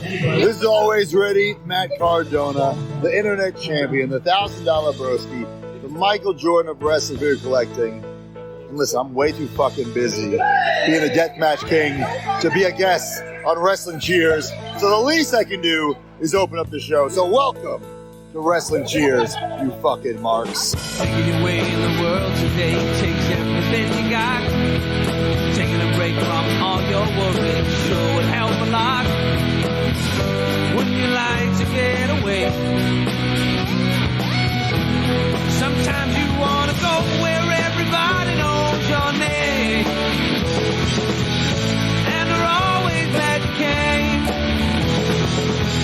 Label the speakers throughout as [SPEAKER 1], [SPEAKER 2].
[SPEAKER 1] This is always ready, Matt Cardona, the internet champion, the $1,000 BROSKI, the Michael Jordan of wrestling figure collecting. And listen, I'm way too fucking busy being a deathmatch king to be a guest on Wrestling Cheers. So the least I can do is open up the show. So welcome to Wrestling Cheers, you fucking marks.
[SPEAKER 2] Taking your way in the world today takes everything you got. Taking a break from all your worries sure would help a lot. Wouldn't you like to get away? Sometimes you want to go where everybody knows your name, and they're always glad you came.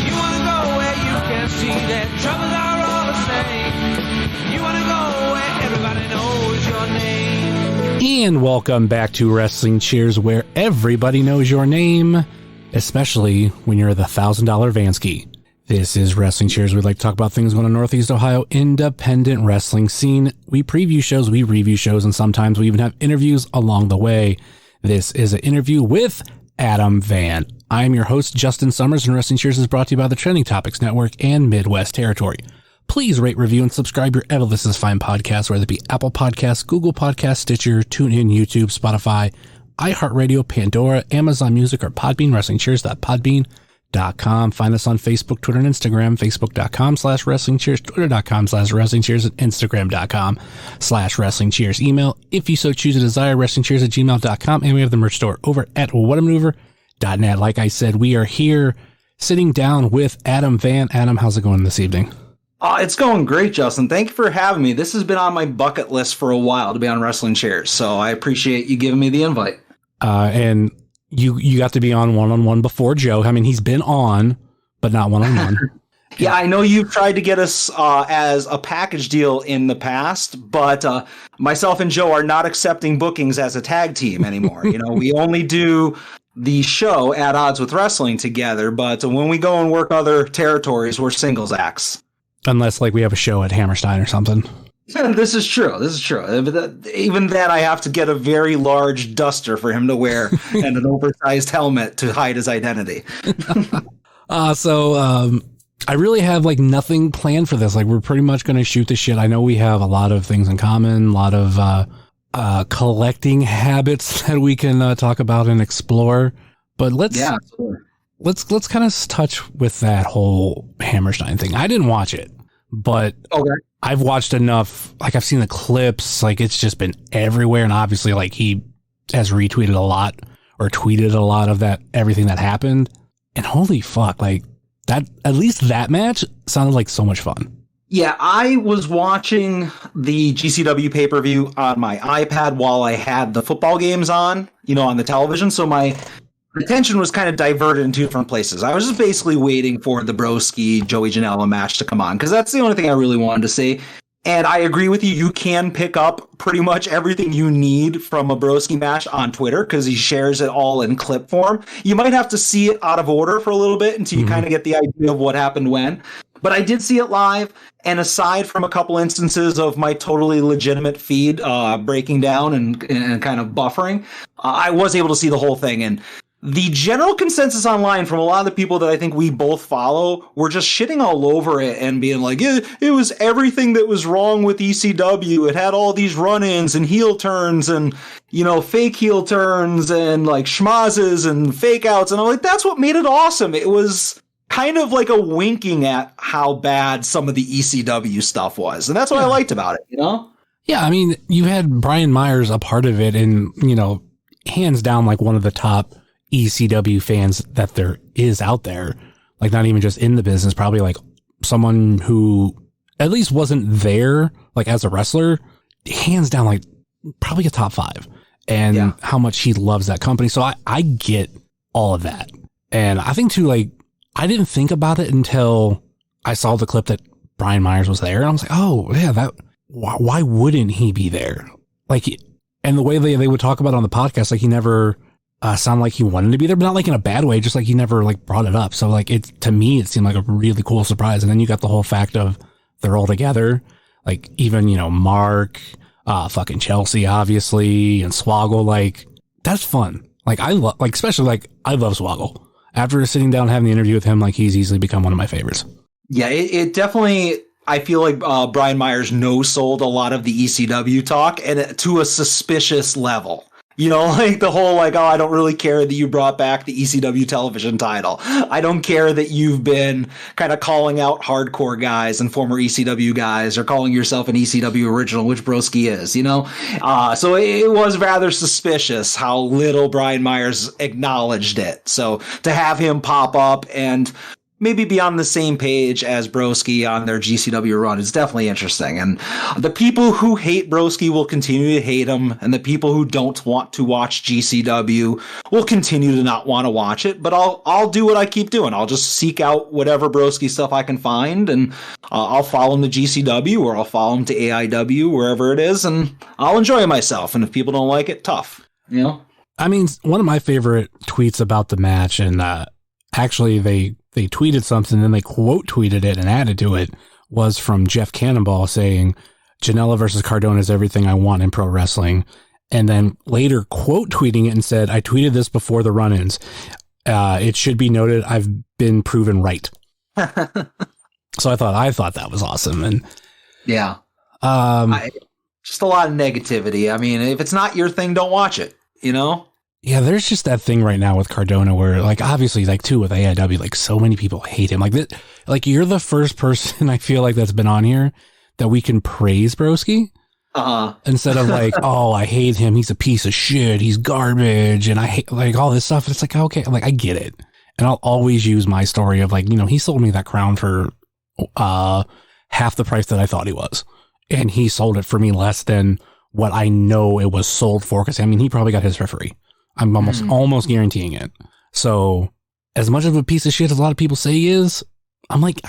[SPEAKER 2] You want to go where you can see that troubles are all the same. You want to go where everybody knows your name.
[SPEAKER 3] And welcome back to Wrestling Cheers, where everybody knows your name, especially when you're the $1,000 Vansky. This is Wrestling Cheers. We'd like to talk about things going on in Northeast Ohio independent wrestling scene. We preview shows, we review shows, and sometimes we even have interviews along the way. This is an interview with Adam Van. I'm your host, Justin Summers, and Wrestling Cheers is brought to you by the Trending Topics Network and Midwest Territory. Please rate, review, and subscribe your ever listen to fine podcasts, whether it be Apple Podcasts, Google Podcasts, Stitcher, TuneIn, YouTube, Spotify, iHeartRadio, Pandora, Amazon Music, or Podbean, WrestlingCheers.podbean.com. Find us on Facebook, Twitter, and Instagram, Facebook.com/WrestlingCheers, Twitter.com/WrestlingCheers, and Instagram.com/WrestlingCheers. Email, if you so choose to desire, WrestlingCheers@gmail.com. And we have the merch store over at whatamaneuver.net. Like I said, we are here sitting down with Adam Van. Adam, how's it going this evening?
[SPEAKER 4] It's going great, Justin. Thank you for having me. This has been on my bucket list for a while to be on Wrestling Cheers, so I appreciate you giving me the invite.
[SPEAKER 3] And you got to be on one-on-one before Joe. I mean, he's been on, but not one-on-one.
[SPEAKER 4] Yeah, I know you've tried to get us as a package deal in the past, but myself and Joe are not accepting bookings as a tag team anymore. You know, we only do the show At Odds with Wrestling together, but when we go and work other territories, we're singles acts.
[SPEAKER 3] Unless, like, we have a show at Hammerstein or something.
[SPEAKER 4] This is true. Even that, I have to get a very large duster for him to wear and an oversized helmet to hide his identity.
[SPEAKER 3] So I really have, like, nothing planned for this. Like, we're pretty much going to shoot the shit. I know we have a lot of things in common, a lot of collecting habits that we can talk about and explore. But let's kind of touch with that whole Hammerstein thing. I didn't watch it, but okay. I've watched enough. Like, I've seen the clips. Like, it's just been everywhere. And obviously, like, he has retweeted a lot or tweeted a lot of that, everything that happened. And holy fuck, like, that, at least that match sounded like so much fun.
[SPEAKER 4] Yeah, I was watching the GCW pay-per-view on my iPad while I had the football games on, on the television. So my attention was kind of diverted in two different places. I was just basically waiting for the BROSKI Joey Janela match to come on, because that's the only thing I really wanted to see. And I agree with you. You can pick up pretty much everything you need from a BROSKI match on Twitter, because he shares it all in clip form. You might have to see it out of order for a little bit until you kind of get the idea of what happened when. But I did see it live, and aside from a couple instances of my totally legitimate feed breaking down and kind of buffering, I was able to see the whole thing. And the general consensus online from a lot of the people that I think we both follow were just shitting all over it and being like, it was everything that was wrong with ECW. It had all these run-ins and heel turns and, fake heel turns and like schmazzes and fake outs. And I'm like, that's what made it awesome. It was kind of like a winking at how bad some of the ECW stuff was. And that's what I liked about it,
[SPEAKER 3] Yeah, I mean, you had Brian Myers a part of it and, hands down, like one of the top ECW fans that there is out there, like not even just in the business, probably like someone who at least wasn't there, like as a wrestler, hands down, like probably a top 5, and how much he loves that company. So I get all of that. And I think too, like, I didn't think about it until I saw the clip that Brian Myers was there. And I was like, oh yeah, why wouldn't he be there? Like, and the way they would talk about it on the podcast, like he never sound like he wanted to be there, but not like in a bad way, just like he never like brought it up. So like to me, it seemed like a really cool surprise. And then you got the whole fact of they're all together, like even, Mark, fucking Chelsea, obviously, and Swoggle, like that's fun. Like I love, like, especially like I love Swoggle. after sitting down and having the interview with him, like he's easily become one of my favorites.
[SPEAKER 4] Yeah, it definitely, I feel like Brian Myers no-sold a lot of the ECW talk, and to a suspicious level. You know, like the whole like, oh, I don't really care that you brought back the ECW television title. I don't care that you've been kind of calling out hardcore guys and former ECW guys, or calling yourself an ECW original, which Broski is, you know? So it was rather suspicious how little Brian Myers acknowledged it. So to have him pop up and maybe be on the same page as Broski on their GCW run is definitely interesting. And the people who hate Broski will continue to hate him, and the people who don't want to watch GCW will continue to not want to watch it. But I'll do what I keep doing. I'll just seek out whatever Broski stuff I can find, and I'll follow him to GCW, or I'll follow him to AIW, wherever it is, and I'll enjoy myself. And if people don't like it, tough. You know?
[SPEAKER 3] I mean, one of my favorite tweets about the match, and actually they tweeted something and they quote tweeted it and added to it, was from Jeff Cannonball saying, Janela versus Cardona is everything I want in pro wrestling. And then later quote tweeting it and said, I tweeted this before the run-ins. It should be noted I've been proven right. So I thought that was awesome. And
[SPEAKER 4] yeah, just a lot of negativity. I mean, if it's not your thing, don't watch it, you know?
[SPEAKER 3] Yeah, there's just that thing right now with Cardona where, like, obviously, like, too, with AIW, like, so many people hate him. Like, you're the first person I feel like that's been on here that we can praise Broski. Instead of like, oh, I hate him. He's a piece of shit. He's garbage. And I hate, like, all this stuff. It's like, okay, like, I get it. And I'll always use my story of, like, you know, he sold me that crown for half the price that I thought he was. And he sold it for me less than what I know it was sold for. Because, I mean, he probably got his for free. I'm almost guaranteeing it. So as much of a piece of shit as a lot of people say he is, I'm like,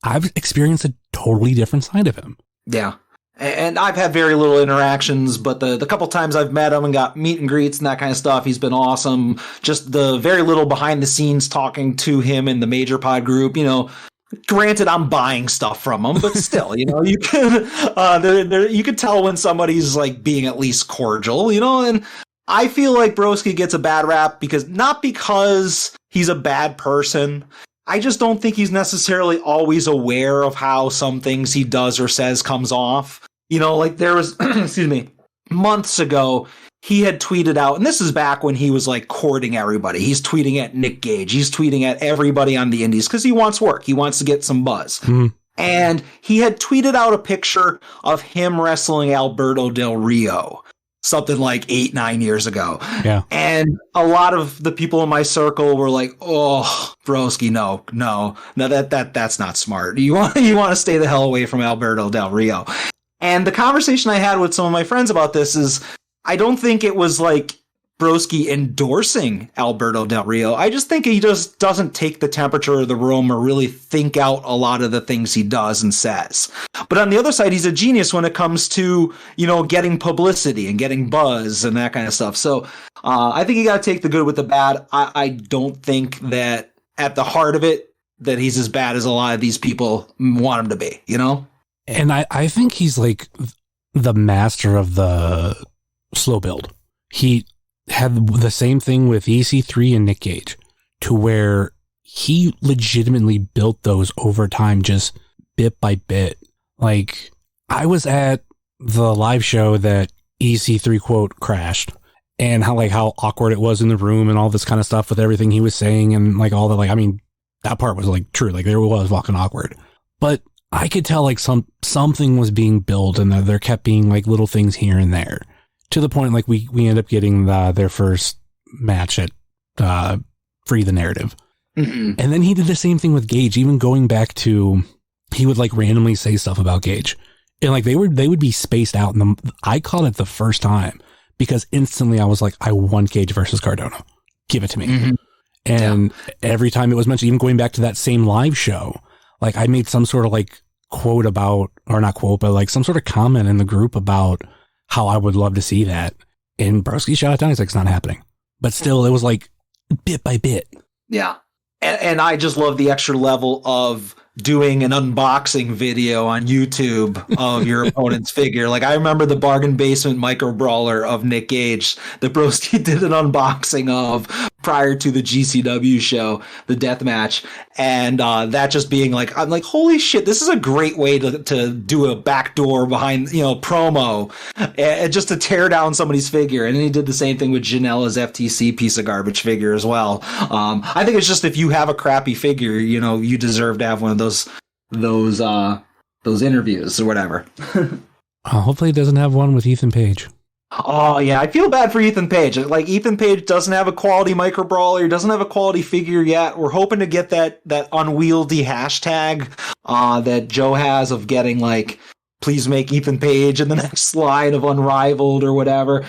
[SPEAKER 3] I've experienced a totally different side of him.
[SPEAKER 4] Yeah. And I've had very little interactions, but the couple times I've met him and got meet and greets and that kind of stuff, he's been awesome. Just the very little behind the scenes talking to him in the Major Pod group, you know, granted, I'm buying stuff from him, but still, you know, you can, you can tell when somebody's like being at least cordial, you know, and I feel like Broski gets a bad rap not because he's a bad person. I just don't think he's necessarily always aware of how some things he does or says comes off. You know, like there was, excuse me, months ago, he had tweeted out, and this is back when he was like courting everybody. He's tweeting at Nick Gage. He's tweeting at everybody on the indies because he wants work. He wants to get some buzz. And he had tweeted out a picture of him wrestling Alberto Del Rio. Something like 8-9 years ago.
[SPEAKER 3] Yeah.
[SPEAKER 4] And a lot of the people in my circle were like, oh, Broski, no, that's not smart. You want to stay the hell away from Alberto Del Rio. And the conversation I had with some of my friends about this is, I don't think it was like Broski endorsing Alberto Del Rio. I just think he just doesn't take the temperature of the room or really think out a lot of the things he does and says. But on the other side, he's a genius when it comes to, you know, getting publicity and getting buzz and that kind of stuff. So I think you got to take the good with the bad. I don't think that at the heart of it, that he's as bad as a lot of these people want him to be, you know?
[SPEAKER 3] And I think he's like the master of the slow build. He had the same thing with EC3 and Nick Gage, to where he legitimately built those over time, just bit by bit. Like, I was at the live show that EC3 quote crashed, and how awkward it was in the room and all this kind of stuff with everything he was saying and like all the, like, I mean, that part was like true. Like, there was fucking awkward, but I could tell like something was being built, and there kept being like little things here and there, to the point like we end up getting their first match at Free the Narrative. And then he did the same thing with Gage, even going back to, he would like randomly say stuff about Gage, and like they would be spaced out. And I caught it the first time because instantly I was like, I want Gage versus Cardona, give it to me. And every time it was mentioned, even going back to that same live show, like I made some sort of like quote about, or not quote, but like some sort of comment in the group about how I would love to see that. And Broski shot it down. He's like, it's not happening. But still, it was like bit by bit.
[SPEAKER 4] Yeah. And I just love the extra level of doing an unboxing video on YouTube of your opponent's figure. Like I remember the Bargain Basement Micro Brawler of Nick Gage that Broski did an unboxing of prior to the GCW show, the death match. And that just being like, I'm like, holy shit, this is a great way to do a backdoor behind, promo just to tear down somebody's figure. And then he did the same thing with Janela's FTC piece of garbage figure as well. I think it's just if you have a crappy figure, you deserve to have one of those interviews or whatever.
[SPEAKER 3] Hopefully he doesn't have one with Ethan Page.
[SPEAKER 4] Oh yeah, I feel bad for Ethan Page. Like Ethan Page doesn't have a quality micro brawler, doesn't have a quality figure yet. We're hoping to get that unwieldy hashtag that Joe has of getting like, please make Ethan Page in the next line of Unrivaled or whatever.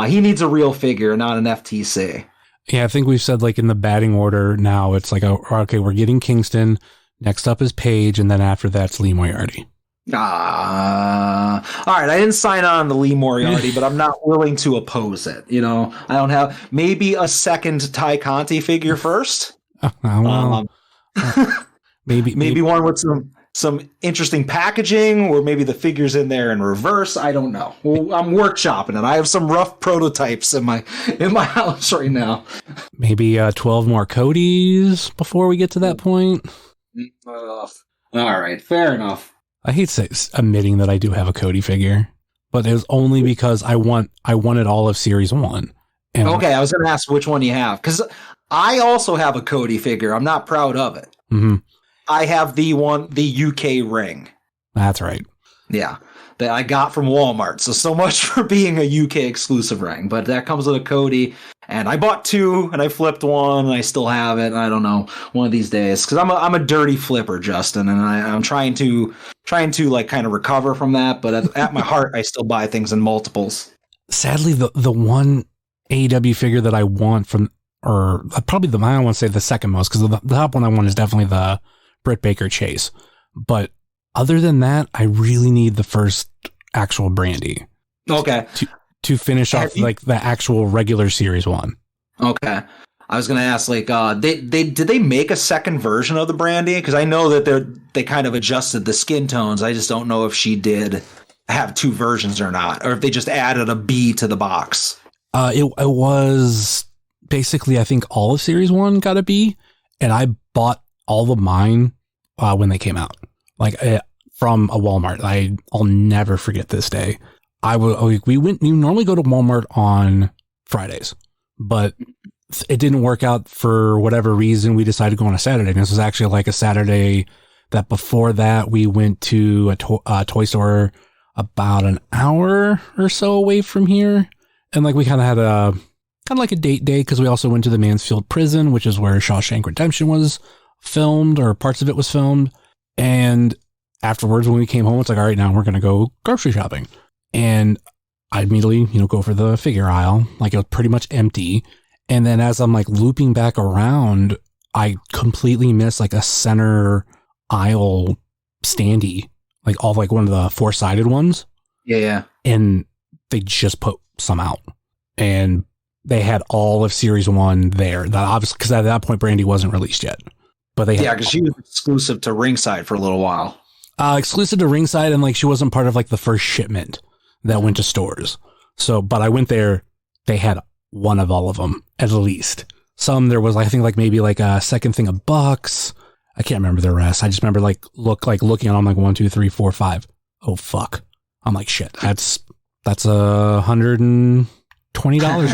[SPEAKER 4] He needs a real figure, not an FTC.
[SPEAKER 3] Yeah, I think we've said like in the batting order now, it's like, okay, we're getting Kingston. Next up is Page, and then after that's Lee Moriarty.
[SPEAKER 4] All right. I didn't sign on to Lee Moriarty, but I'm not willing to oppose it. I don't have maybe a second Ty Conti figure first. Maybe one with some interesting packaging, or maybe the figure's in there in reverse. I don't know. Well, I'm workshopping it. I have some rough prototypes in my house right now.
[SPEAKER 3] Maybe 12 more Codys before we get to that point.
[SPEAKER 4] All right. Fair enough.
[SPEAKER 3] I hate admitting that I do have a Cody figure, but it was only because I wanted all of Series 1. And
[SPEAKER 4] okay, I was going to ask which one you have, because I also have a Cody figure. I'm not proud of it.
[SPEAKER 3] Mm-hmm.
[SPEAKER 4] I have the UK ring.
[SPEAKER 3] That's right.
[SPEAKER 4] Yeah, that I got from Walmart. So much for being a UK exclusive ring, but that comes with a Cody. And I bought 2 and I flipped 1 and I still have it. And I don't know, one of these days, because I'm a dirty flipper, Justin, and I'm trying to like kind of recover from that. But at my heart, I still buy things in multiples.
[SPEAKER 3] Sadly, the one AEW figure that I want from, or probably I don't want to say the second most, because the top one I want is definitely the Britt Baker Chase. But other than that, I really need the first actual Brandy.
[SPEAKER 4] Okay.
[SPEAKER 3] To finish off like the actual regular Series 1.
[SPEAKER 4] Okay. I was going to ask, like, did they make a second version of the Brandy? Because I know that they kind of adjusted the skin tones. I just don't know if she did have 2 versions or not, or if they just added a B to the box.
[SPEAKER 3] It was basically, I think all of Series 1 got a B, and I bought all of mine when they came out, like from a Walmart. I'll never forget this day. We normally go to Walmart on Fridays, but it didn't work out for whatever reason. We decided to go on a Saturday. And this was actually like a Saturday that before that we went to a toy store about an hour or so away from here. And like we kind of had like a date day, because we also went to the Mansfield prison, which is where Shawshank Redemption was filmed, or parts of it was filmed. And afterwards, when we came home, it's like, all right, now we're going to go grocery shopping. And I immediately, go for the figure aisle. Like it was pretty much empty. And then as I'm like looping back around, I completely missed like a center aisle standee, like all like one of the 4-sided ones.
[SPEAKER 4] Yeah.
[SPEAKER 3] And they just put some out, and they had all of Series 1 there. That obviously, because at that point, Brandy wasn't released yet. But they
[SPEAKER 4] because she was exclusive to Ringside for a little while.
[SPEAKER 3] Exclusive to Ringside, and like she wasn't part of like the first shipment that went to stores. So, but I went there, they had one of all of them, at least. Some, there was, I think, like maybe like a second thing of Bucks. I can't remember the rest. I just remember looking on like 1, 2, 3, 4, 5. Oh, fuck. I'm like, shit, that's $120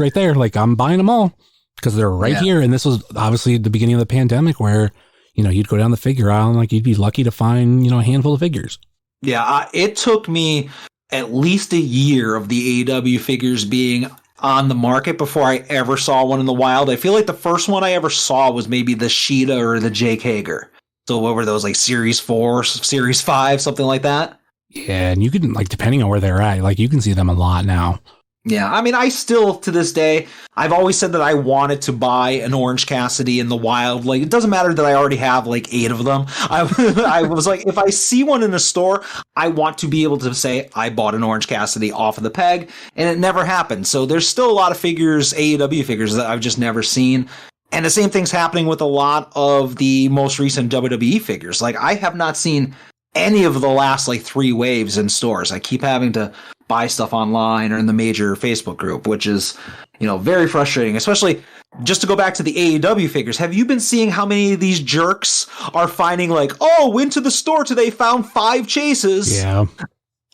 [SPEAKER 3] right there. Like, I'm buying them all because they're right here. And this was obviously the beginning of the pandemic where, you'd go down the figure aisle and like you'd be lucky to find, a handful of figures.
[SPEAKER 4] Yeah, it took me at least a year of the AEW figures being on the market before I ever saw one in the wild. I feel like the first one I ever saw was maybe the Sheeta or the Jake Hager. So what were those, like Series 4, Series 5, something like that?
[SPEAKER 3] Yeah, and you can, like, depending on where they're at, like, you can see them a lot now.
[SPEAKER 4] Yeah, I mean, I still, to this day, I've always said that I wanted to buy an Orange Cassidy in the wild. Like, it doesn't matter that I already have, like, 8 of them. I was like, if I see one in a store, I want to be able to say I bought an Orange Cassidy off of the peg, and it never happened. So there's still a lot of figures, AEW figures, that I've just never seen. And the same thing's happening with a lot of the most recent WWE figures. Like, I have not seen any of the last like 3 waves in stores. I keep having to buy stuff online or in the major Facebook group, which is, very frustrating, especially just to go back to the AEW figures. Have you been seeing how many of these jerks are finding like, oh, went to the store today, found 5 chases?
[SPEAKER 3] Yeah.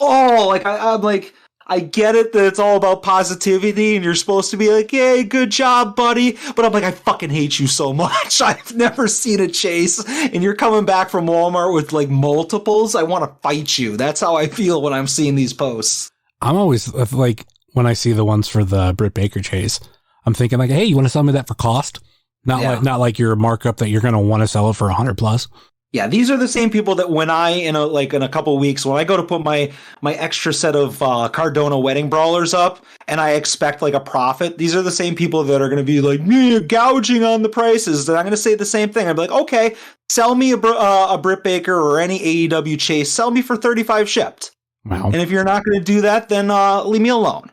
[SPEAKER 4] Oh, like I'm like, I get it that it's all about positivity and you're supposed to be like, hey, good job, buddy. But I'm like, I fucking hate you so much. I've never seen a chase and you're coming back from Walmart with like multiples. I want to fight you. That's how I feel when I'm seeing these posts.
[SPEAKER 3] I'm always like, when I see the ones for the Britt Baker chase, I'm thinking like, hey, you want to sell me that for cost? Not like your markup that you're going to want to sell it for 100 plus.
[SPEAKER 4] Yeah, these are the same people that when I, in a couple of weeks, when I go to put my extra set of Cardona wedding brawlers up and I expect like a profit, these are the same people that are going to be like, you're gouging on the prices. And I'm going to say the same thing. I'd be like, okay, sell me a Britt Baker or any AEW chase. Sell me for 35 shipped.
[SPEAKER 3] Wow.
[SPEAKER 4] And if you're not going to do that, then leave me alone,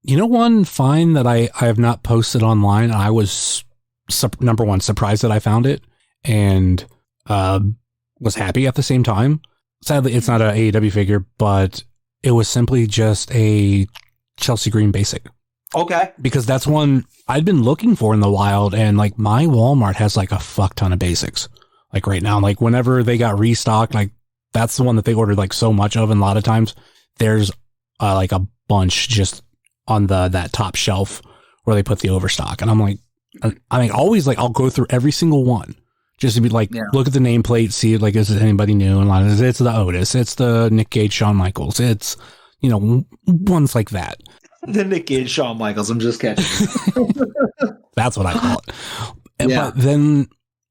[SPEAKER 3] one find that I have not posted online, I was, number one, surprised that I found it. And was happy at the same time. Sadly, it's not an AEW figure, but it was simply just a Chelsea Green basic.
[SPEAKER 4] Okay.
[SPEAKER 3] Because that's one I'd been looking for in the wild, and like my Walmart has like a fuck ton of basics. Like right now, like whenever they got restocked, like that's the one that they ordered like so much of, and a lot of times there's like a bunch just on that top shelf where they put the overstock. And I'm like, always like I'll go through every single one. Just to be like, look at the nameplate, see like, is it anybody new? And it's the Otis, it's the Nick Gage, Shawn Michaels, it's, ones like that.
[SPEAKER 4] The Nick Gage, Shawn Michaels, I'm just catching.
[SPEAKER 3] That's what I call it. Yeah. But then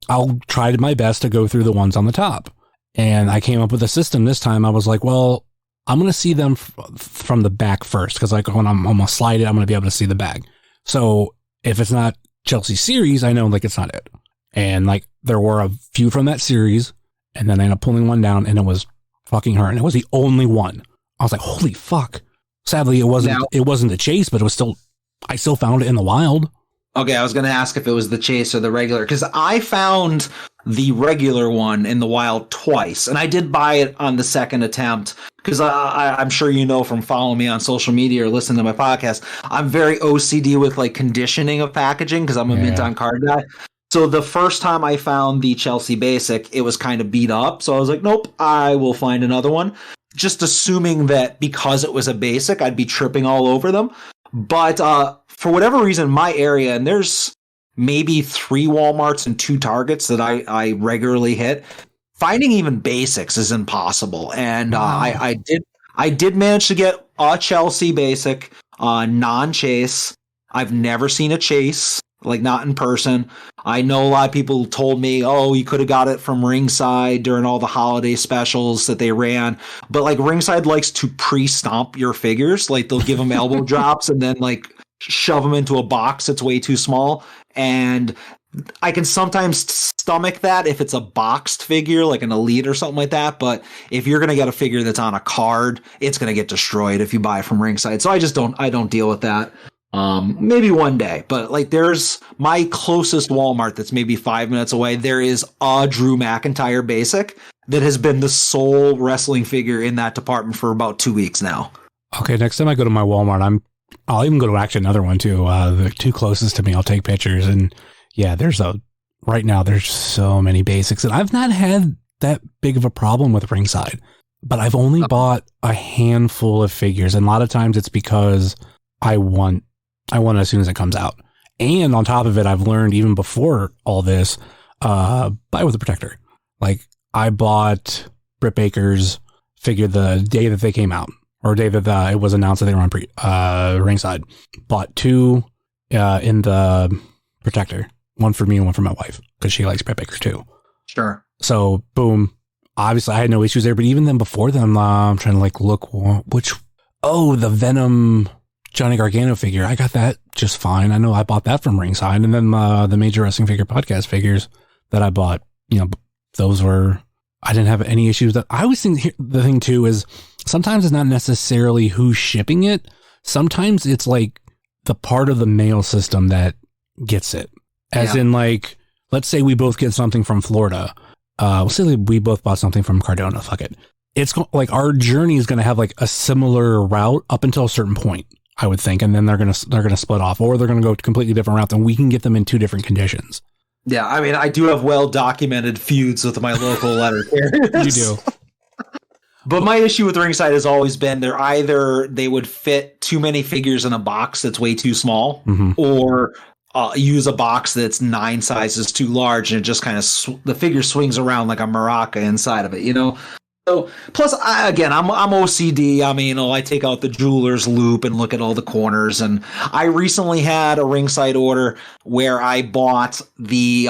[SPEAKER 3] I'll try my best to go through the ones on the top. And I came up with a system this time. I was like, well, I'm going to see them from the back first. Cause like when I'm going to slide it, I'm going to be able to see the back. So if it's not Chelsea series, I know like it's not it. And like there were a few from that series, and then I ended up pulling one down, and it was fucking her, and it was the only one. I was like, holy fuck. Sadly, it wasn't the chase, but I still found it in the wild.
[SPEAKER 4] Okay, I was going to ask if it was the chase or the regular, because I found the regular one in the wild twice, and I did buy it on the second attempt, because I'm sure from following me on social media or listening to my podcast, I'm very OCD with like conditioning of packaging, because I'm a mint on card guy. So the first time I found the Chelsea basic, it was kind of beat up. So I was like, nope, I will find another one. Just assuming that because it was a basic, I'd be tripping all over them. But for whatever reason, my area, and there's maybe 3 Walmarts and 2 Targets that I regularly hit, finding even basics is impossible. And I did manage to get a Chelsea basic, non-chase. I've never seen a chase. Like not in person. I know a lot of people told me, oh, you could have got it from Ringside during all the holiday specials that they ran. But like Ringside likes to pre-stomp your figures. Like they'll give them elbow drops and then like shove them into a box that's way too small. And I can sometimes stomach that if it's a boxed figure, like an Elite or something like that. But if you're going to get a figure that's on a card, it's going to get destroyed if you buy it from Ringside. So I don't deal with that. Maybe one day, but like there's my closest Walmart that's maybe 5 minutes away. There is a Drew McIntyre basic that has been the sole wrestling figure in that department for about 2 weeks now.
[SPEAKER 3] Okay. Next time I go to my Walmart, I'll even go to actually another one too. The 2 closest to me, I'll take pictures. And yeah, right now there's so many basics, and I've not had that big of a problem with Ringside, but I've only bought a handful of figures. And a lot of times it's because I want it as soon as it comes out. And on top of it, I've learned even before all this, buy with a protector. Like I bought Britt Baker's figure the day that they came out, or day that it was announced that they were on Ringside. Bought 2 in the protector, one for me and one for my wife, because she likes Britt Baker too.
[SPEAKER 4] Sure.
[SPEAKER 3] So boom. Obviously I had no issues there, but even then before them, I'm trying to like look the Venom Johnny Gargano figure. I got that just fine. I know I bought that from Ringside. And then the Major Wrestling Figure Podcast figures that I bought, those were, I didn't have any issues. That I always think the thing too is sometimes it's not necessarily who's shipping it. Sometimes it's like the part of the mail system that gets it. As in, like, let's say we both get something from Florida. Let's say we both bought something from Cardona. Fuck it. It's like our journey is going to have like a similar route up until a certain point, I would think, and then they're going to split off, or they're going to go completely different routes, and we can get them in 2 different conditions.
[SPEAKER 4] Yeah, I mean, I do have well documented feuds with my local letter carriers.
[SPEAKER 3] You do.
[SPEAKER 4] But my issue with Ringside has always been they would fit too many figures in a box that's way too small, or use a box that's 9 sizes too large, and it just kind of the figure swings around like a maraca inside of it, you know? So plus, I'm OCD. I mean, I take out the jeweler's loop and look at all the corners. And I recently had a Ringside order where I bought the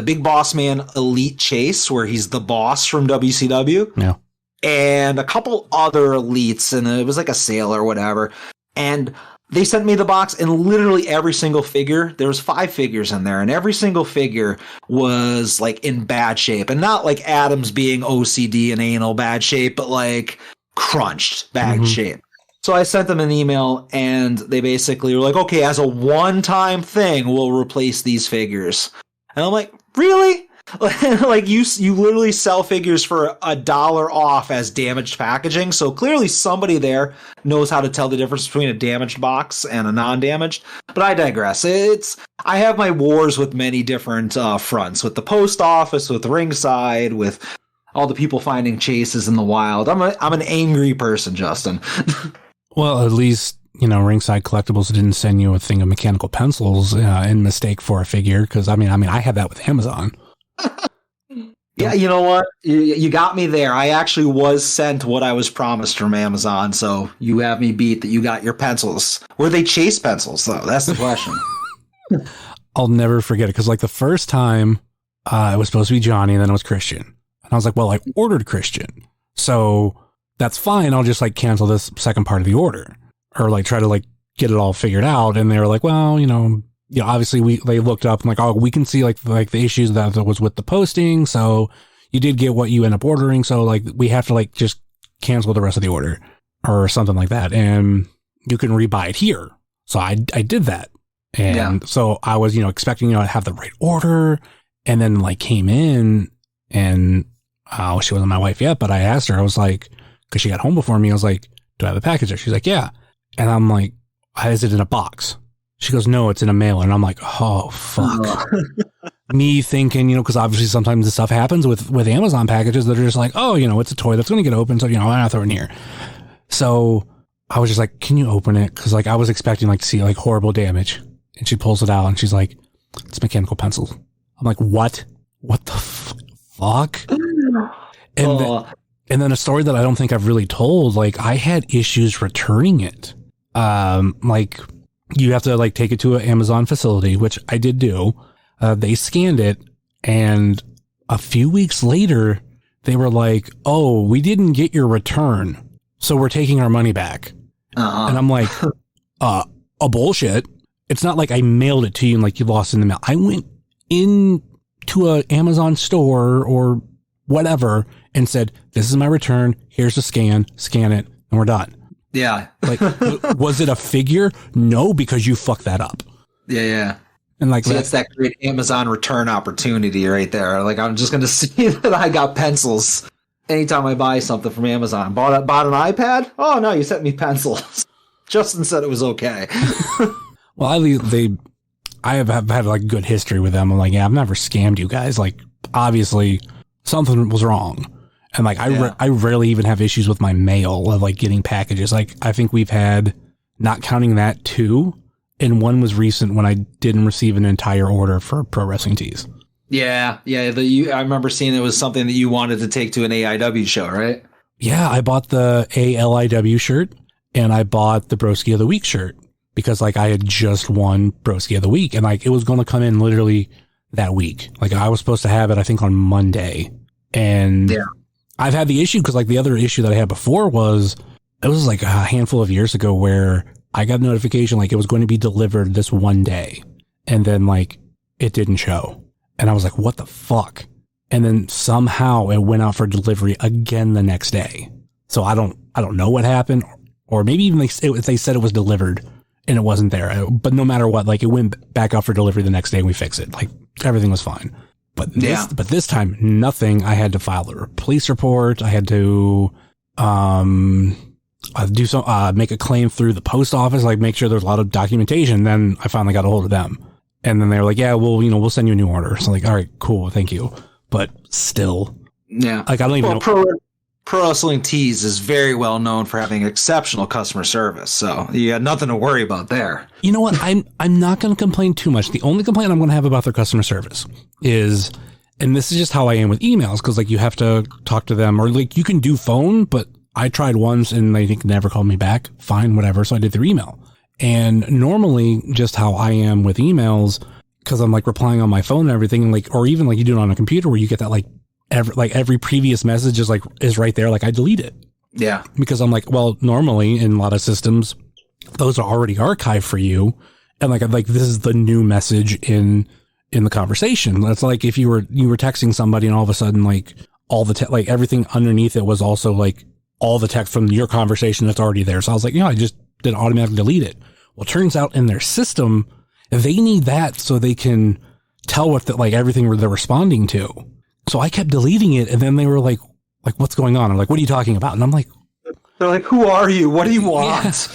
[SPEAKER 4] Big Boss Man Elite Chase, where he's the boss from WCW.
[SPEAKER 3] Yeah.
[SPEAKER 4] And a couple other elites, and it was like a sale or whatever. And they sent me the box, and literally every single figure, there was 5 figures in there, and every single figure was like in bad shape, and not like Adam's being OCD and anal bad shape, but like crunched bad shape. So I sent them an email, and they basically were like, okay, as a one-time thing, we'll replace these figures. And I'm like, really? Like you literally sell figures for $1 off as damaged packaging. So clearly somebody there knows how to tell the difference between a damaged box and a non-damaged. But I digress. I have my wars with many different fronts, with the post office, with Ringside, with all the people finding chases in the wild. I'm an angry person, Justin.
[SPEAKER 3] Well, at least, you know, Ringside Collectibles didn't send you a thing of mechanical pencils in mistake for a figure. Because I mean, I had that with Amazon.
[SPEAKER 4] Yeah, you know what? You got me there. I actually was sent what I was promised from Amazon, so you have me beat that you got your pencils. Were they Chase pencils, though? That's the question.
[SPEAKER 3] I'll never forget it, because like the first time it was supposed to be Johnny, and then it was Christian. And I was like, well, I ordered Christian, so that's fine. I'll just like cancel this second part of the order, or like try to like get it all figured out. And they were like, well, you know, obviously they looked up and like, oh, we can see like the issues that was with the posting. So you did get what you end up ordering. So like we have to like just cancel the rest of the order or something like that. And you can rebuy it here. So I did that. And so I was, you know, expecting, you know, to have the right order, and then like came in, and she wasn't my wife yet, but I asked her, I was like, cause she got home before me. I was like, do I have a package there? She's like, yeah. And I'm like, is it in a box? She goes, no, it's in a mailer. And I'm like, oh, fuck. Me thinking, you know, because obviously sometimes this stuff happens with Amazon packages that are just like, oh, you know, it's a toy that's going to get open. So, you know, I'm going to throw it in here. So I was just like, can you open it? Because like I was expecting like to see like horrible damage. And she pulls it out and she's like, it's mechanical pencils. I'm like, what? What the fuck? And then a story that I don't think I've really told, like I had issues returning it. Like, you have to like take it to an Amazon facility, which I did do. They scanned it, and a few weeks later, they were like, oh, we didn't get your return, so we're taking our money back. And I'm like, a bullshit. It's not like I mailed it to you and like you lost in the mail. I went into an Amazon store or whatever and said, this is my return. Here's the scan it, and we're done.
[SPEAKER 4] Yeah.
[SPEAKER 3] Like, was it a figure? No, because you fucked that up.
[SPEAKER 4] Yeah.
[SPEAKER 3] And like,
[SPEAKER 4] that's that great Amazon return opportunity right there. Like, I'm just going to see that I got pencils anytime I buy something from Amazon. Bought an iPad? Oh no, you sent me pencils. Justin said it was okay.
[SPEAKER 3] Well, I have had like good history with them. I'm like, yeah, I've never scammed you guys. Like, obviously something was wrong. And like, I rarely even have issues with my mail of like getting packages. Like, I think we've had, not counting that, 2, and one was recent when I didn't receive an entire order for Pro Wrestling Tees.
[SPEAKER 4] Yeah. I remember seeing it was something that you wanted to take to an AIW show, right?
[SPEAKER 3] Yeah, I bought the ALIW shirt, and I bought the Broski of the Week shirt because like I had just won Broski of the Week, and like it was going to come in literally that week. Like I was supposed to have it, I think, on Monday, and I've had the issue because like the other issue that I had before was, it was like a handful of years ago where I got a notification like it was going to be delivered this one day, and then like it didn't show, and I was like, what the fuck? And then somehow it went out for delivery again the next day. So I don't know what happened, or maybe even they said it was delivered and it wasn't there. But no matter what, like it went back out for delivery the next day and we fixed it. Like everything was fine. But this time, nothing. I had to file a police report. I had to make a claim through the post office, like make sure there's a lot of documentation. Then I finally got a hold of them. And then they were like, yeah, well, we'll send you a new order. So I'm like, all right, cool. Thank you. But still.
[SPEAKER 4] Yeah.
[SPEAKER 3] Like, I don't even know.
[SPEAKER 4] Pro Wrestling Tees is very well known for having exceptional customer service. So you got nothing to worry about there.
[SPEAKER 3] You know what? I'm not going to complain too much. The only complaint I'm going to have about their customer service is, and this is just how I am with emails, because like you have to talk to them, or like you can do phone, but I tried once and they never called me back. Fine, whatever. So I did their email. And normally just how I am with emails, because I'm like replying on my phone and everything, and like, or even like you do it on a computer where you get that like every previous message is right there. Like I delete it.
[SPEAKER 4] Yeah.
[SPEAKER 3] Because I'm like, well, normally in a lot of systems, those are already archived for you. And like this is the new message in the conversation. That's like if you were texting somebody and all of a sudden like all the like everything underneath it was also like all the text from your conversation that's already there. So I was like, I just did automatically delete it. Well, it turns out in their system, they need that so they can tell what like everything they're responding to. So I kept deleting it, and then they were like, what's going on? I'm like, what are you talking about? And I'm like,
[SPEAKER 4] they're like, who are you? What do you want?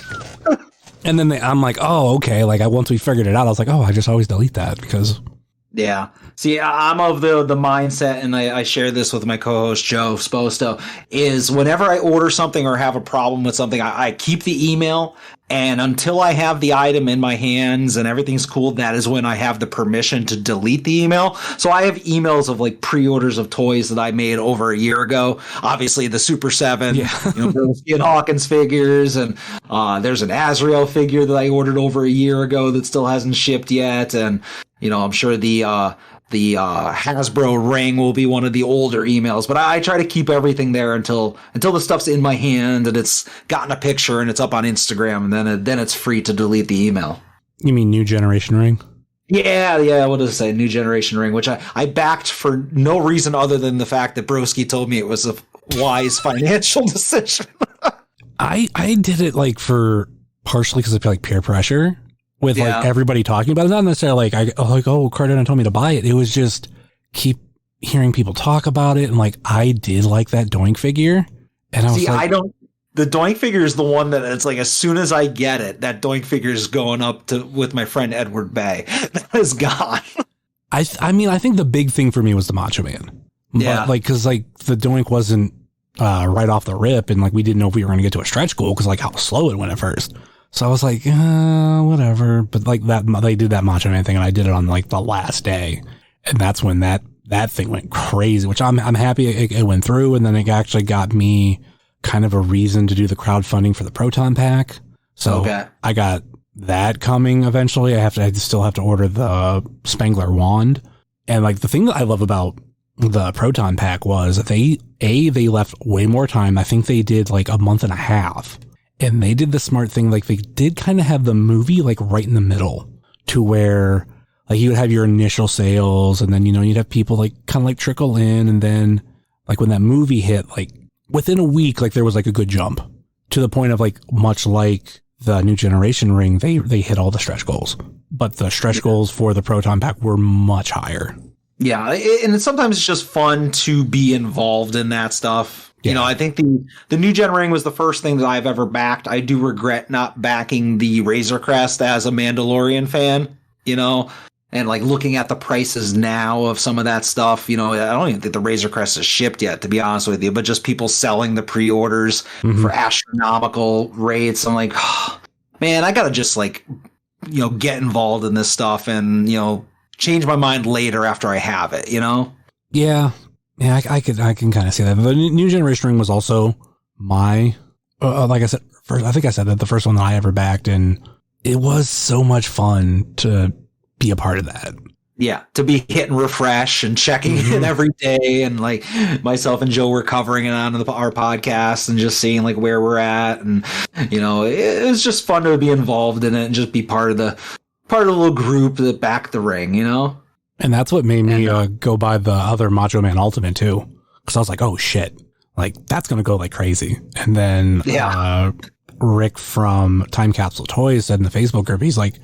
[SPEAKER 3] Yeah. And then I'm like, oh, okay. Like once we figured it out, I was like, oh, I just always delete that because.
[SPEAKER 4] Yeah. See, I'm of the mindset, and I share this with my co-host Joe Sposto, is whenever I order something or have a problem with something, I keep the email, and until I have the item in my hands and everything's cool, that is when I have the permission to delete the email. So I have emails of like pre-orders of toys that I made over a year ago. Obviously the Super 7, BROSKI and Hawkins figures, and there's an Azrael figure that I ordered over a year ago that still hasn't shipped yet, and I'm sure the Hasbro ring will be one of the older emails, but I try to keep everything there until the stuff's in my hand and it's gotten a picture and it's up on Instagram, and then it's free to delete the email.
[SPEAKER 3] You mean New Generation ring?
[SPEAKER 4] Yeah. What does it say? New Generation ring, which I backed for no reason other than the fact that BROSKI told me it was a wise financial decision.
[SPEAKER 3] I did it like for partially because I feel like peer pressure. With like everybody talking about it, not necessarily oh, Cardona told me to buy it. It was just keep hearing people talk about it, and like I did like that Doink figure, and I was like,
[SPEAKER 4] the Doink figure is the one that it's like as soon as I get it, that Doink figure is going up to with my friend Edward Bay. That is gone.
[SPEAKER 3] I mean, I think the big thing for me was the Macho Man, but like because like the Doink wasn't right off the rip, and like we didn't know if we were going to get to a stretch goal because like how slow it went at first. So I was like, whatever. But like that, they did that Macho Man thing, and I did it on like the last day, and that's when that thing went crazy. Which I'm happy it went through, and then it actually got me kind of a reason to do the crowdfunding for the Proton Pack. So I got that coming eventually. I still have to order the Spangler wand, and like the thing that I love about the Proton Pack was they left way more time. I think they did like a month and a half. And they did the smart thing, like they did kind of have the movie like right in the middle to where like you would have your initial sales and then, you'd have people like kind of like trickle in. And then like when that movie hit, like within a week, like there was like a good jump to the point of like much like the New Generation ring, they hit all the stretch goals, but the stretch goals for the Proton Pack were much higher.
[SPEAKER 4] Yeah. And sometimes it's just fun to be involved in that stuff. Yeah. I think the New Gen ring was the first thing that I've ever backed. I do regret not backing the Razor Crest as a Mandalorian fan, and like looking at the prices now of some of that stuff, I don't even think the Razor Crest is shipped yet, to be honest with you, but just people selling the pre-orders for astronomical rates. I'm like, oh, man, I got to just like, get involved in this stuff and, change my mind later after I have it,
[SPEAKER 3] Yeah. Yeah, I can kind of see that. The New Generation ring was also my, like I said, I think I said that the first one that I ever backed, and it was so much fun to be a part of that.
[SPEAKER 4] Yeah, to be hitting refresh and checking in every day, and like myself and Joe were covering it on our podcast and just seeing like where we're at, and it was just fun to be involved in it and just be part of the little group that backed the ring,
[SPEAKER 3] And that's what made me go buy the other Macho Man Ultimate too, because I was like, oh shit, like that's gonna go like crazy. And then Rick from Time Capsule Toys said in the Facebook group, he's like,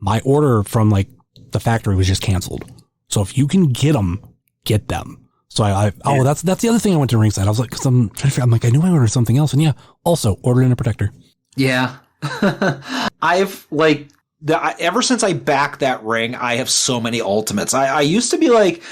[SPEAKER 3] my order from like the factory was just canceled. So if you can get them, get them. So that's the other thing I went to Ringside. I was like, cause I'm trying to figure, I'm like, I knew I ordered something else. And yeah, also ordered in a protector.
[SPEAKER 4] Yeah. I've like, ever since I backed that ring, I have so many ultimates. I used to be like,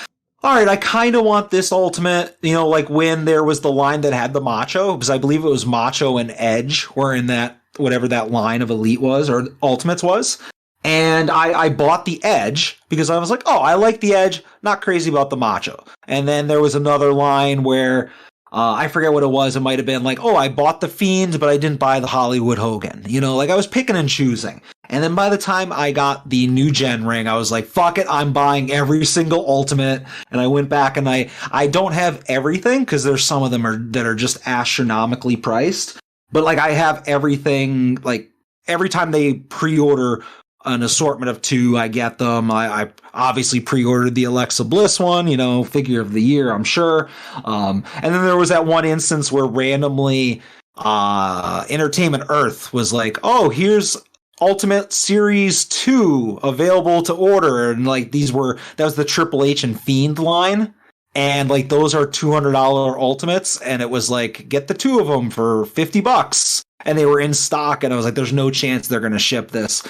[SPEAKER 4] all right, I kind of want this ultimate, you know, like when there was the line that had the Macho, because I believe it was Macho and Edge were in that, whatever that line of Elite was or Ultimates was. And I bought the Edge because I was like, oh, I like the Edge, not crazy about the Macho. And then there was another line where I forget what it was. It might have been like, oh, I bought the Fiend, but I didn't buy the Hollywood Hogan. You know, like I was picking and choosing. And then by the time I got the new gen ring, I was like, fuck it, I'm buying every single ultimate. And I went back and I don't have everything because there's some of them that are just astronomically priced. But like I have everything, like every time they pre-order an assortment of 2, I get them. I obviously pre-ordered the Alexa Bliss one, you know, figure of the year, I'm sure. And then there was that one instance where randomly Entertainment Earth was like, oh, here's Ultimate Series 2 available to order. And like that was the Triple H and Fiend line. And like those are $200 ultimates. And it was like, get the 2 of them for $50. And they were in stock. And I was like, there's no chance they're going to ship this.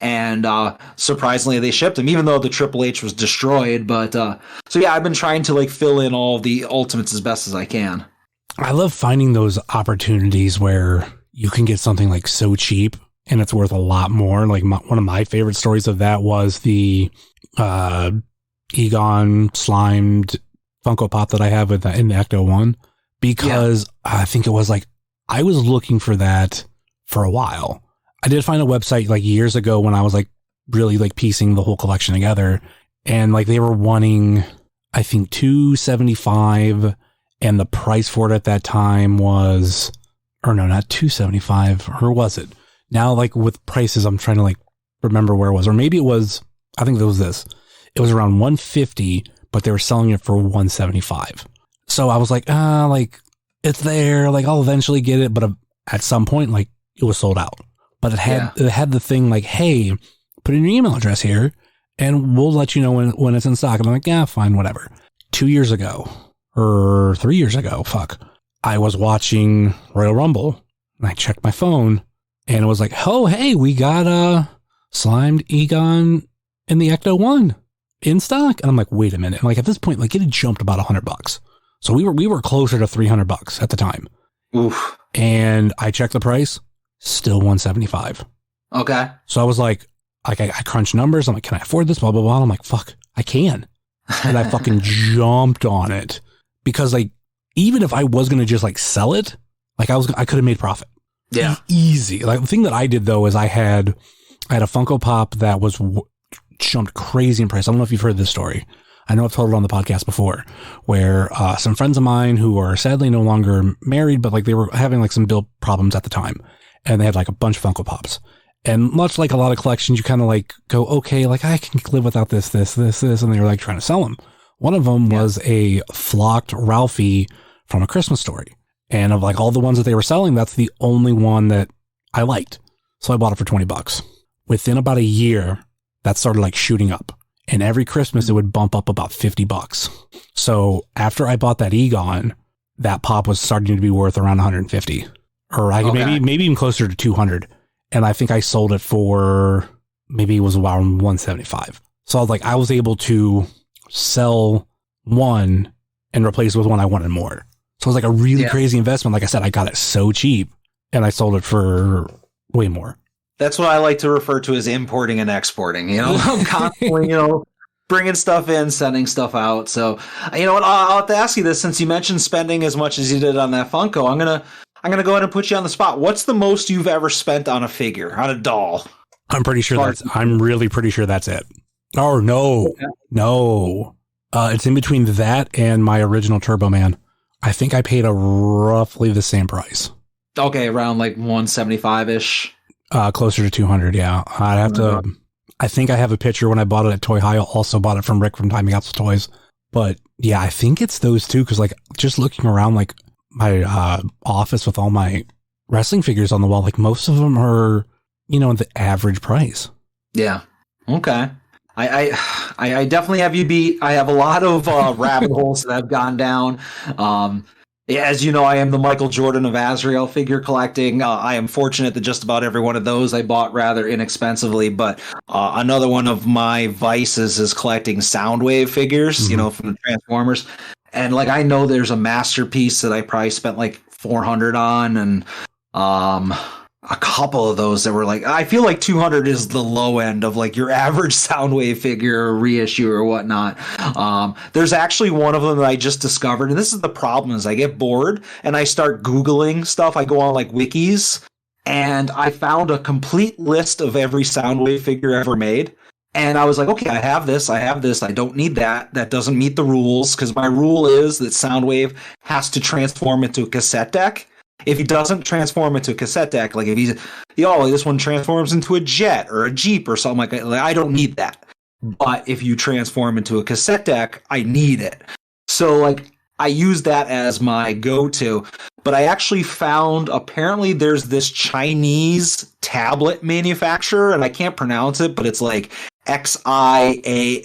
[SPEAKER 4] And surprisingly, they shipped them, even though the Triple H was destroyed. But so yeah, I've been trying to like fill in all the ultimates as best as I can.
[SPEAKER 3] I love finding those opportunities where you can get something like so cheap and it's worth a lot more. Like one of my favorite stories of that was the Egon slimed Funko Pop that I have in the Ecto one, because I think it was like, I was looking for that for a while. I did find a website like years ago when I was like really like piecing the whole collection together, and like they were wanting, I think $275, and the price for it at that time was, or no, not $275, or was it? Now, like with prices, I'm trying to like remember where it was, or maybe it was, I think it was this. It was around $150, but they were selling it for $175. So I was like, like it's there, like I'll eventually get it, but at some point, like it was sold out. But it had the thing like, hey, put in your email address here, and we'll let you know when it's in stock. And I'm like, yeah, fine, whatever. 2 years ago, or 3 years ago, I was watching Royal Rumble, and I checked my phone, and it was like, oh, hey, we got slimed Egon in the Ecto 1 in stock. And I'm like, wait a minute. And like at this point, like it had jumped about $100. So we were closer to $300 at the time.
[SPEAKER 4] Oof.
[SPEAKER 3] And I checked the price, still $175.
[SPEAKER 4] Okay.
[SPEAKER 3] So I was like I crunched numbers. I'm like, can I afford this? Blah, blah, blah. I'm like, fuck, I can. And I fucking jumped on it, because like, even if I was going to just like sell it, like I could have made profit.
[SPEAKER 4] Yeah.
[SPEAKER 3] Easy. Like the thing that I did though is I had a Funko Pop that was jumped crazy in price. I don't know if you've heard this story. I know I've told it on the podcast before, where some friends of mine who are sadly no longer married, but like they were having like some bill problems at the time, and they had like a bunch of Funko Pops. And much like a lot of collections, you kind of like go, okay, like I can live without this, and they were like trying to sell them. One of them was a flocked Ralphie from A Christmas Story. And of like all the ones that they were selling, that's the only one that I liked. So I bought it for $20. Within about a year, that started like shooting up. And every Christmas it would bump up about $50. So after I bought that Egon, that pop was starting to be worth around 150, or maybe even closer to 200. And I think I sold it for maybe it was around 175. So I was able to sell one and replace it with one I wanted more. So it was like a really crazy investment. Like I said, I got it so cheap and I sold it for way more.
[SPEAKER 4] That's what I like to refer to as importing and exporting. You know, I'm constantly, bringing stuff in, sending stuff out. So, you know what? I'll have to ask you this, since you mentioned spending as much as you did on that Funko. I'm gonna go ahead and put you on the spot. What's the most you've ever spent on a figure, on a doll?
[SPEAKER 3] I'm really pretty sure that's it. Oh no, no. It's in between that and my original Turbo Man. I think I paid roughly the same price.
[SPEAKER 4] Okay, around like 175-ish.
[SPEAKER 3] Closer to 200, yeah. I'd have to. I think I have a picture when I bought it at Toy High. I also bought it from Rick from Time Capsule Toys. But yeah, I think it's those two, because like just looking around like my office with all my wrestling figures on the wall. Like most of them are, the average price.
[SPEAKER 4] Yeah. Okay. I definitely have you beat. I have a lot of rabbit holes that I've gone down. As you know, I am the Michael Jordan of Azrael figure collecting. I am fortunate that just about every one of those I bought rather inexpensively. But another one of my vices is collecting Soundwave figures, from the Transformers. And like I know there's a masterpiece that I probably spent like $400 on, and a couple of those that were like, I feel like 200 is the low end of like your average Soundwave figure or reissue or whatnot. There's actually one of them that I just discovered, and this is the problem: is I get bored and I start Googling stuff. I go on like wikis, and I found a complete list of every Soundwave figure ever made. And I was like, okay, I have this, I don't need that. That doesn't meet the rules, because my rule is that Soundwave has to transform into a cassette deck. If he doesn't transform into a cassette deck, like if this one transforms into a jet or a Jeep or something like that, like, I don't need that. But if you transform into a cassette deck, I need it. So like I use that as my go-to. But I actually found, apparently there's this Chinese tablet manufacturer, and I can't pronounce it, but it's like Xiami,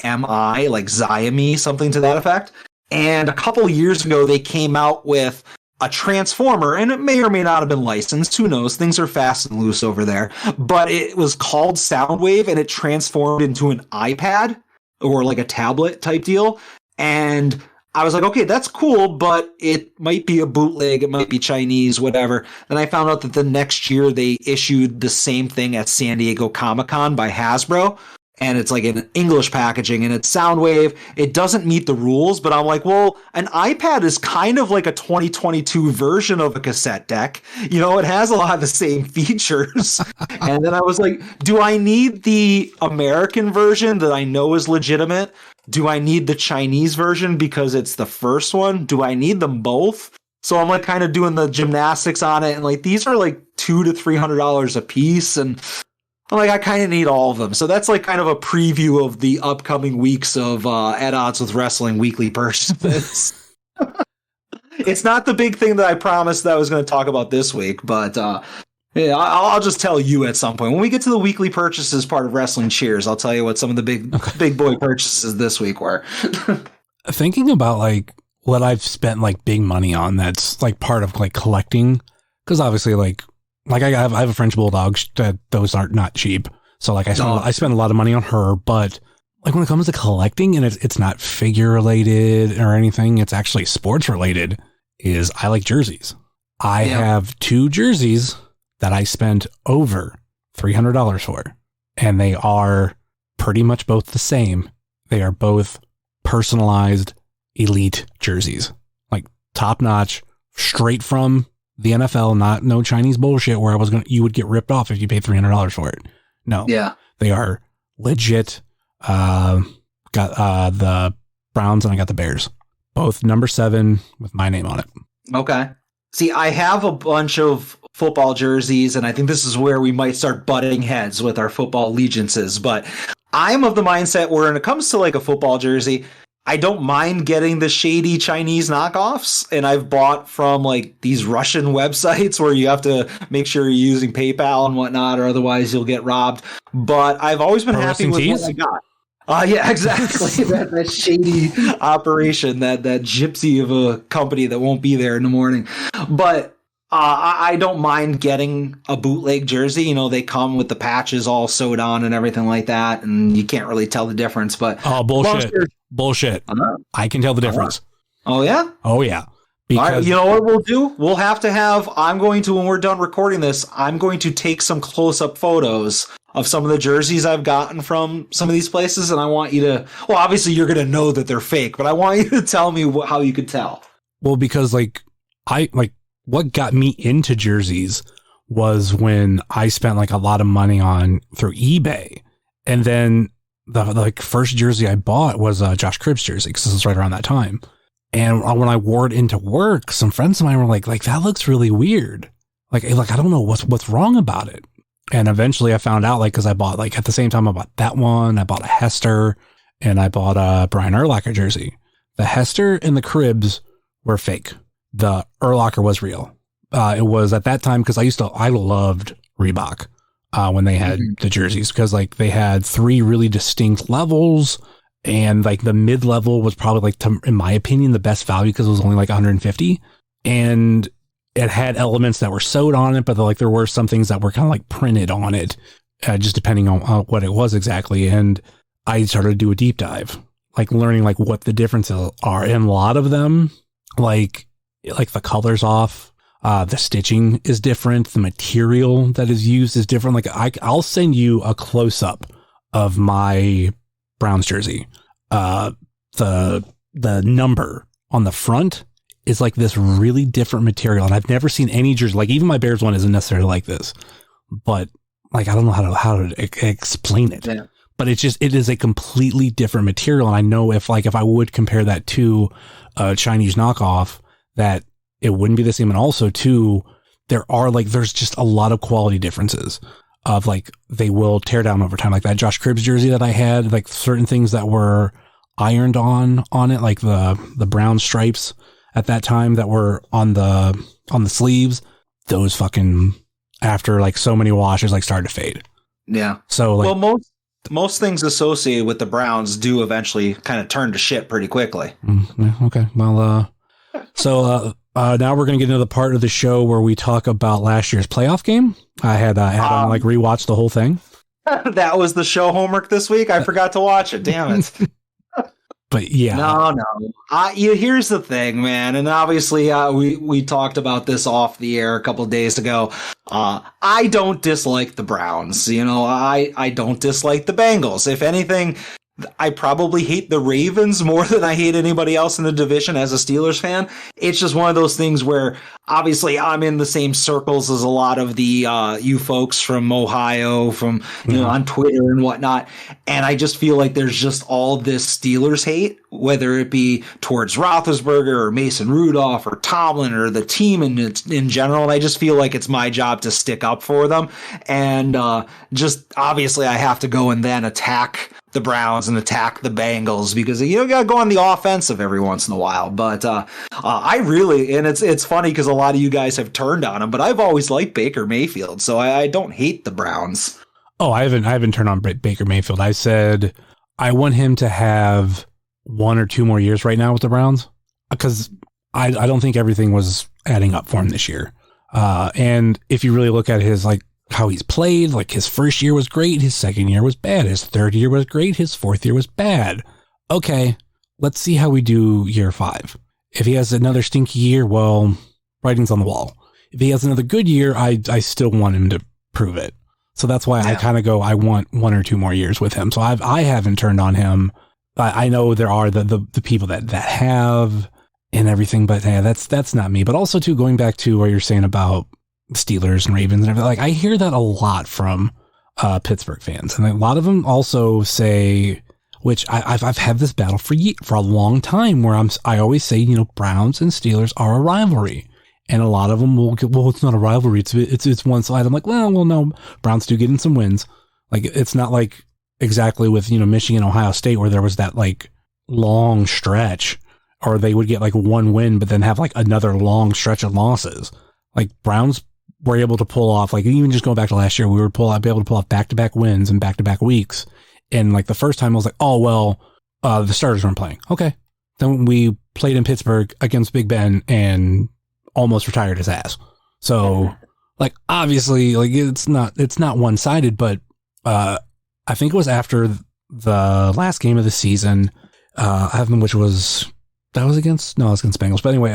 [SPEAKER 4] like Xiami, something to that effect. And a couple of years ago, they came out with a transformer, and it may or may not have been licensed. Who knows? Things are fast and loose over there. But it was called Soundwave, and it transformed into an iPad or like a tablet type deal. And I was like, okay, that's cool, but it might be a bootleg. It might be Chinese, whatever. Then I found out that the next year they issued the same thing at San Diego Comic-Con by Hasbro. And it's like in English packaging, and it's Soundwave. It doesn't meet the rules, but I'm like, well, an iPad is kind of like a 2022 version of a cassette deck. It has a lot of the same features. And then I was like, do I need the American version that I know is legitimate? Do I need the Chinese version because it's the first one? Do I need them both? So I'm like kind of doing the gymnastics on it, and like these are like $200 to $300 a piece, and I'm like, I kind of need all of them. So that's like kind of a preview of the upcoming weeks of At Odds with Wrestling weekly purchases. It's not the big thing that I promised that I was going to talk about this week, but yeah, I'll just tell you at some point. When we get to the weekly purchases part of Wrestling Cheers, I'll tell you what some of the big boy purchases this week were.
[SPEAKER 3] Thinking about like what I've spent like big money on that's like part of like collecting, because obviously like I have a French bulldog that those are not cheap. So like I spend a lot of money on her, but like when it comes to collecting, and it's not figure related or anything, it's actually sports related, is I like jerseys. I have 2 jerseys that I spent over $300 for, and they are pretty much both the same. They are both personalized elite jerseys, like top notch, straight from the NFL, no Chinese bullshit where you would get ripped off if you paid $300 for it. No. Yeah. They are legit. Got the Browns and I got the Bears. Both number 7 with my name on it. Okay.
[SPEAKER 4] See, I have a bunch of football jerseys, and I think this is where we might start butting heads with our football allegiances, but I'm of the mindset where when it comes to like a football jersey, I don't mind getting the shady Chinese knockoffs, and I've bought from like these Russian websites where you have to make sure you're using PayPal and whatnot, or otherwise you'll get robbed. But I've always been happy with what I got. Yeah, exactly. that shady operation, that gypsy of a company that won't be there in the morning. But I don't mind getting a bootleg jersey. They come with the patches all sewed on and everything like that, and you can't really tell the difference. But
[SPEAKER 3] bullshit. I can tell the difference.
[SPEAKER 4] Oh yeah. Because, all right, you know what we'll do? We'll have to have. I'm going to, when we're done recording this, I'm going to take some close-up photos of some of the jerseys I've gotten from some of these places, and I want you to. Well, obviously you're going to know that they're fake, but I want you to tell me how you could tell.
[SPEAKER 3] Well, because what got me into jerseys was when I spent like a lot of money through eBay, and then the first jersey I bought was a Josh Cribbs jersey, because this was right around that time. And when I wore it into work, some friends of mine were like that looks really weird. Like I don't know what's wrong about it. And eventually I found out, because I bought at the same time I bought that one, I bought a Hester, and I bought a Brian Urlacher jersey. The Hester and the Cribbs were fake. The Urlacher was real. it was at that time because I loved Reebok when they had the jerseys, because like they had 3 really distinct levels, and like the mid level was probably like, in my opinion, the best value because it was only like 150, and it had elements that were sewed on it, but like there were some things that were kind of like printed on it, just depending on what it was exactly. And I started to do a deep dive, like learning like what the differences are, and a lot of them, like the colors off. The stitching is different. The material that is used is different. Like I'll send you a close up of my Browns jersey. The number on the front is like this really different material, and I've never seen any jersey. Like even my Bears one isn't necessarily like this, but like I don't know how to explain it. Yeah. But it is a completely different material, and I know if I would compare that to a Chinese knockoff, that it wouldn't be the same. And also too, there's just a lot of quality differences of like, they will tear down over time. Like that Josh Cribbs jersey that I had, like certain things that were ironed on it, like the brown stripes at that time that were on the sleeves, those fucking, after like so many washes, like started to fade.
[SPEAKER 4] Yeah.
[SPEAKER 3] So like,
[SPEAKER 4] well, most things associated with the Browns do eventually kind of turn to shit pretty quickly.
[SPEAKER 3] Okay. Well, so now we're going to get into the part of the show where we talk about last year's playoff game. I had like rewatched the whole thing.
[SPEAKER 4] That was the show homework this week. I forgot to watch it. Damn it.
[SPEAKER 3] But yeah,
[SPEAKER 4] no. Here's the thing, man. And obviously, we talked about this off the air a couple of days ago. I don't dislike the Browns. I don't dislike the Bengals. If anything, I probably hate the Ravens more than I hate anybody else in the division as a Steelers fan. It's just one of those things where obviously I'm in the same circles as a lot of the you folks from Ohio, from on Twitter and whatnot. And I just feel like there's just all this Steelers hate, whether it be towards Roethlisberger or Mason Rudolph or Tomlin or the team in general. And I just feel like it's my job to stick up for them. And just obviously I have to go and then attack the Browns and attack the Bengals because you got to go on the offensive every once in a while. But I really, and it's funny because a lot of you guys have turned on him, but I've always liked Baker Mayfield, so I don't hate the Browns.
[SPEAKER 3] Oh, I haven't turned on Baker Mayfield. I said I want him to have 1 or 2 more years right now with the Browns because I don't think everything was adding up for him this year. And if you really look at his like how he's played, like his first year was great, his second year was bad, his third year was great, his fourth year was bad. Okay, let's see how we do year 5. If he has another stinky year, well, writing's on the wall. If he has another good year, I still want him to prove it. So that's why I kind of go, I want 1 or 2 more years with him. So I haven't turned on him. I know there are the people that have and everything, but yeah, that's not me. But also too, going back to what you're saying about Steelers and Ravens and everything, like I hear that a lot from Pittsburgh fans, and a lot of them also say, which I've had this battle for a long time, where I always say, Browns and Steelers are a rivalry, and a lot of them will go, well, it's not a rivalry, it's one side. I'm like, well, no, Browns do get in some wins. Like it's not like exactly with Michigan, Ohio State, where there was that like long stretch, or they would get like 1 win, but then have like another long stretch of losses. Like Browns were able to pull off, like even just going back to last year, we were be able to pull off back-to-back wins and back-to-back weeks. And like the first time I was like, oh, well, the starters weren't playing. Okay. Then we played in Pittsburgh against Big Ben and almost retired his ass. So like, obviously like it's not one-sided, but I think it was after the last game of the season, which was against Bengals. But anyway,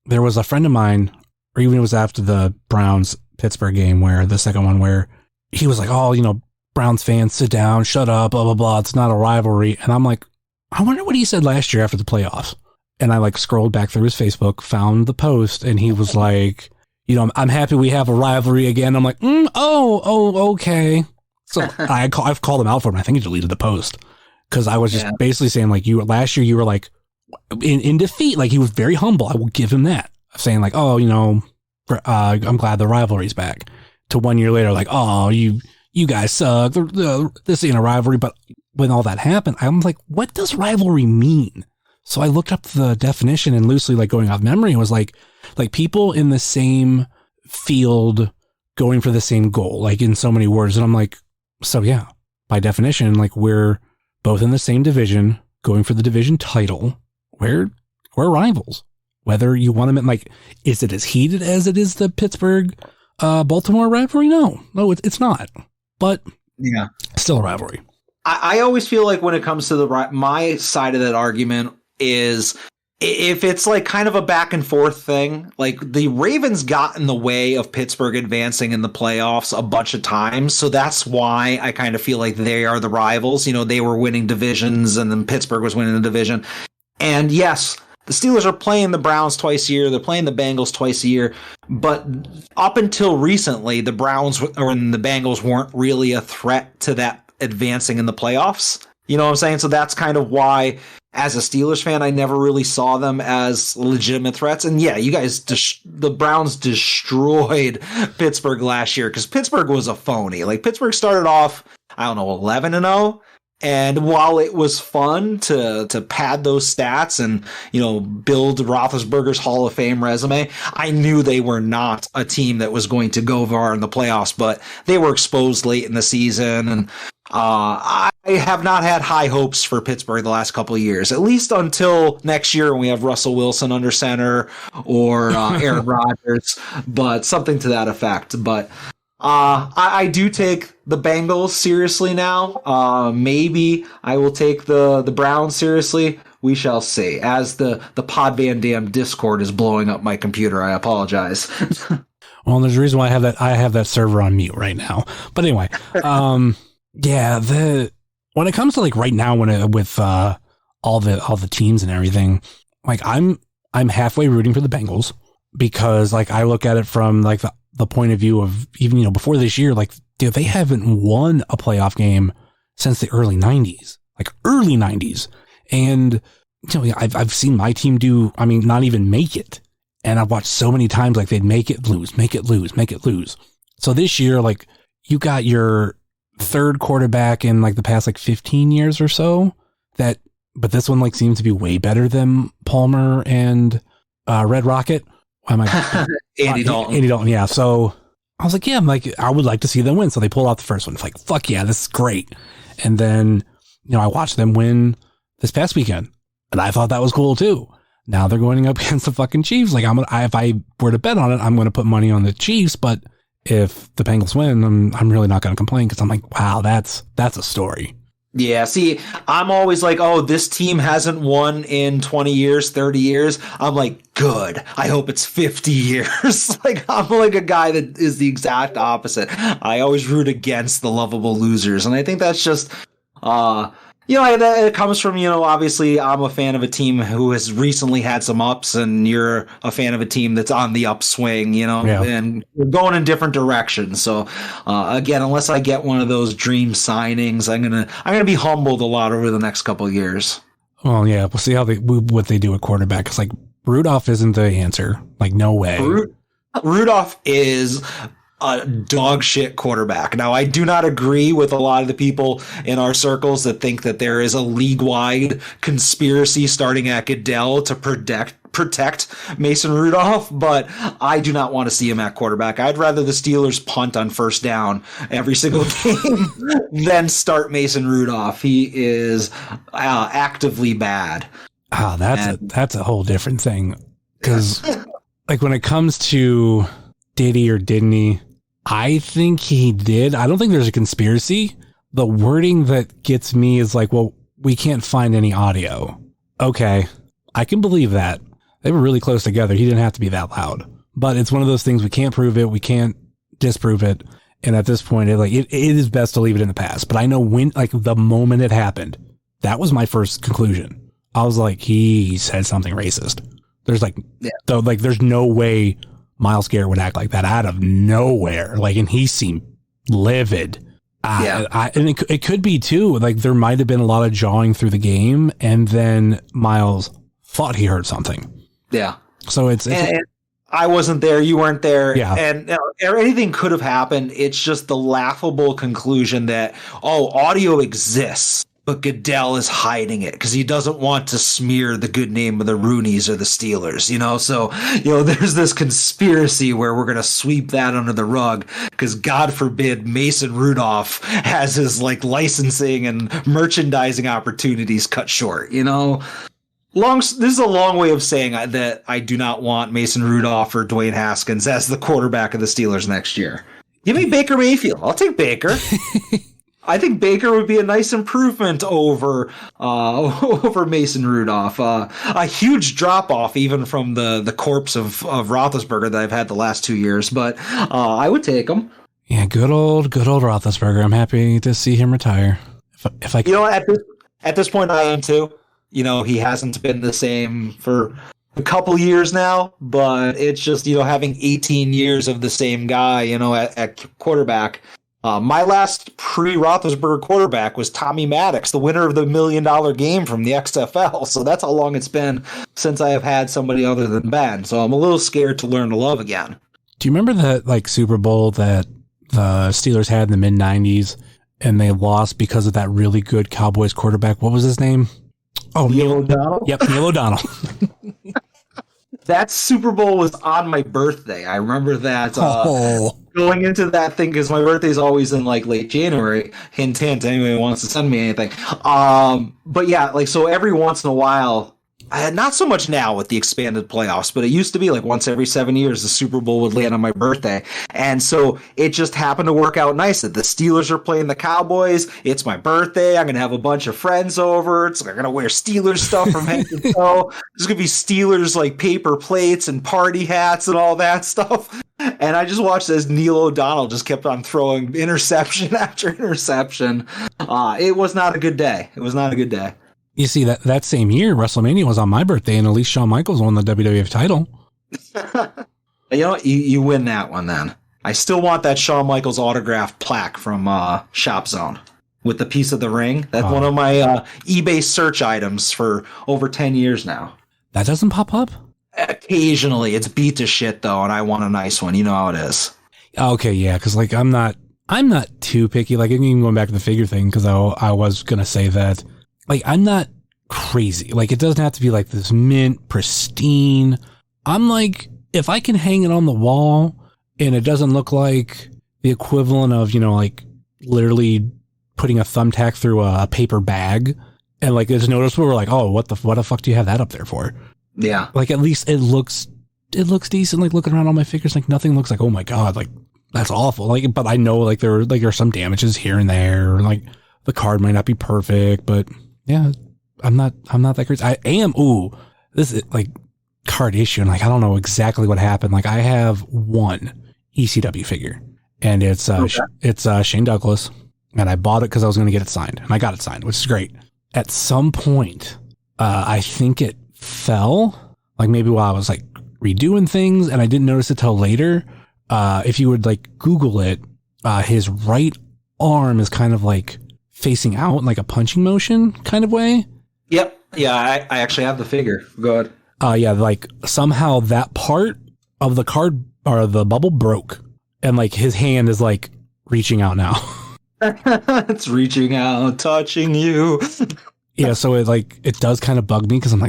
[SPEAKER 3] there was a friend of mine, or even it was after the Browns Pittsburgh game, where the second one, where he was like, oh, Browns fans, sit down, shut up, blah, blah, blah. It's not a rivalry. And I'm like, I wonder what he said last year after the playoffs. And I like scrolled back through his Facebook, found the post, and he was like, I'm happy we have a rivalry again. I'm like, okay. So I've called him out for him. I think he deleted the post because I was just basically saying like, last year you were like in defeat. Like he was very humble. I will give him that. Saying like, oh, I'm glad the rivalry's back. To 1 year later, like, oh, you guys suck. This ain't a rivalry. But when all that happened, I'm like, what does rivalry mean? So I looked up the definition, and loosely, like going off memory, was like, like people in the same field going for the same goal, like in so many words. And I'm like, so yeah, by definition, like we're both in the same division going for the division title. We're rivals, whether you want them like, is it as heated as it is the Pittsburgh, Baltimore rivalry? No, it's not, but
[SPEAKER 4] yeah,
[SPEAKER 3] still a rivalry.
[SPEAKER 4] I always feel like when it comes to my side of that argument is if it's like kind of a back and forth thing, like the Ravens got in the way of Pittsburgh advancing in the playoffs a bunch of times. So that's why I kind of feel like they are the rivals. You know, they were winning divisions and then Pittsburgh was winning the division. And yes, the Steelers are playing the Browns twice a year. They're playing the Bengals twice a year. But up until recently, the Browns or the Bengals weren't really a threat to that advancing in the playoffs. You know what I'm saying? So that's kind of why, as a Steelers fan, I never really saw them as legitimate threats. And yeah, you guys, the Browns destroyed Pittsburgh last year because Pittsburgh was a phony. Like Pittsburgh started off, 11-0. And while it was fun to pad those stats and, build Roethlisberger's Hall of Fame resume, I knew they were not a team that was going to go far in the playoffs, but they were exposed late in the season. And I have not had high hopes for Pittsburgh the last couple of years, at least until next year when we have Russell Wilson under center or Aaron Rodgers, but something to that effect. But I do take the Bengals seriously now. Maybe I will take the Browns seriously. We shall see. As the Pod Van Dam Discord is blowing up my computer, I apologize.
[SPEAKER 3] Well, there's a reason why I have that server on mute right now. But anyway, yeah, when it comes to like right now, with all the teams and everything, like I'm halfway rooting for the Bengals because like I look at it from like the point of view of even, before this year, like, dude, they haven't won a playoff game since the early 90s, And, I've seen my team not even make it. And I've watched so many times, like they'd make it lose. So this year, like you got your third quarterback in like the past, like 15 years or so but this one like seems to be way better than Palmer and, Red Rocket. Why am I
[SPEAKER 4] Andy Dalton?
[SPEAKER 3] Andy Dalton, yeah. So I was like, yeah, I would like to see them win. So they pulled out the first one. It's like, fuck yeah, this is great. And then, I watched them win this past weekend, and I thought that was cool too. Now they're going up against the fucking Chiefs. Like if I were to bet on it, I'm going to put money on the Chiefs. But if the Bengals win, I'm really not going to complain because I'm like, wow, that's a story.
[SPEAKER 4] Yeah, see, I'm always like, oh, this team hasn't won in 20 years, 30 years. I'm like, good. I hope it's 50 years. Like, I'm like a guy that is the exact opposite. I always root against the lovable losers. And I think that's just, it comes from, obviously I'm a fan of a team who has recently had some ups and you're a fan of a team that's on the upswing, and we're going in different directions. So, again, unless I get one of those dream signings, I'm going to be humbled a lot over the next couple of years.
[SPEAKER 3] Well, yeah, we'll see what they do at quarterback. It's like Rudolph isn't the answer. Like, no way.
[SPEAKER 4] Rudolph is a dog shit quarterback. Now, I do not agree with a lot of the people in our circles that think that there is a league-wide conspiracy starting at Goodell to protect Mason Rudolph, but I do not want to see him at quarterback. I'd rather the Steelers punt on first down every single game than start Mason Rudolph. He is actively bad.
[SPEAKER 3] Oh, that's a whole different thing. Because like when it comes to did he or didn't he, I think he did. I don't think there's a conspiracy. The wording that gets me is like, well, we can't find any audio. Okay, I can believe that. They were really close together. He didn't have to be that loud. But it's one of those things, we can't prove it. We can't disprove it. And at this point, it is best to leave it in the past. But I know when, like the moment it happened, that was my first conclusion. I was like, he said something racist. There's there's no way Myles Garrett would act like that out of nowhere. Like, and he seemed livid. And it could be too, like there might have been a lot of jawing through the game and then Myles thought he heard something.
[SPEAKER 4] Yeah.
[SPEAKER 3] So it's
[SPEAKER 4] and I wasn't there. You weren't there.
[SPEAKER 3] Yeah.
[SPEAKER 4] And anything could have happened. It's just the laughable conclusion that, audio exists. but Goodell is hiding it because he doesn't want to smear the good name of the Rooneys or the Steelers, So, there's this conspiracy where we're going to sweep that under the rug because God forbid Mason Rudolph has his licensing and merchandising opportunities cut short, This is a long way of saying that I do not want Mason Rudolph or Dwayne Haskins as the quarterback of the Steelers next year. Give me Baker Mayfield. I'll take Baker. I think Baker would be a nice improvement over Mason Rudolph. A huge drop off even from the corpse of Roethlisberger that I've had the last 2 years, but I would take him.
[SPEAKER 3] Yeah, good old Roethlisberger. I'm happy to see him retire. If I
[SPEAKER 4] at this point I am too. He hasn't been the same for a couple years now, but it's just having 18 years of the same guy, at quarterback. My last pre-Roethlisberger quarterback was Tommy Maddox, the winner of the $1 million game from the XFL. So that's how long it's been since I have had somebody other than Ben. So I'm a little scared to learn to love again.
[SPEAKER 3] Do you remember that Super Bowl that the Steelers had in the mid '90s and they lost because of that really good Cowboys quarterback? What was his name? Oh,
[SPEAKER 4] Neil O'Donnell.
[SPEAKER 3] Yep, Neil O'Donnell.
[SPEAKER 4] That Super Bowl was on my birthday. I remember that going into that thing because my birthday is always in late January. Hint, hint. Anyone who wants to send me anything. But yeah, so every once in a while, not so much now with the expanded playoffs, but it used to be once every 7 years, the Super Bowl would land on my birthday. And so it just happened to work out nice that the Steelers are playing the Cowboys. It's my birthday. I'm going to have a bunch of friends over. I'm going to wear Steelers stuff from head to toe. There's going to be Steelers paper plates and party hats and all that stuff. And I just watched as Neil O'Donnell just kept on throwing interception after interception. It was not a good day.
[SPEAKER 3] You see, that same year, WrestleMania was on my birthday, and at least Shawn Michaels won the WWF title.
[SPEAKER 4] You win that one then. I still want that Shawn Michaels autographed plaque from Shop Zone with the piece of the ring. That's one of my eBay search items for over 10 years now.
[SPEAKER 3] That doesn't pop up?
[SPEAKER 4] Occasionally. It's beat to shit, though, and I want a nice one. You know how it is.
[SPEAKER 3] Okay, yeah, because I'm not too picky. Even going back to the figure thing, because I was going to say that. I'm not crazy. It doesn't have to be this mint, pristine. I'm if I can hang it on the wall and it doesn't look like the equivalent of, literally putting a thumbtack through a paper bag and it's noticeable, we're oh, what the fuck do you have that up there for?
[SPEAKER 4] Yeah.
[SPEAKER 3] At least it looks decent. Looking around all my figures, nothing looks oh my God, that's awful. But I know there are some damages here and there. The card might not be perfect, but yeah, I'm not that crazy. I am. Ooh, this is card issue. And I don't know exactly what happened. I have one ECW figure and it's Shane Douglas, and I bought it because I was going to get it signed, and I got it signed, which is great. At some point, I think it fell, maybe while I was redoing things, and I didn't notice it till later. If you would Google it, his right arm is kind of facing out a punching motion kind of way.
[SPEAKER 4] Yep. Yeah, I actually have the figure. Go ahead.
[SPEAKER 3] Yeah, somehow that part of the card or the bubble broke, and his hand is reaching out now.
[SPEAKER 4] It's reaching out, touching you.
[SPEAKER 3] Yeah, so it does kind of bug me because I'm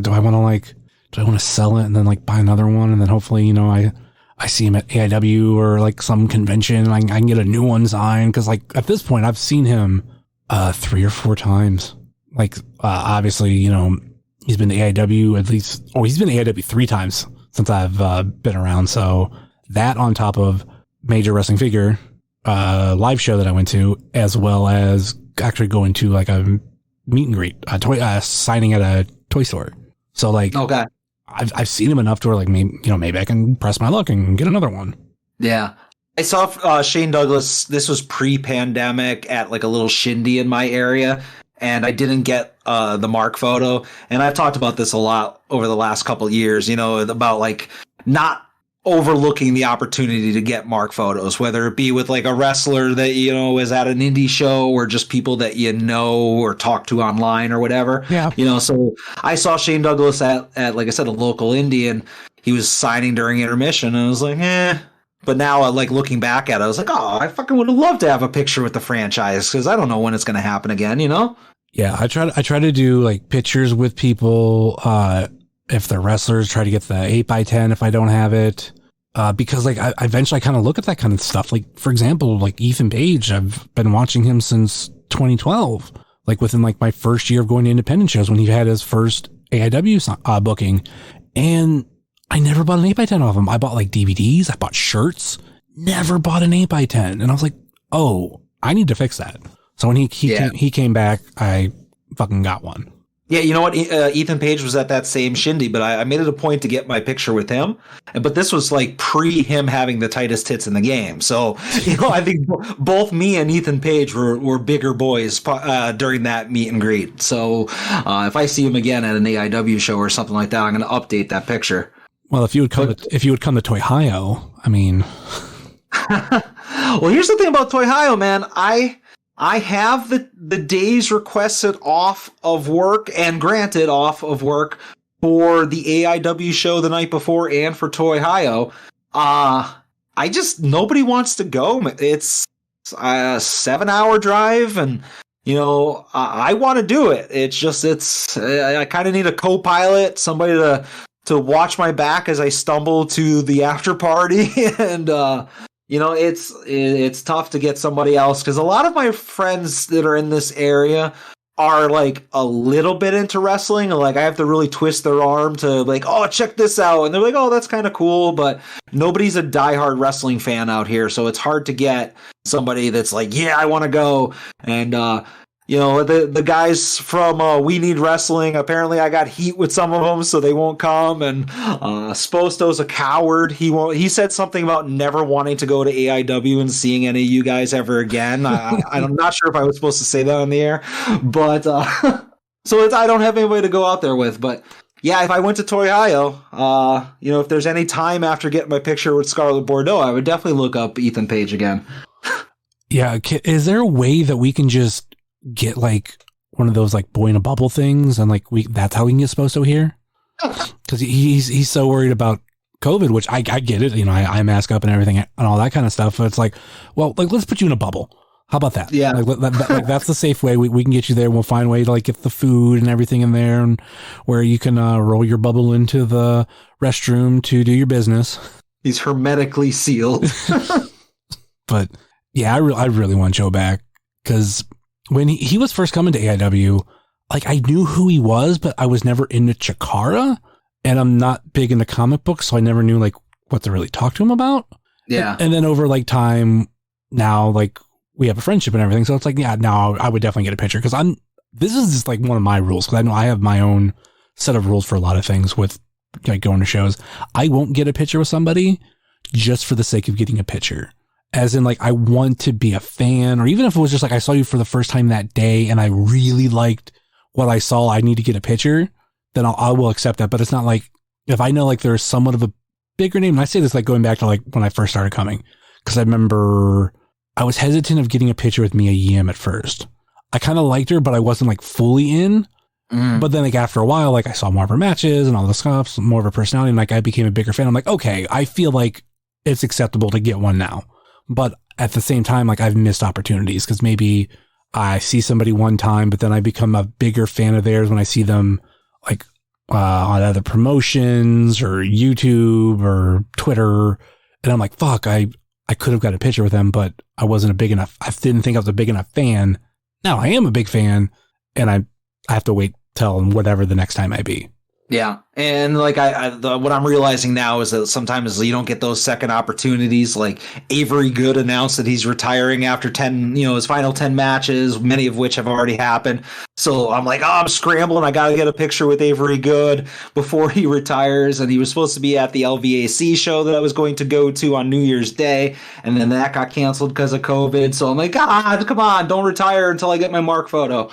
[SPEAKER 3] do I want to sell it and then buy another one, and then hopefully I see him at AIW or some convention and I can get a new one signed, because at this point I've seen him 3 or 4 times. Obviously, he's been to AIW he's been to AIW 3 times since I've been around. So that on top of Major Wrestling Figure live show that I went to, as well as actually going to a meet and greet, signing at a toy store. So
[SPEAKER 4] okay.
[SPEAKER 3] I've seen him enough to where maybe I can press my luck and get another one.
[SPEAKER 4] Yeah. I saw Shane Douglas. This was pre-pandemic at a little shindy in my area, and I didn't get the Mark photo. And I've talked about this a lot over the last couple of years, about not overlooking the opportunity to get Mark photos, whether it be with a wrestler that, is at an indie show, or just people that or talk to online or whatever.
[SPEAKER 3] Yeah.
[SPEAKER 4] So I saw Shane Douglas at like I said, a local indie, and he was signing during intermission, and I was But now, like looking back at it, I was like, oh, I fucking would have loved to have a picture with the franchise because I don't know when it's going to happen again, you know?
[SPEAKER 3] Yeah, I try to do like pictures with people. If they're wrestlers, try to get the 8x10 if I don't have it. Because like I eventually kind of look at that kind of stuff. Like, for example, like Ethan Page, I've been watching him since 2012, like within like my first year of going to independent shows when he had his first AIW booking. And I never bought an 8x10 off him. I bought like DVDs. I bought shirts, never bought an 8x10. And I was like, oh, I need to fix that. So when he came back, I fucking got one.
[SPEAKER 4] Yeah, you know what? Ethan Page was at that same shindy, but I made it a point to get my picture with him. But this was like pre him having the tightest tits in the game. So, you know, I think both me and Ethan Page were bigger boys during that meet and greet. So if I see him again at an AIW show or something like that, I'm going to update that picture.
[SPEAKER 3] Well, if you would come to Toyhio, I mean.
[SPEAKER 4] Well, here's the thing about Toyhio, man. I have the days requested off of work and granted off of work for the AIW show the night before and for Toyhio. Nobody wants to go. It's a 7-hour drive and, you know, I want to do it. I kind of need a co-pilot, somebody to watch my back as I stumble to the after party and, you know, it's tough to get somebody else because a lot of my friends that are in this area are like a little bit into wrestling. Like I have to really twist their arm to like, oh, check this out. And they're like, oh, that's kind of cool. But nobody's a diehard wrestling fan out here. So it's hard to get somebody that's like, yeah, I want to go. And, you know, the guys from We Need Wrestling, apparently I got heat with some of them, so they won't come. And Sposto's a coward. He said something about never wanting to go to AIW and seeing any of you guys ever again. I'm not sure if I was supposed to say that on the air, but so I don't have anybody to go out there with. But yeah, if I went to Toyhio, you know, if there's any time after getting my picture with Scarlett Bordeaux, I would definitely look up Ethan Page again.
[SPEAKER 3] Yeah, is there a way that we can just get like one of those like boy in a bubble things and like that's how we can get Sposto here? Because he's so worried about COVID, which I get it, you know, I mask up and everything and all that kind of stuff, but it's like, well, like let's put you in a bubble. How about that?
[SPEAKER 4] Yeah,
[SPEAKER 3] like that's the safe way. We can get you there. We'll find a way to like get the food and everything in there, and where you can roll your bubble into the restroom to do your business.
[SPEAKER 4] He's hermetically sealed.
[SPEAKER 3] But yeah, I really want Joe back because when he was first coming to AIW, like I knew who he was, but I was never into Chikara, and I'm not big into comic books, so I never knew like what to really talk to him about.
[SPEAKER 4] Yeah.
[SPEAKER 3] And then over like time now, like we have a friendship and everything. So it's like, yeah, now I would definitely get a picture because this is just like one of my rules. Cause I know I have my own set of rules for a lot of things with like going to shows. I won't get a picture with somebody just for the sake of getting a picture. As in, like, I want to be a fan, or even if it was just like I saw you for the first time that day and I really liked what I saw, I need to get a picture, then I will accept that. But it's not like if I know like there's somewhat of a bigger name, and I say this like going back to like when I first started coming, because I remember I was hesitant of getting a picture with Mia Yim at first. I kind of liked her, but I wasn't like fully in. But then like after a while, like I saw more of her matches and all the stuff, more of her personality, and like I became a bigger fan. I'm like, okay, I feel like it's acceptable to get one now. But at the same time, like I've missed opportunities because maybe I see somebody one time, but then I become a bigger fan of theirs when I see them like on other promotions or YouTube or Twitter. And I'm like, fuck, I could have got a picture with them, but I wasn't a big enough. I didn't think I was a big enough fan. Now I am a big fan, and I have to wait till whatever the next time I be.
[SPEAKER 4] Yeah. And like what I'm realizing now is that sometimes you don't get those second opportunities. Like Avery Good announced that he's retiring after 10, you know, his final 10 matches, many of which have already happened. So I'm like, oh, I'm scrambling. I got to get a picture with Avery Good before he retires. And he was supposed to be at the LVAC show that I was going to go to on New Year's Day. And then that got canceled because of COVID. So I'm like, God, come on, don't retire until I get my mark photo.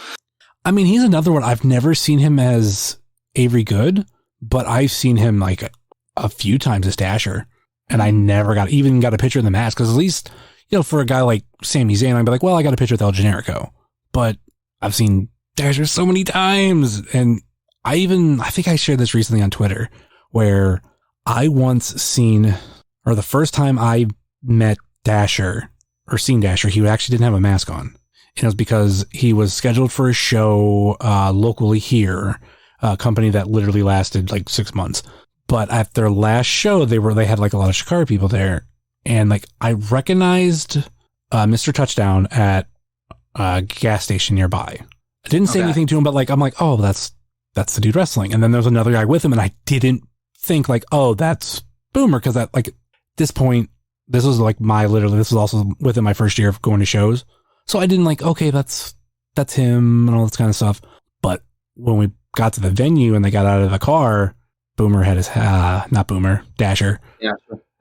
[SPEAKER 3] I mean, he's another one. I've never seen him as Avery Good, but I've seen him like a few times as Dasher, and I never got a picture in the mask. Because at least, you know, for a guy like Sami Zayn, I'd be like, well, I got a picture with El Generico, but I've seen Dasher so many times. And I think I shared this recently on Twitter where I once seen, or the first time I met Dasher or seen Dasher, he actually didn't have a mask on. And it was because he was scheduled for a show locally here, a company that literally lasted like 6 months. But at their last show, they had like a lot of Shikara people there. And like I recognized Mr. Touchdown at a gas station nearby. I didn't say anything to him, but like I'm like, oh, that's the dude wrestling. And then there's another guy with him, and I didn't think like, oh, that's Boomer, because at like this point, this was like this was also within my first year of going to shows. So I didn't like, okay, that's him and all this kind of stuff. But when we got to the venue and they got out of the car, Boomer had his not Boomer, Dasher.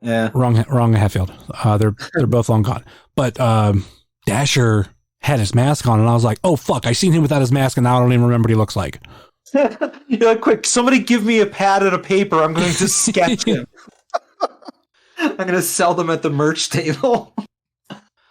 [SPEAKER 4] Yeah.
[SPEAKER 3] Wrong Hatfield. They're both long gone. But Dasher had his mask on, and I was like, oh fuck, I seen him without his mask, and now I don't even remember what he looks like.
[SPEAKER 4] You're like, quick, somebody give me a pad and a paper. I'm going to sketch him. I'm going to sell them at the merch table.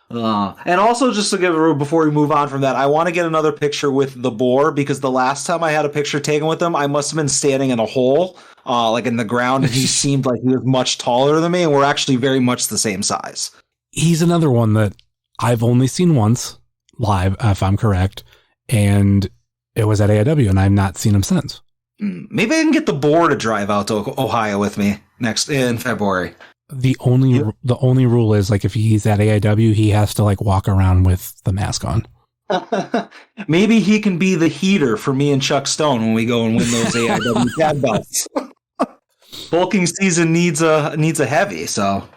[SPEAKER 4] And also, just to give before we move on from that, I want to get another picture with the boar, because the last time I had a picture taken with him, I must have been standing in a hole, like in the ground, and he seemed like he was much taller than me, and we're actually very much the same size.
[SPEAKER 3] He's another one that I've only seen once live, if I'm correct, and it was at AIW, and I've not seen him since.
[SPEAKER 4] Maybe I can get the boar to drive out to Ohio with me in February.
[SPEAKER 3] The only rule is like if he's at AIW, he has to like walk around with the mask on.
[SPEAKER 4] Maybe he can be the heater for me and Chuck Stone when we go and win those AIW tag belts. Bulking season needs a heavy, so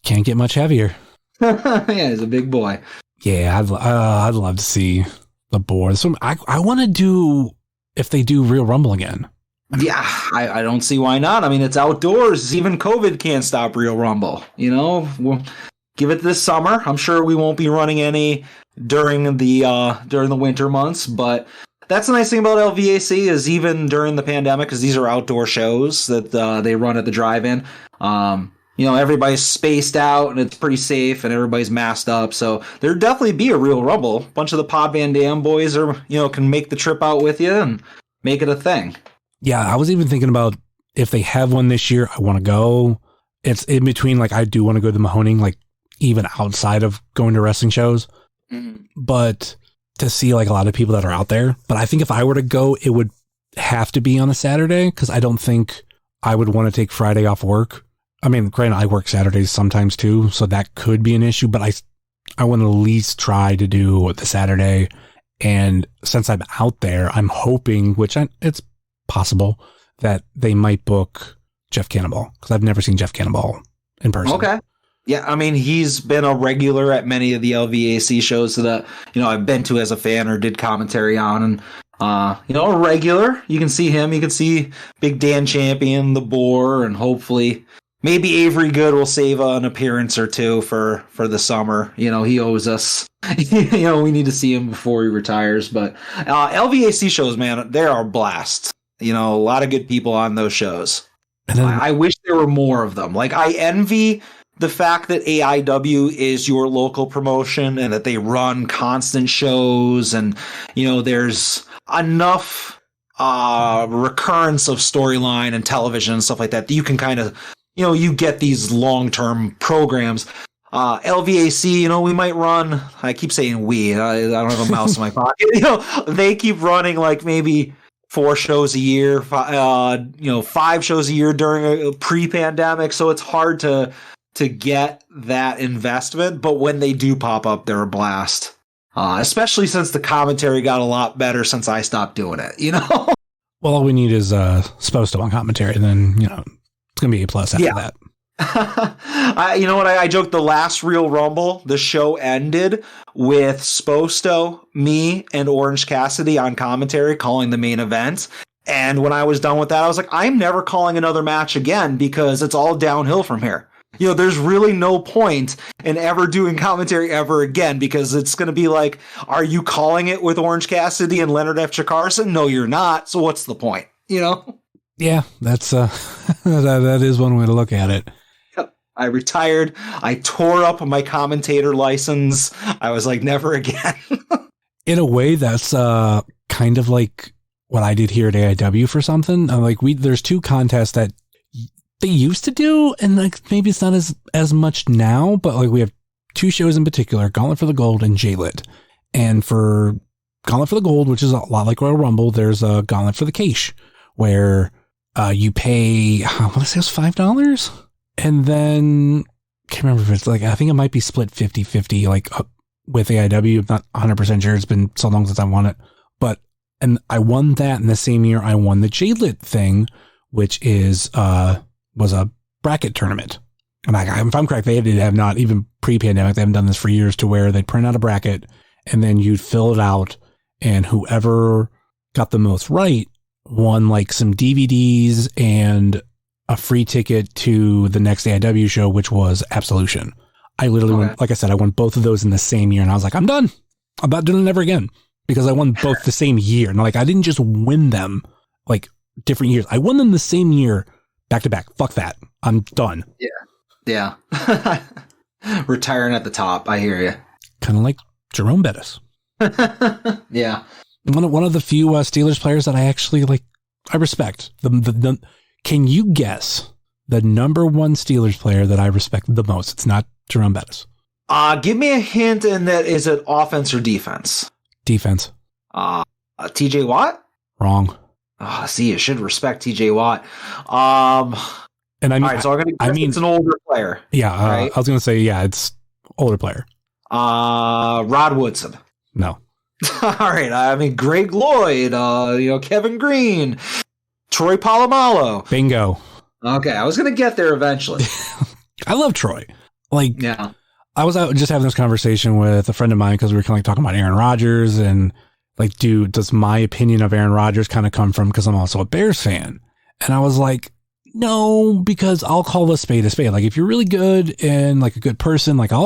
[SPEAKER 3] can't get much heavier.
[SPEAKER 4] Yeah, he's a big boy.
[SPEAKER 3] Yeah, I'd love to see the board. So I want to do if they do Real Rumble again.
[SPEAKER 4] Yeah, I don't see why not. I mean, it's outdoors. Even COVID can't stop Real Rumble. You know, we'll give it this summer. I'm sure we won't be running any during the winter months, but that's the nice thing about LVAC is even during the pandemic, because these are outdoor shows that they run at the drive-in. Everybody's spaced out and it's pretty safe and everybody's masked up. So there'd definitely be a Real Rumble. A bunch of the Pod Van Dam boys can make the trip out with you and make it a thing.
[SPEAKER 3] Yeah, I was even thinking about if they have one this year, I want to go. It's in between, like, I do want to go to the Mahoning, like, even outside of going to wrestling shows. Mm-hmm. But to see, like, a lot of people that are out there. But I think if I were to go, it would have to be on a Saturday, because I don't think I would want to take Friday off work. I mean, granted, I work Saturdays sometimes too, so that could be an issue, but I want to at least try to do the Saturday. And since I'm out there, I'm hoping, it's possible, that they might book Jeff Cannonball, because I've never seen Jeff Cannonball in person. Okay.
[SPEAKER 4] Yeah, I mean, he's been a regular at many of the LVAC shows that I've been to as a fan or did commentary on, and a regular. You can see him. You can see Big Dan Champion, the Boar, and hopefully maybe Avery Good will save an appearance or two for the summer. He owes us. We need to see him before he retires. But LVAC shows, man, they are a blast. A lot of good people on those shows. And then, I wish there were more of them. Like, I envy the fact that AIW is your local promotion and that they run constant shows and, there's enough recurrence of storyline and television and stuff like that you can kind of, you get these long-term programs. LVAC, we might run, I keep saying we, I don't have a mouse in my pocket. They keep running like maybe 4 shows a year, 5 shows a year during a pre-pandemic. So it's hard to get that investment. But when they do pop up, they're a blast. Especially since the commentary got a lot better since I stopped doing it,
[SPEAKER 3] Well, all we need is Sposto on commentary, and then, it's going to be A+ after that.
[SPEAKER 4] You know what? I joked the last Real Rumble, the show ended with Sposto, me, and Orange Cassidy on commentary calling the main event. And when I was done with that, I was like, I'm never calling another match again because it's all downhill from here. There's really no point in ever doing commentary ever again, because it's going to be like, are you calling it with Orange Cassidy and Leonard F. Carson? No, you're not. So what's the point?
[SPEAKER 3] Yeah, that's that is one way to look at it.
[SPEAKER 4] I retired. I tore up my commentator license. I was like, never again.
[SPEAKER 3] In a way, that's kind of like what I did here at AIW for something. Like there's 2 contests that they used to do, and like maybe it's not as much now, but like we have two shows in particular, Gauntlet for the Gold and J-Lit. And for Gauntlet for the Gold, which is a lot like Royal Rumble, there's a Gauntlet for the Cash, where you pay, I want to say it was $5, and then can't remember if it's like, I think it might be split 50-50, like with AIW. I'm not 100% sure. It's been so long since I won it, and I won that in the same year I won the J-Lit thing, which was a bracket tournament. And if I'm correct, they have not, even pre-pandemic, they haven't done this for years, to where they'd print out a bracket and then you'd fill it out, and whoever got the most right won like some DVDs and a free ticket to the next AIW show, which was Absolution. I literally went, like I said, I won both of those in the same year, and I was like, I'm done. I'm not doing it ever again, because I won both the same year. And like, I didn't just win them like different years. I won them the same year, back to back. Fuck that. I'm done.
[SPEAKER 4] Yeah. Retiring at the top. I hear you.
[SPEAKER 3] Kind of like Jerome Bettis.
[SPEAKER 4] Yeah.
[SPEAKER 3] One of the few Steelers players that I actually like, I respect. Can you guess the number one Steelers player that I respect the most? It's not Jerome Bettis.
[SPEAKER 4] Give me a hint in that. Is it offense or defense?
[SPEAKER 3] Defense.
[SPEAKER 4] TJ Watt?
[SPEAKER 3] Wrong.
[SPEAKER 4] See, you should respect TJ Watt.
[SPEAKER 3] And I mean,
[SPEAKER 4] all right, so I'm gonna guess it's an older player.
[SPEAKER 3] Yeah,
[SPEAKER 4] right?
[SPEAKER 3] I was gonna say, yeah, it's older player.
[SPEAKER 4] Rod Woodson.
[SPEAKER 3] No.
[SPEAKER 4] All right, I mean Greg Lloyd, Kevin Green, Troy Polamalu.
[SPEAKER 3] Bingo.
[SPEAKER 4] Okay, I was gonna get there eventually.
[SPEAKER 3] I love Troy. Like,
[SPEAKER 4] yeah.
[SPEAKER 3] I was out just having this conversation with a friend of mine, because we were kind of like talking about Aaron Rodgers, and like, dude, does my opinion of Aaron Rodgers kind of come from, because I'm also a Bears fan? And I was like, no, because I'll call a spade a spade. Like, if you're really good and like a good person, like I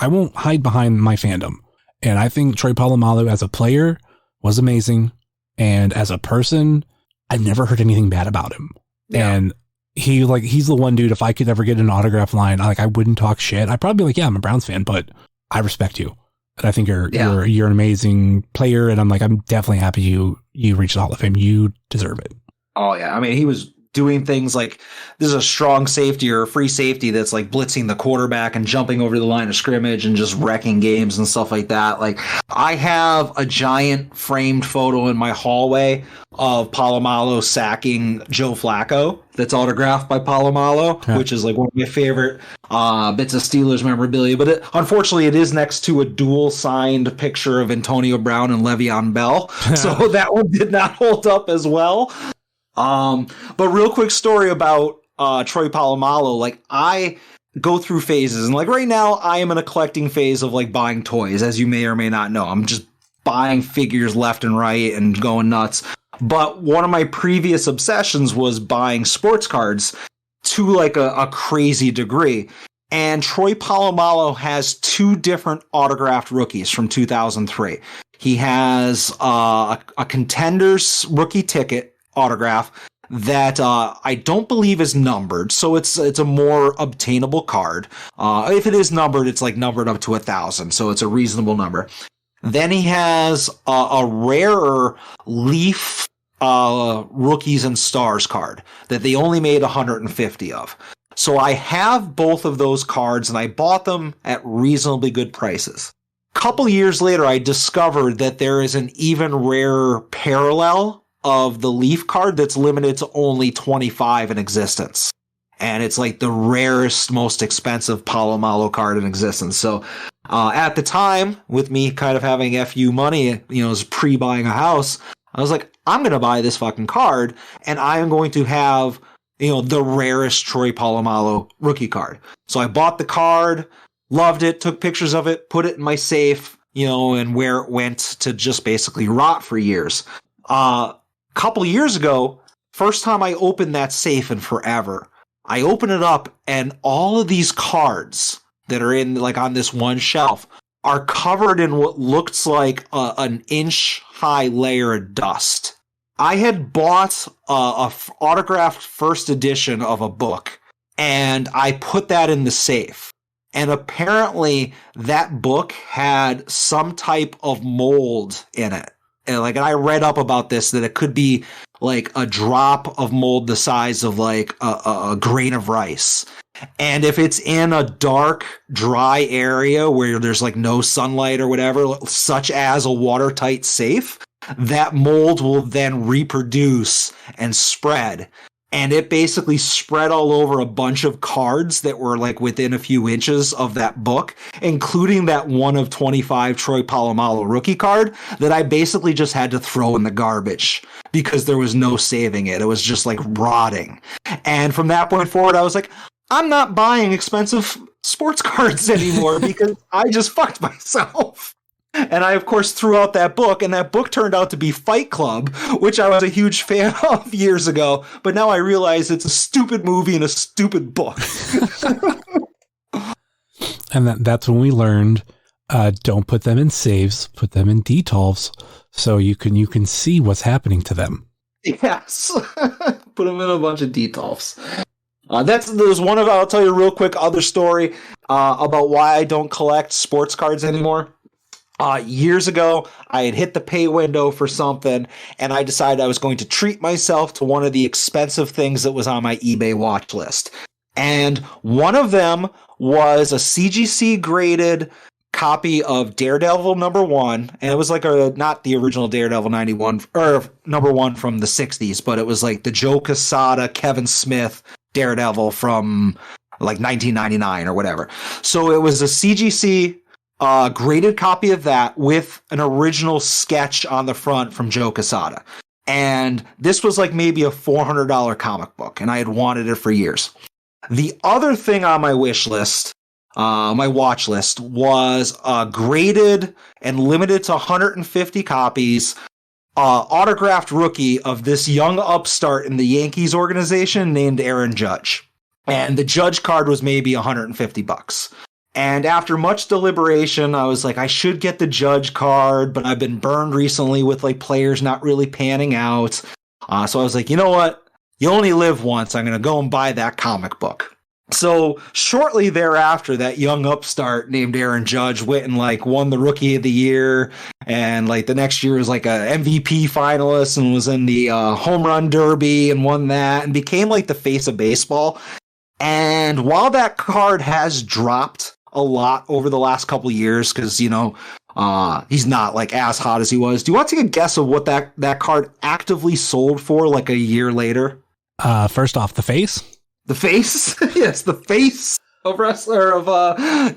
[SPEAKER 3] won't hide behind my fandom. And I think Troy Polamalu as a player was amazing. And as a person, I've never heard anything bad about him. Yeah. And he's the one dude, if I could ever get an autograph line, I wouldn't talk shit. I'd probably be like, yeah, I'm a Browns fan, but I respect you. And I think you're an amazing player. And I'm definitely happy you reached the Hall of Fame. You deserve it.
[SPEAKER 4] Oh yeah. I mean, he was doing things like, this is a strong safety or a free safety that's like blitzing the quarterback and jumping over the line of scrimmage and just wrecking games and stuff like that. Like, I have a giant framed photo in my hallway of Polamalu sacking Joe Flacco that's autographed by Polamalu, which is like one of my favorite bits of Steelers memorabilia. But unfortunately, it is next to a dual signed picture of Antonio Brown and Le'Veon Bell. So that one did not hold up as well. But real quick story about Troy Polamalu. Like, I go through phases, and like right now I am in a collecting phase of like buying toys, as you may or may not know. I'm just buying figures left and right and going nuts. But one of my previous obsessions was buying sports cards to like a crazy degree. And Troy Polamalu has two different autographed rookies from 2003. He has a Contenders rookie ticket autograph that I don't believe is numbered, so it's a more obtainable card. If it is numbered, it's like numbered up to 1,000, so it's a reasonable number. Then he has a rarer Leaf Rookies and Stars card that they only made 150 of. So I have both of those cards, and I bought them at reasonably good prices. A couple years later, I discovered that there is an even rarer parallel of the Leaf card that's limited to only 25 in existence. And it's like the rarest, most expensive Polamalu card in existence. So at the time, with me kind of having FU money, was pre-buying a house, I was like, I'm going to buy this fucking card, and I am going to have, the rarest Troy Polamalu rookie card. So I bought the card, loved it, took pictures of it, put it in my safe, and where it went to just basically rot for years. Couple years ago, first time I opened that safe in forever, I open it up, and all of these cards that are in like on this one shelf are covered in what looks like an inch high layer of dust. I had bought a autographed first edition of a book, and I put that in the safe. And apparently that book had some type of mold in it. And I read up about this, that it could be like a drop of mold the size of like a grain of rice. And if it's in a dark, dry area where there's like no sunlight or whatever, such as a watertight safe, that mold will then reproduce and spread. And it basically spread all over a bunch of cards that were like within a few inches of that book, including that 1 of 25 Troy Polamalu rookie card that I basically just had to throw in the garbage because there was no saving it. It was just like rotting. And from that point forward, I was like, I'm not buying expensive sports cards anymore because I just fucked myself. And I, of course, threw out that book, and that book turned out to be Fight Club, which I was a huge fan of years ago. But now I realize it's a stupid movie and a stupid book.
[SPEAKER 3] And that's when we learned, don't put them in saves, put them in detolfs, so you can see what's happening to them.
[SPEAKER 4] Yes. Put them in a bunch of detolfs. There's one of, I'll tell you a real quick other story about why I don't collect sports cards anymore. Years ago, I had hit the pay window for something, and I decided I was going to treat myself to one of the expensive things that was on my eBay watch list. And one of them was a CGC graded copy of Daredevil #1, and it was like not the original Daredevil 91 or #1 from the 60s, but it was like the Joe Quesada, Kevin Smith Daredevil from like 1999 or whatever. So it was a CGC graded copy of that with an original sketch on the front from Joe Quesada. And this was like maybe a $400 comic book, and I had wanted it for years. The other thing on my wish list, my watch list, was graded and limited to 150 copies, autographed rookie of this young upstart in the Yankees organization named Aaron Judge. And the Judge card was maybe $150. And after much deliberation, I was like, I should get the Judge card, but I've been burned recently with like players not really panning out. So I was like, you know what? You only live once. I'm going to go and buy that comic book. So shortly thereafter, that young upstart named Aaron Judge went and like won the Rookie of the Year. And like the next year was like a MVP finalist and was in the home run derby and won that and became like the face of baseball. And while that card has dropped a lot over the last couple of years, because, you know, he's not like as hot as he was. Do you want to take a guess of what that card actively sold for like a year later?
[SPEAKER 3] First off, the face.
[SPEAKER 4] The face? Yes, the face of wrestler of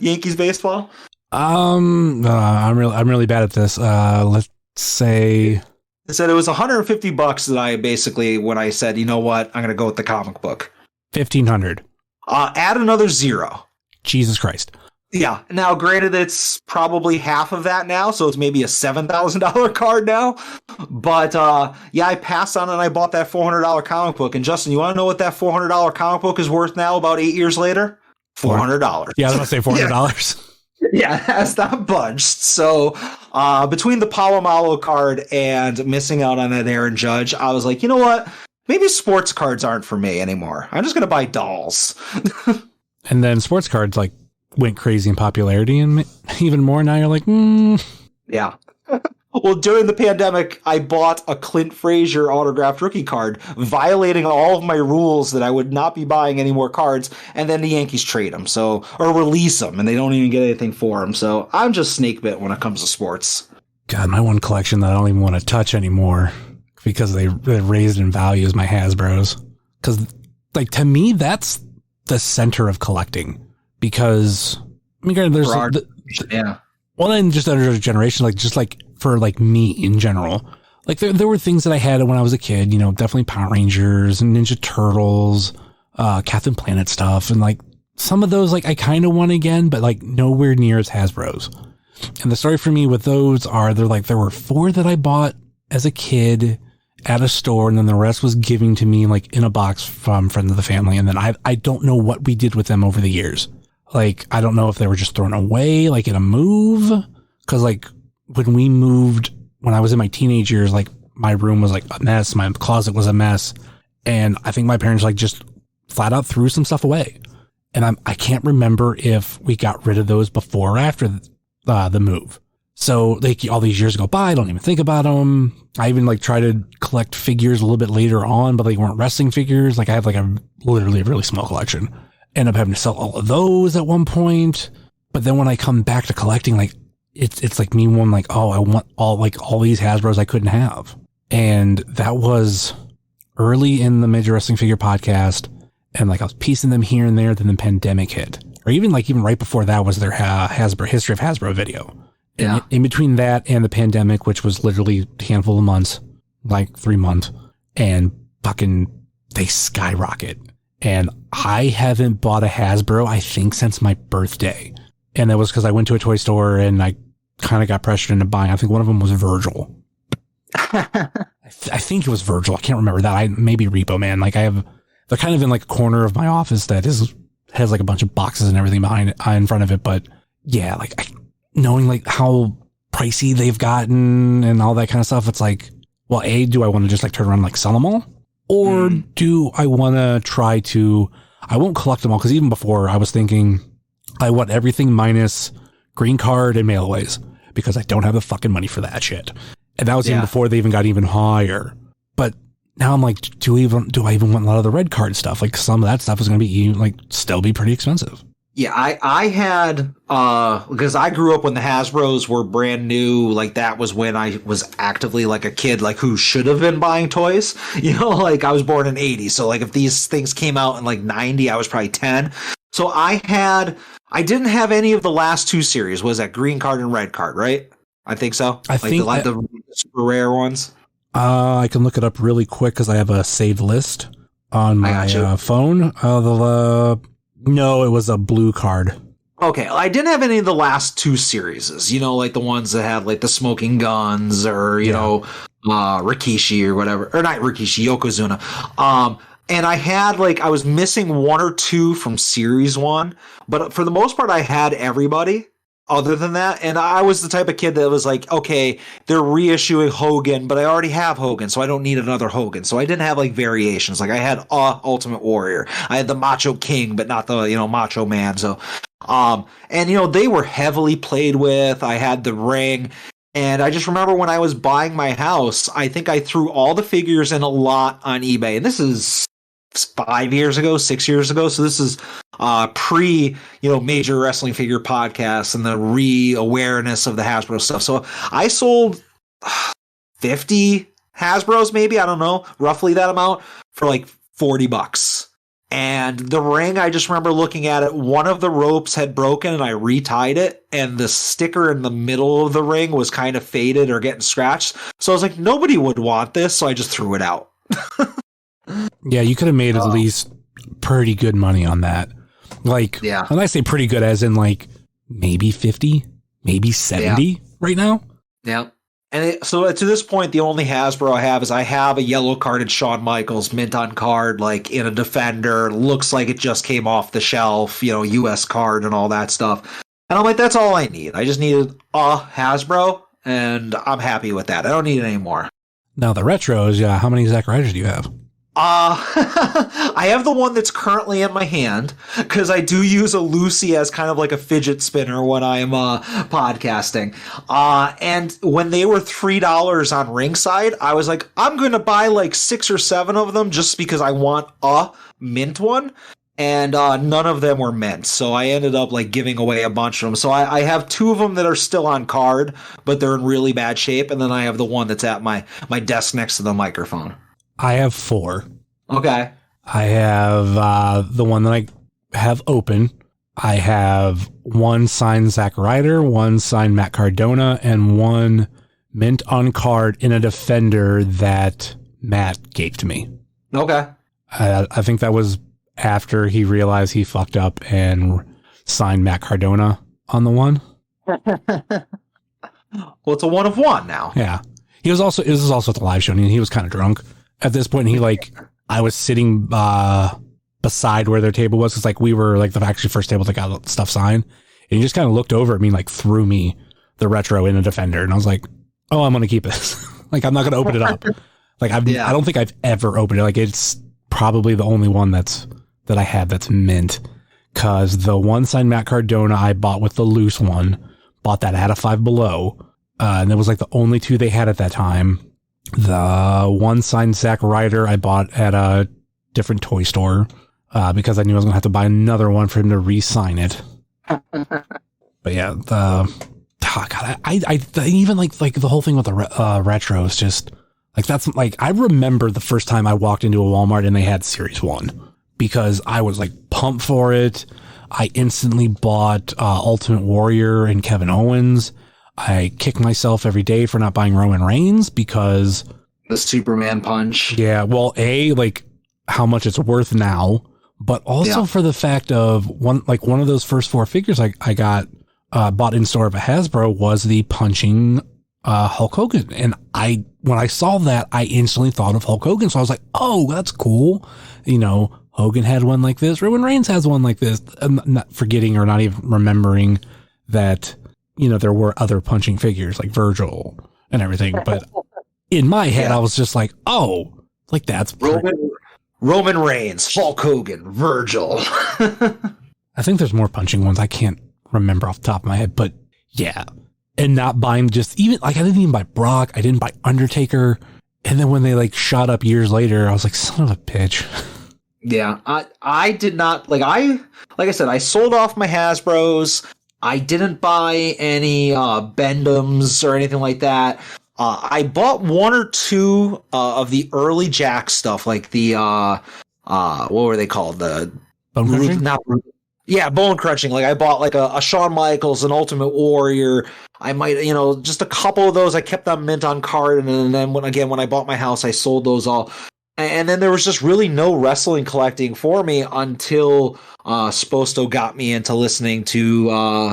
[SPEAKER 4] Yankees baseball.
[SPEAKER 3] I'm really bad at this. Let's say
[SPEAKER 4] I said it was $150 that I basically, when I said, you know what, I'm going to go with the comic book.
[SPEAKER 3] 1,500.
[SPEAKER 4] Add another 0.
[SPEAKER 3] Jesus Christ.
[SPEAKER 4] Yeah. Now, granted, it's probably half of that now, so it's maybe a $7,000 card now. But yeah, I passed on and I bought that $400 comic book. And Justin, you want to know what that $400 comic book is worth now? About 8 years later, $400.
[SPEAKER 3] Yeah, I was going to say $400.
[SPEAKER 4] Yeah, it has not budged. So between the Polamalu card and missing out on that Aaron Judge, I was like, you know what? Maybe sports cards aren't for me anymore. I'm just going to buy dolls.
[SPEAKER 3] And then sports cards like went crazy in popularity, and even more now you're like,
[SPEAKER 4] Yeah. Well, during the pandemic, I bought a Clint Frazier autographed rookie card, violating all of my rules that I would not be buying any more cards, and then the Yankees trade them, or release them, and they don't even get anything for them. So I'm just snake bit when it comes to sports.
[SPEAKER 3] God, my one collection that I don't even want to touch anymore because they raised in value is my Hasbros. Because, like, to me, that's the center of collecting. Because, I mean, there's
[SPEAKER 4] yeah.
[SPEAKER 3] Well, then just under a generation, like just like for like me in general, like there were things that I had when I was a kid, you know, definitely Power Rangers and Ninja Turtles, Captain Planet stuff. And like some of those, like I kind of want again, but like nowhere near as Hasbro's. And the story for me with those there were 4 that I bought as a kid at a store, and then the rest was giving to me like in a box from friends of the family. And then I don't know what we did with them over the years. Like, I don't know if they were just thrown away, like in a move. Cause like when we moved, when I was in my teenage years, like my room was like a mess. My closet was a mess. And I think my parents like just flat out threw some stuff away. And I can't remember if we got rid of those before or after the move. So like all these years go by, I don't even think about them. I even like try to collect figures a little bit later on, but they weren't wrestling figures. Like I have like literally a really small collection. End up having to sell all of those at one point. But then when I come back to collecting, like it's like me one like, oh, I want all these Hasbros I couldn't have. And that was early in the Major Wrestling Figure podcast. And like I was piecing them here and there. Then the pandemic hit, or even right before that was their Hasbro History of Hasbro video.
[SPEAKER 4] Yeah.
[SPEAKER 3] And in between that and the pandemic, which was literally a handful of months, like 3 months, and fucking they skyrocket. And I haven't bought a Hasbro, I think, since my birthday. And that was because I went to a toy store and I kind of got pressured into buying. I think one of them was Virgil. I think it was Virgil. I can't remember that. Maybe Repo Man. Like they're kind of in like a corner of my office that has like a bunch of boxes and everything in front of it. But yeah, like knowing like how pricey they've gotten and all that kind of stuff, it's like, well, do I want to just like turn around and like sell them all? Or do I want to try to, I won't collect them all, because even before I was thinking I want everything minus green card and mailaways, because I don't have the fucking money for that shit. And that was even before they even got even higher. But now I'm like, do I even want a lot of the red card stuff? Like some of that stuff is going to be like still be pretty expensive.
[SPEAKER 4] Yeah, I had, because I grew up when the Hasbros were brand new. Like that was when I was actively like a kid, like who should have been buying toys. You know, like I was born in 80. So like if these things came out in like 90, I was probably 10. So I didn't have any of the last two series. Was that green card and red card, right? I think so.
[SPEAKER 3] I think
[SPEAKER 4] the super rare ones.
[SPEAKER 3] I can look it up really quick because I have a saved list on my phone. No, it was a blue card.
[SPEAKER 4] Okay, I didn't have any of the last two series. You know, like the ones that had like the smoking guns or you know, Rikishi or whatever, or not Rikishi, Yokozuna. And I had like I was missing one or two from series one, but for the most part, I had everybody. Other than that, and I was the type of kid that was like, okay, they're reissuing Hogan, but I already have Hogan, so I don't need another Hogan. So I didn't have like variations. Like I had Ultimate Warrior, I had the Macho King, but not the Macho Man. So, and they were heavily played with. I had the ring, and I just remember when I was buying my house, I think I threw all the figures in a lot on eBay, and this is 5 years ago, 6 years ago. So this is pre, Major Wrestling Figure podcast and the re-awareness of the Hasbro stuff. So I sold 50 Hasbros, maybe, I don't know, roughly that amount for like $40. And the ring, I just remember looking at it. One of the ropes had broken and I retied it. And the sticker in the middle of the ring was kind of faded or getting scratched. So I was like, nobody would want this. So I just threw it out.
[SPEAKER 3] Yeah, you could have made at least pretty good money on that. Like, when I say pretty good, as in like maybe 50, maybe 70 right now. Yeah.
[SPEAKER 4] And so to this point, the only Hasbro I have is I have a yellow carded Shawn Michaels mint on card, like in a Defender. Looks like it just came off the shelf, US card and all that stuff. And I'm like, that's all I need. I just needed a Hasbro, and I'm happy with that. I don't need any more.
[SPEAKER 3] Now the retros, how many Zack Ryders do you have?
[SPEAKER 4] I have the one that's currently in my hand because I do use a Lucy as kind of like a fidget spinner when I'm podcasting. And when they were $3 on Ringside, I was like, I'm going to buy like 6 or 7 of them just because I want a mint one. And none of them were mint. So I ended up like giving away a bunch of them. So I have 2 of them that are still on card, but they're in really bad shape. And then I have the one that's at my desk next to the microphone.
[SPEAKER 3] I have 4.
[SPEAKER 4] Okay.
[SPEAKER 3] I have the one that I have open. I have 1 signed Zack Ryder, 1 signed Matt Cardona, and 1 mint on card in a Defender that Matt gave to me.
[SPEAKER 4] Okay.
[SPEAKER 3] I think that was after he realized he fucked up and signed Matt Cardona on the one.
[SPEAKER 4] Well, it's a 1 of 1 now.
[SPEAKER 3] Yeah. It was also at the live show, and he was kind of drunk at this point. And I was sitting beside where their table was, because like we were like the actually first table that got stuff signed, and he just kind of looked over at me, like threw me the retro in a Defender, and I was like, oh, I'm gonna keep this. Like I'm not gonna open it up. Like I don't think I've ever opened it. Like it's probably the only one that I have that's mint, because the one signed Matt Cardona I bought with the loose one, bought that at a Five Below, And it was like the only two they had at that time. The one signed Zack Ryder I bought at a different toy store because I knew I was going to have to buy another one for him to re-sign it. But yeah, I even like the whole thing with the retro is just like, that's like, I remember the first time I walked into a Walmart and they had Series 1 because I was like pumped for it. I instantly bought Ultimate Warrior and Kevin Owens. I kick myself every day for not buying Roman Reigns because
[SPEAKER 4] the Superman punch.
[SPEAKER 3] Yeah, well, like how much it's worth now, but also for the fact of one of those first 4 figures I got bought in store of a Hasbro was the punching Hulk Hogan, and when I saw that I instantly thought of Hulk Hogan, so I was like, oh, that's cool. You know, Hogan had one like this. Roman Reigns has one like this. I'm not forgetting or not even remembering that. You know, there were other punching figures like Virgil and everything, but in my head, I was just like, oh, like that's
[SPEAKER 4] Roman Reigns, Hulk Hogan, Virgil.
[SPEAKER 3] I think there's more punching ones. I can't remember off the top of my head, but yeah. And not buying just even like, I didn't even buy Brock. I didn't buy Undertaker. And then when they like shot up years later, I was like, son of a bitch.
[SPEAKER 4] Yeah. I did not like I said, I sold off my Hasbros. I didn't buy any Bendhams or anything like that. I bought 1 or 2 of the early Jack stuff, like the what were they called? The
[SPEAKER 3] Bone Crunching?
[SPEAKER 4] Bone Crunching. Like I bought like a Shawn Michaels, an Ultimate Warrior. I might, just a couple of those. I kept them mint on card, and then when I bought my house, I sold those all. And then there was just really no wrestling collecting for me until Sposto got me into listening to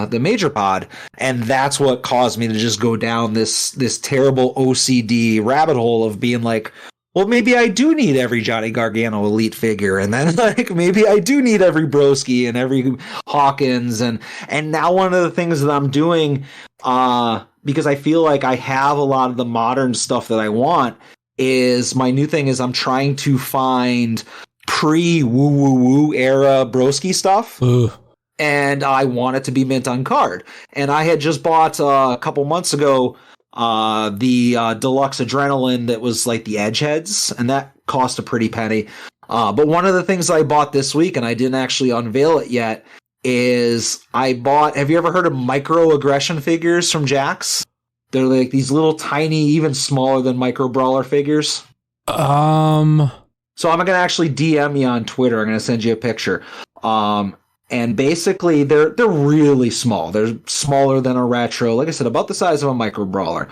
[SPEAKER 4] the Major Pod, and that's what caused me to just go down this terrible OCD rabbit hole of being like, well, maybe I do need every Johnny Gargano Elite figure, and then like maybe I do need every Broski and every Hawkins, and now one of the things that I'm doing, because I feel like I have a lot of the modern stuff that I want, is my new thing is I'm trying to find pre-woo woo woo era Broski stuff.
[SPEAKER 3] Ugh.
[SPEAKER 4] And I want it to be mint on card. And I had just bought a couple months ago the deluxe adrenaline that was like the edge heads, and that cost a pretty penny. But one of the things I bought this week, and I didn't actually unveil it yet, is have you ever heard of microaggression figures from Jax? They're like these little tiny, even smaller than Micro Brawler figures. So I'm going to actually DM you on Twitter. I'm going to send you a picture. And basically they're really small. They're smaller than a retro. Like I said, about the size of a Micro Brawler.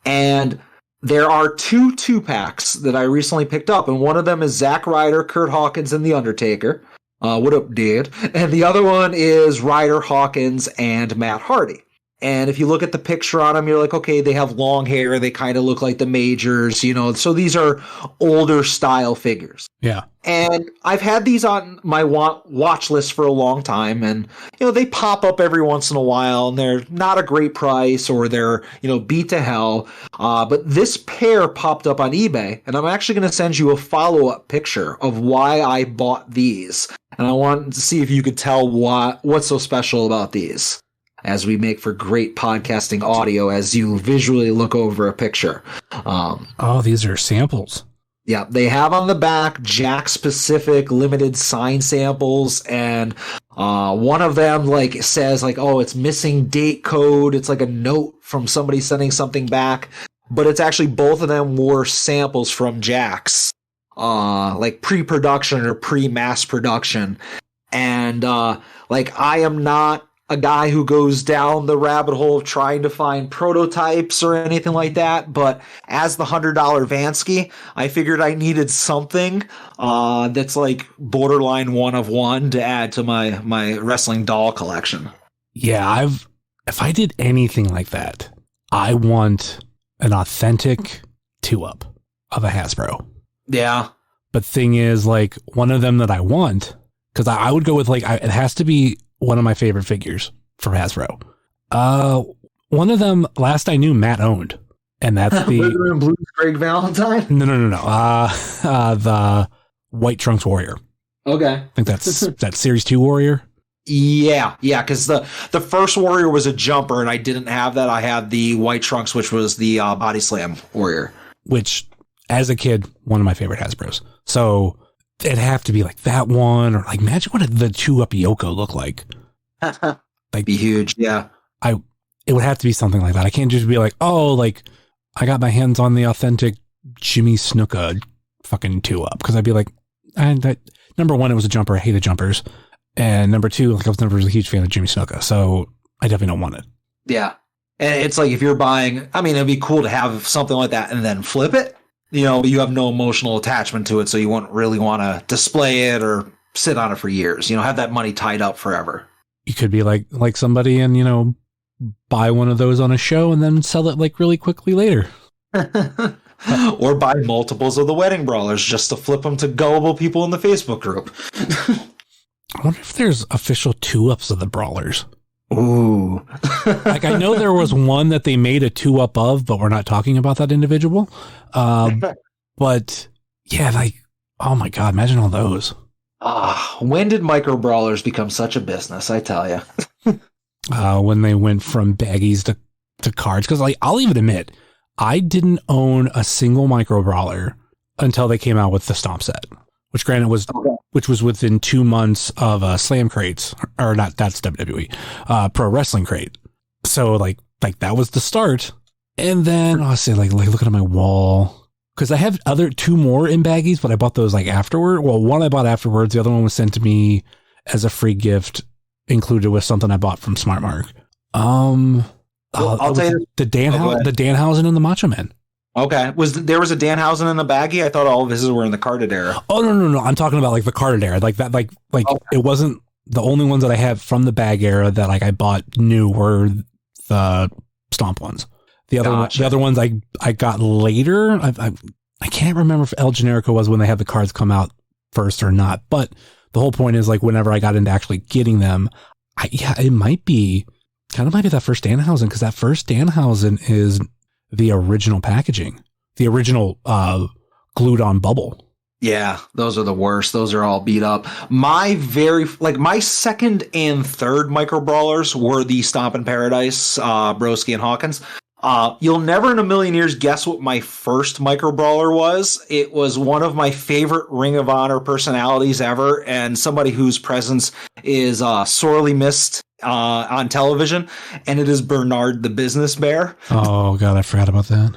[SPEAKER 4] And there are 2 2-packs that I recently picked up. And one of them is Zack Ryder, Kurt Hawkins, and The Undertaker. What up, dude? And the other one is Ryder, Hawkins, and Matt Hardy. And if you look at the picture on them, you're like, okay, they have long hair. They kind of look like the Majors, So these are older style figures.
[SPEAKER 3] Yeah.
[SPEAKER 4] And I've had these on my watch list for a long time. And, they pop up every once in a while and they're not a great price or they're, beat to hell. But this pair popped up on eBay, and I'm actually going to send you a follow-up picture of why I bought these. And I want to see if you could tell what's so special about these, as we make for great podcasting audio as you visually look over a picture.
[SPEAKER 3] These are samples.
[SPEAKER 4] Yeah, they have on the back Jack-specific limited sign samples, and one of them says it's missing date code. It's like a note from somebody sending something back, but it's actually both of them were samples from Jack's, pre-production or pre-mass production. And I am not a guy who goes down the rabbit hole of trying to find prototypes or anything like that, but as the $100 Vansky, I figured I needed something that's like borderline one of one to add to my wrestling doll collection.
[SPEAKER 3] Yeah, if I did anything like that, I want an authentic 2-up of a Hasbro.
[SPEAKER 4] Yeah.
[SPEAKER 3] But thing is, one of them that I want, because I would go with it has to be one of my favorite figures from Hasbro. One of them, last I knew, Matt owned, and that's the
[SPEAKER 4] Rhythm and Blues Greg Valentine.
[SPEAKER 3] No. The White Trunks Warrior.
[SPEAKER 4] Okay,
[SPEAKER 3] I think that's that Series 2 Warrior.
[SPEAKER 4] Yeah, because the first Warrior was a jumper, and I didn't have that. I had the white trunks, which was the body slam Warrior.
[SPEAKER 3] Which, as a kid, one of my favorite Hasbros. So it'd have to be like that one, or like imagine what the 2-Up Yoko look like.
[SPEAKER 4] Like be huge, yeah.
[SPEAKER 3] It would have to be something like that. I can't just be like, oh, like I got my hands on the authentic Jimmy Snuka fucking 2-Up, because I'd be like, number one, it was a jumper. I hated jumpers. And number two, like I was never a huge fan of Jimmy Snuka, so I definitely don't want it.
[SPEAKER 4] Yeah. And it's like if you're buying, I mean, it'd be cool to have something like that and then flip it, but you have no emotional attachment to it, so you wouldn't really want to display it or sit on it for years, have that money tied up forever.
[SPEAKER 3] You could be like somebody and, buy one of those on a show and then sell it like really quickly later.
[SPEAKER 4] Or buy multiples of the Wedding Brawlers just to flip them to gullible people in the Facebook group.
[SPEAKER 3] I wonder if there's official 2-Ups of the Brawlers.
[SPEAKER 4] Ooh.
[SPEAKER 3] Like I know there was one that they made a 2-Up of, but we're not talking about that individual. But yeah, like, oh my God, imagine all those.
[SPEAKER 4] When did micro brawlers become such a business? I tell you.
[SPEAKER 3] When they went from baggies to cards. Because like, I'll even admit, I didn't own a single micro brawler until they came out with the Stomp set, which granted which was within 2 months of Slam crates, or not. That's WWE Pro Wrestling crate. So like that was the start. And then I'll say like looking at my wall, because I have 2 more in baggies, but I bought those like afterward. Well, one I bought afterwards. The other one was sent to me as a free gift, included with something I bought from Smart Mark. I'll tell you the Danhausen and the Macho Man.
[SPEAKER 4] Okay. There was a Danhausen in the baggie? I thought all of his were in the carded era.
[SPEAKER 3] Oh no. I'm talking about like the carded era. Like that, like okay. It wasn't the only ones that I have from the bag era that like I bought new were the Stomp ones. The other ones I got later. I can't remember if El Generico was when they had the cards come out first or not. But the whole point is like whenever I got into actually getting them, it might be that first Danhausen, because that first Danhausen is the original packaging, the original glued on bubble.
[SPEAKER 4] Yeah, those are the worst. Those are all beat up. My second and third micro brawlers were the Stomp in Paradise, Broski and Hawkins. You'll never in a million years guess what my first micro brawler was. It was one of my favorite Ring of Honor personalities ever, and somebody whose presence is sorely missed on television, and it is Bernard the Business Bear.
[SPEAKER 3] Oh God, I forgot about that.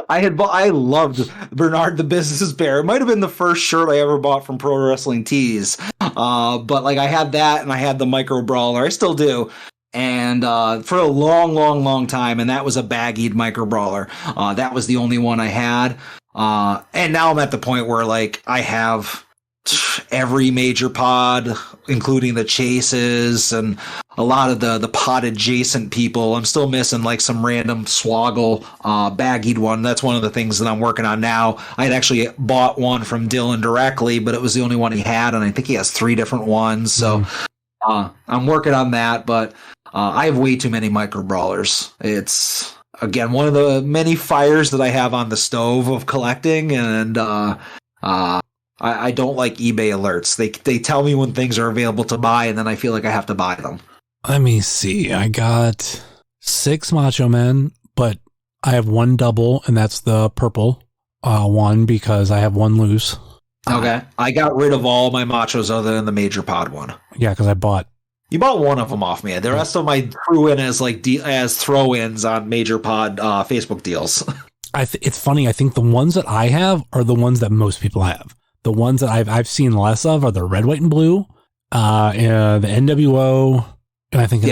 [SPEAKER 4] I loved Bernard the Business Bear. It might have been the first shirt I ever bought from Pro Wrestling Tees. But like I had that, and I had the micro brawler. I still do. And for a long time, and that was a baggied micro brawler. That was the only one I had. And now I'm at the point where like I have every major pod, including the chases and a lot of the pod adjacent people. I'm still missing like some random swoggle baggied one. That's one of the things that I'm working on now. I had actually bought one from Dylan directly, but it was the only one he had, and I think he has 3 different ones. So I'm working on that, but I have way too many micro brawlers. It's again one of the many fires that I have on the stove of collecting, and I don't like eBay alerts. They tell me when things are available to buy, and then I feel like I have to buy them.
[SPEAKER 3] Let me see. I got 6 Macho Men, but I have 1 double, and that's the purple one because I have 1 loose.
[SPEAKER 4] Okay. I got rid of all my machos other than the major pod one.
[SPEAKER 3] Yeah, because
[SPEAKER 4] You bought one of them off me. The rest of them I threw in as as throw-ins on major pod Facebook deals.
[SPEAKER 3] It's funny. I think the ones that I have are the ones that most people have. The ones that I've seen less of are the red, white, and blue, and the NWO, and I think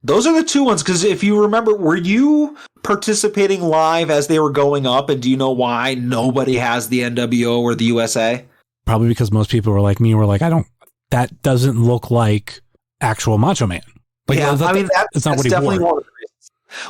[SPEAKER 4] those are the 2 ones. Because if you remember, were you participating live as they were going up? And do you know why nobody has the NWO or the USA?
[SPEAKER 3] Probably because most people were like me. Were like, that doesn't look like actual Macho Man. Like,
[SPEAKER 4] yeah, that's not what he wore.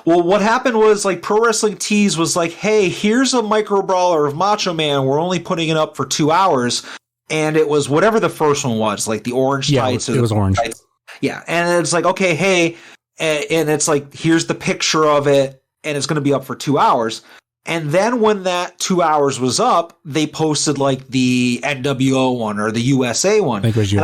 [SPEAKER 4] Well, what happened was like Pro Wrestling Tees was like, hey, here's a micro brawler of Macho Man. We're only putting it up for 2 hours. And it was whatever the first one was, like the orange tights.
[SPEAKER 3] It was orange.
[SPEAKER 4] Tights. Yeah. And it's like, okay, hey, and it's like, here's the picture of it, and it's going to be up for 2 hours. And then when that 2 hours was up, they posted like the NWO one or the USA one. And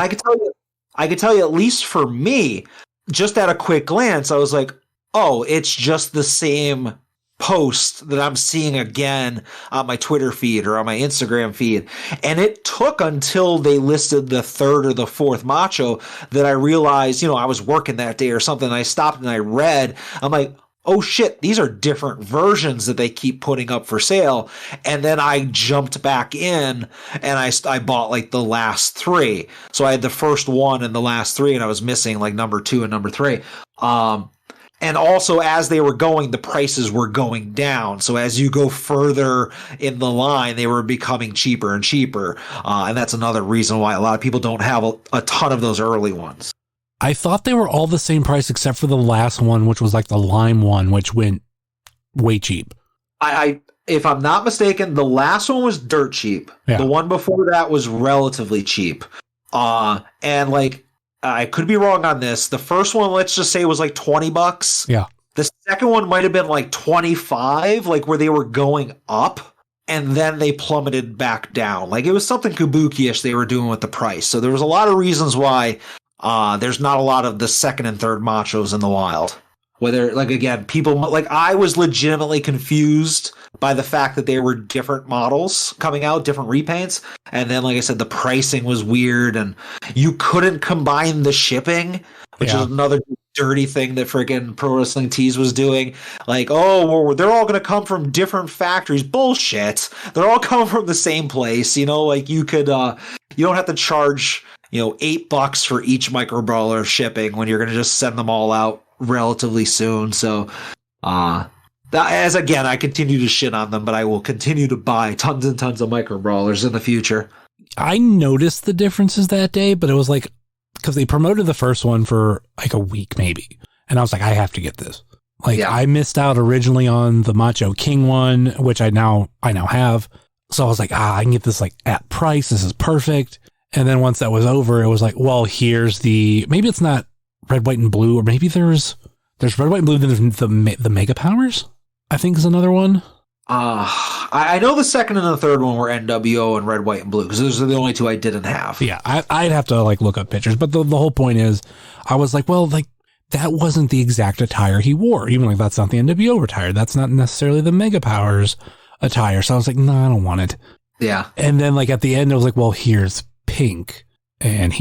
[SPEAKER 4] I I could tell you, at least for me, just at a quick glance, I was like, oh, it's just the same post that I'm seeing again on my Twitter feed or on my Instagram feed. And it took until they listed the third or the fourth macho that I realized, I was working that day or something. And I stopped and I read. I'm like, oh shit, these are different versions that they keep putting up for sale. And then I jumped back in and I bought like the last three. So I had the first one and the last three, and I was missing like number 2 and number 3. And also, as they were going, the prices were going down. So as you go further in the line, they were becoming cheaper and cheaper. And that's another reason why a lot of people don't have a ton of those early ones.
[SPEAKER 3] I thought they were all the same price except for the last one, which was like the lime one, which went way cheap.
[SPEAKER 4] If I'm not mistaken, the last one was dirt cheap. Yeah. The one before that was relatively cheap. And like, I could be wrong on this. The first one, let's just say, was like $20.
[SPEAKER 3] Yeah.
[SPEAKER 4] The second one might have been like 25, like where they were going up and then they plummeted back down. Like it was something kabuki-ish they were doing with the price. So there was a lot of reasons why there's not a lot of the second and third machos in the wild. Whether, like, again, people, like, I was legitimately confused by the fact that there were different models coming out, different repaints. And then, like I said, the pricing was weird and you couldn't combine the shipping, which is another dirty thing that freaking Pro Wrestling Tees was doing. Like, oh, well, they're all going to come from different factories. Bullshit. They're all coming from the same place. Like you could, you don't have to charge, $8 for each micro brawler shipping when you're going to just send them all out relatively soon. So as again, I continue to shit on them, but I will continue to buy tons and tons of micro brawlers in the future.
[SPEAKER 3] I noticed the differences that day, but it was like because they promoted the first one for like a week maybe, and I was like, I have to get this. Like I missed out originally on the Macho King one, which I now have. So I was like, I can get this like at price. This is perfect. And then once that was over, it was like, well, here's maybe it's not red, white, and blue, or maybe there's red, white, and blue. Then there's the Mega Powers, I think, is another one.
[SPEAKER 4] I know the second and the third one were NWO and red, white, and blue because those are the only two I didn't have.
[SPEAKER 3] Yeah, I'd have to like look up pictures, but the whole point is, I was like, well, like that wasn't the exact attire he wore. Even like that's not the NWO attire. That's not necessarily the Mega Powers attire. So I was like, no, I don't want it.
[SPEAKER 4] Yeah.
[SPEAKER 3] And then like at the end, I was like, well, here's pink. And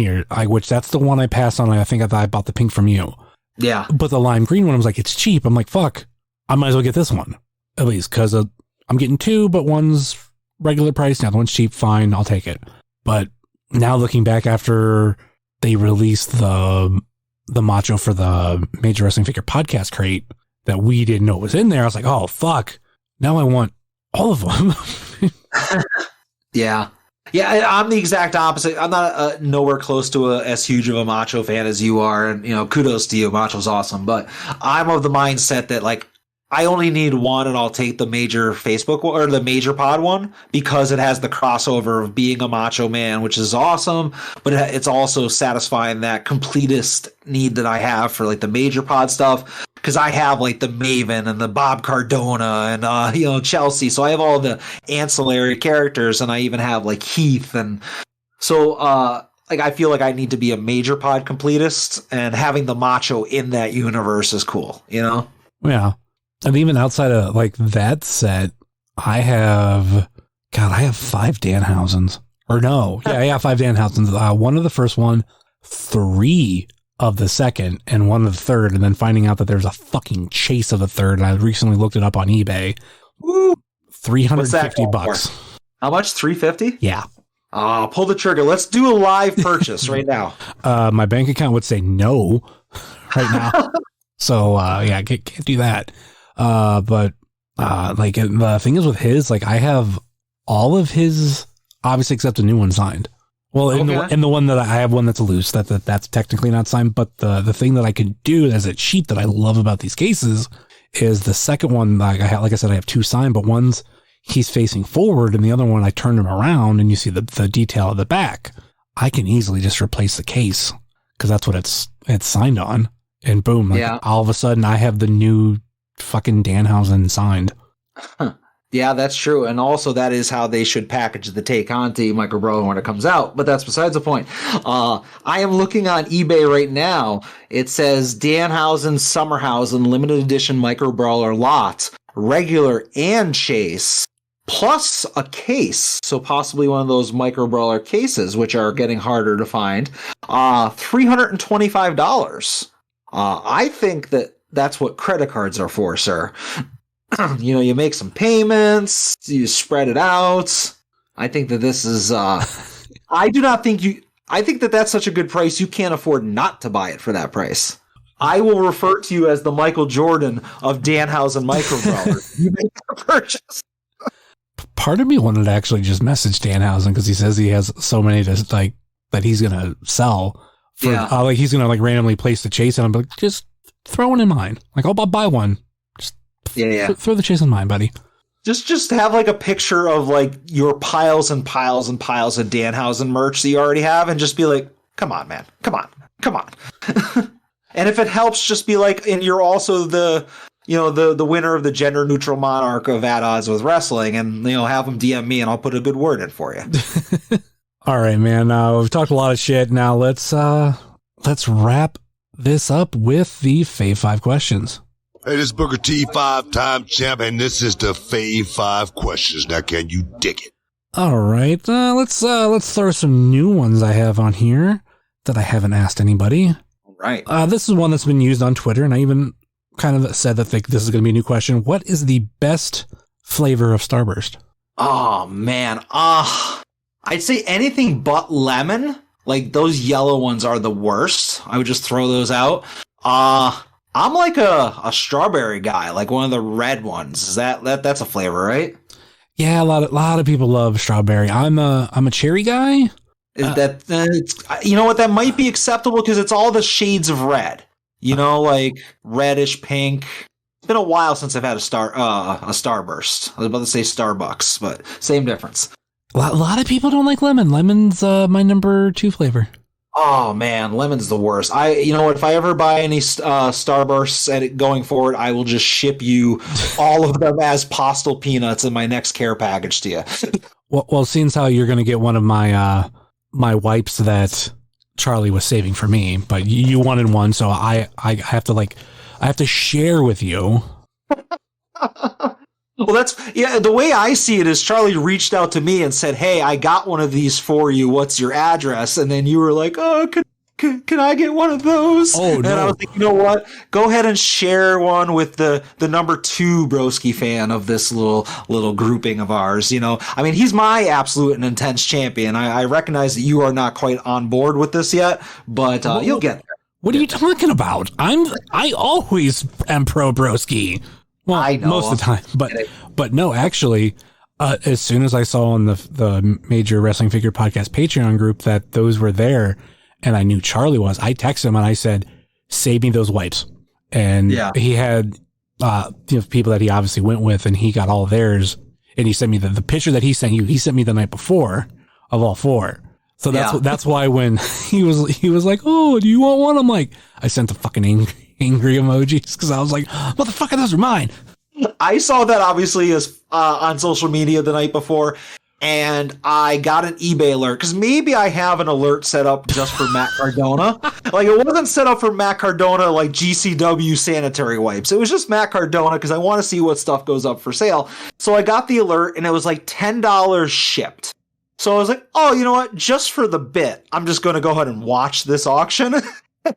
[SPEAKER 3] which that's the one I passed on. I think I thought I bought the pink from you.
[SPEAKER 4] Yeah.
[SPEAKER 3] But the lime green one, I was like, it's cheap. I'm like, fuck, I might as well get this one. At least because I'm getting two, but one's regular price. The other one's cheap. Fine, I'll take it. But now looking back after they released the macho for the Major Wrestling Figure Podcast crate that we didn't know was in there, I was like, oh, fuck. Now I want all of them.
[SPEAKER 4] Yeah. Yeah, I'm the exact opposite. I'm not nowhere close to as huge of a Macho fan as you are, and kudos to you. Macho's awesome, but I'm of the mindset that like I only need one, and I'll take the major Facebook or the major pod one because it has the crossover of being a Macho Man, which is awesome. But it's also satisfying that completist need that I have for like the major pod stuff. Because I have like the Maven and the Bob Cardona and Chelsea, so I have all the ancillary characters, and I even have like Heath, and so like I feel like I need to be a major pod completist, and having the Macho in that universe is cool, Yeah,
[SPEAKER 3] and even outside of like that set, I have 5 Danhausens, or no, I have 5 Danhausens. One of the first one, 3 of the second, and one of the third, and then finding out that there's a fucking chase of the third, and I recently looked it up on eBay. Woo! $350.
[SPEAKER 4] How much? $350?
[SPEAKER 3] Yeah.
[SPEAKER 4] Pull the trigger. Let's do a live purchase right now.
[SPEAKER 3] My bank account would say no right now. So I can't do that. But like the thing is with his, like I have all of his, obviously except the new one signed. Well, in the one that I have, one that's loose, that's technically not signed. But the thing that I could do as a cheat that I love about these cases is the second one. Like I said, I have 2 signed, but one's he's facing forward, and the other one I turned him around, and you see the detail of the back. I can easily just replace the case because that's what it's signed on, and boom, all of a sudden I have the new fucking Danhausen signed.
[SPEAKER 4] Huh. Yeah, that's true. And also that is how they should package the Tay Conti microbrawler when it comes out. But that's besides the point. I am looking on eBay right now. It says Danhausen Summerhausen limited edition microbrawler lot, regular and chase, plus a case. So possibly one of those microbrawler cases, which are getting harder to find. $325. I think that's what credit cards are for, sir. You make some payments, you spread it out. I think that this is, I think that that's such a good price, you can't afford not to buy it for that price. I will refer to you as the Michael Jordan of Danhausen microbrawler. You make the purchase.
[SPEAKER 3] Part of me wanted to actually just message Danhausen because he says he has so many that he's going to sell. He's going to randomly place the chase, and I'm like, just throw one in mine. I'll buy one. Throw the chase in mine, buddy.
[SPEAKER 4] Just have a picture of your piles and piles and piles of Danhausen merch that you already have, and just be like, come on, man, come on. And if it helps, just be like, and you're also the winner of the gender neutral monarch of At Odds with Wrestling, and have them DM me, and I'll put a good word in for you.
[SPEAKER 3] All right, man. We've talked a lot of shit. Now let's wrap this up with the Fave 5 questions.
[SPEAKER 5] Hey, this is Booker T, 5-time champ, and this is the Fave 5 questions. Now, can you dig it?
[SPEAKER 3] All right, let's throw some new ones I have on here that I haven't asked anybody.
[SPEAKER 4] All right.
[SPEAKER 3] This is one that's been used on Twitter, and I even kind of said that this is going to be a new question. What is the best flavor of Starburst?
[SPEAKER 4] Oh, man. I'd say anything but lemon. Those yellow ones are the worst. I would just throw those out. I'm a strawberry guy, one of the red ones. Is that's a flavor, right?
[SPEAKER 3] Yeah, a lot of people love strawberry. I'm a cherry guy.
[SPEAKER 4] Is you know what, that might be acceptable because it's all the shades of red. Reddish pink. It's been a while since I've had a Starburst. I was about to say Starbucks, but same difference.
[SPEAKER 3] A lot of people don't like lemon. Lemon's my number 2 flavor.
[SPEAKER 4] Oh man, lemon's the worst. If I ever buy any Starbursts going forward, I will just ship you all of them as Postal peanuts in my next care package to you.
[SPEAKER 3] Well, seeing how you're going to get one of my my wipes that Charlie was saving for me, but you wanted one, so I have to share with you.
[SPEAKER 4] Well, the way I see it is Charlie reached out to me and said, "Hey, I got one of these for you. What's your address?" And then you were like, "Oh, can I get one of those?"
[SPEAKER 3] Oh,
[SPEAKER 4] and
[SPEAKER 3] no.
[SPEAKER 4] I was like, you know what? Go ahead and share one with the number 2 Broski fan of this little grouping of ours. He's my absolute and intense champion. I recognize that you are not quite on board with this yet, but you'll get there.
[SPEAKER 3] What are you talking about? I always am pro Broski. Well,
[SPEAKER 4] I know.
[SPEAKER 3] Most of the time, but no, actually, as soon as I saw on the Major Wrestling Figure Podcast Patreon group that those were there, and I knew Charlie was, I texted him and I said, "Save me those wipes." And he had people that he obviously went with, and he got all theirs, and he sent me the picture that he sent you. He sent me the night before of all 4. So that's why when he was like, "Oh, do you want one?" I'm like, I sent the fucking angry emojis because I was like, "Motherfucker, those are mine."
[SPEAKER 4] I saw that obviously as on social media the night before, and I got an eBay alert because maybe I have an alert set up just for Matt Cardona. It wasn't set up for Matt Cardona GCW sanitary wipes. It was just Matt Cardona because I want to see what stuff goes up for sale. So I got the alert, and it was $10 shipped. So I was like, oh, you know what? Just for the bit, I'm just going to go ahead and watch this auction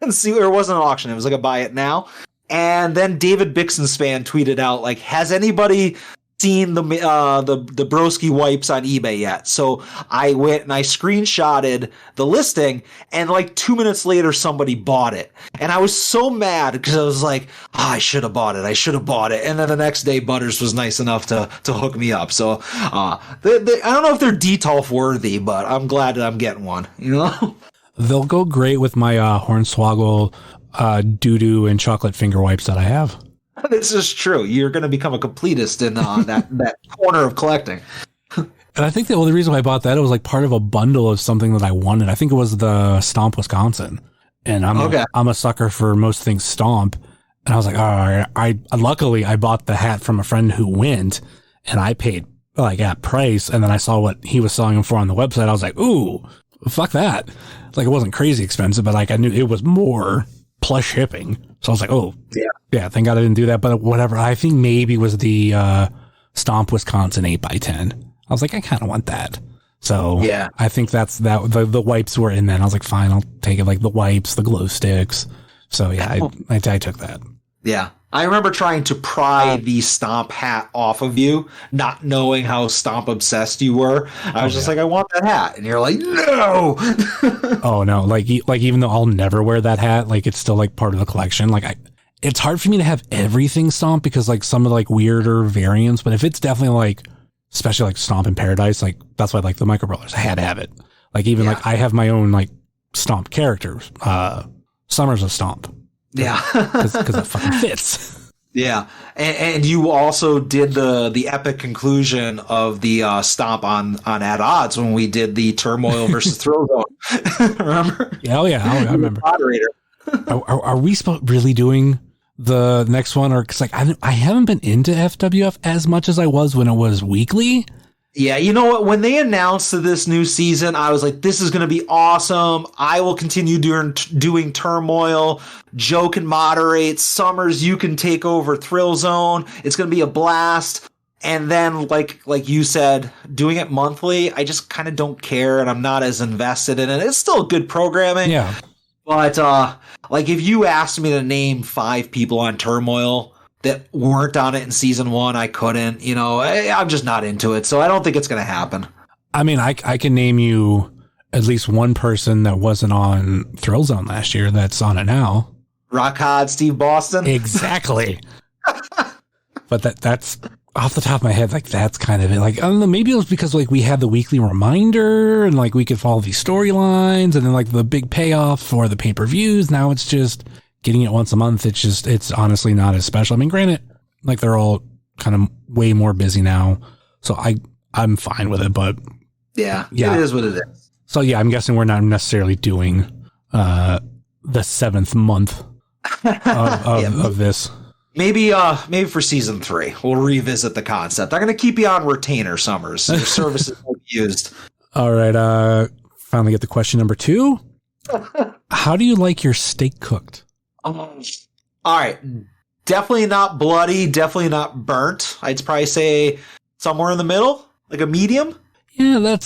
[SPEAKER 4] and see. Or it wasn't an auction. It was a buy it now. And then David Bixenspan fan tweeted out, has anybody seen the Broski wipes on eBay yet? So I went and I screenshotted the listing, and 2 minutes later, somebody bought it. And I was so mad because I was like, I should have bought it. And then the next day, Butters was nice enough to hook me up. So I don't know if they're DTOLF worthy, but I'm glad that I'm getting one,
[SPEAKER 3] They'll go great with my Hornswoggle doo-doo and chocolate finger wipes that I have.
[SPEAKER 4] This is true. You're going to become a completist in that corner of collecting.
[SPEAKER 3] And I think the only reason why I bought that, it was part of a bundle of something that I wanted. I think it was the Stomp Wisconsin. And I'm a sucker for most things Stomp. And I was like, all right, luckily I bought the hat from a friend who went, and I paid like at price, and then I saw what he was selling them for on the website. I was like, ooh, fuck that. Like, it wasn't crazy expensive, but like I knew it was more plus shipping. So I was like, oh yeah, thank God I didn't do that. But whatever. I think maybe it was the Stomp Wisconsin 8x10. I was like, I kind of want that. So yeah, I think that's that. The wipes were in then. I was like, fine, I'll take it. Like the wipes, the glow sticks. So yeah, I took that.
[SPEAKER 4] Yeah. I remember trying to pry the Stomp hat off of you, not knowing how Stomp obsessed you were. I was just like, I want that hat. And you're like, no.
[SPEAKER 3] Oh no. Like even though I'll never wear that hat, like it's still like part of the collection. Like it's hard for me to have everything Stomp because like some of the like weirder variants, but if it's definitely like, especially like Stomp in Paradise, like that's why I like the Micro Brawlers. I had to have it. Like even like I have my own like Stomp characters, Summers of Stomp.
[SPEAKER 4] Yeah.
[SPEAKER 3] Because it fucking fits.
[SPEAKER 4] Yeah. And you also did the epic conclusion of the Stomp on At Odds when we did the Turmoil versus Thrill Zone. Remember?
[SPEAKER 3] Yeah, I remember.
[SPEAKER 4] Moderator.
[SPEAKER 3] Are we really doing the next one? Or because like I haven't been into FWF as much as I was when it was weekly.
[SPEAKER 4] Yeah, you know what? When they announced this new season, I was like, this is going to be awesome. I will continue doing Turmoil. Joe can moderate. Summers, you can take over Thrill Zone. It's going to be a blast. And then, like you said, doing it monthly, I just kind of don't care, and I'm not as invested in it. It's still good programming.
[SPEAKER 3] Yeah.
[SPEAKER 4] But, like, if you asked me to name 5 people on Turmoil that weren't on it in season 1, I couldn't. You know, I'm just not into it, so I don't think it's going to happen.
[SPEAKER 3] I mean, I can name you at least one person that wasn't on Thrill Zone last year that's on it now.
[SPEAKER 4] Rock Hard Steve Boston?
[SPEAKER 3] Exactly. But that's off the top of my head, like that's kind of it. Like, I don't know, maybe it was because like we had the weekly reminder and like we could follow these storylines and then like the big payoff for the pay-per-views. Now it's just getting it once a month. It's honestly not as special. I mean, granted, like they're all kind of way more busy now. So I'm fine with it, but
[SPEAKER 4] yeah, it is what it is.
[SPEAKER 3] So yeah, I'm guessing we're not necessarily doing the 7th month of this.
[SPEAKER 4] Maybe for season 3, we'll revisit the concept. I'm going to keep you on retainer, Summers. Your services will be used.
[SPEAKER 3] All right. Finally get the question number 2. How do you like your steak cooked?
[SPEAKER 4] All right. Definitely not bloody. Definitely not burnt. I'd probably say somewhere in the middle, like a medium.
[SPEAKER 3] Yeah,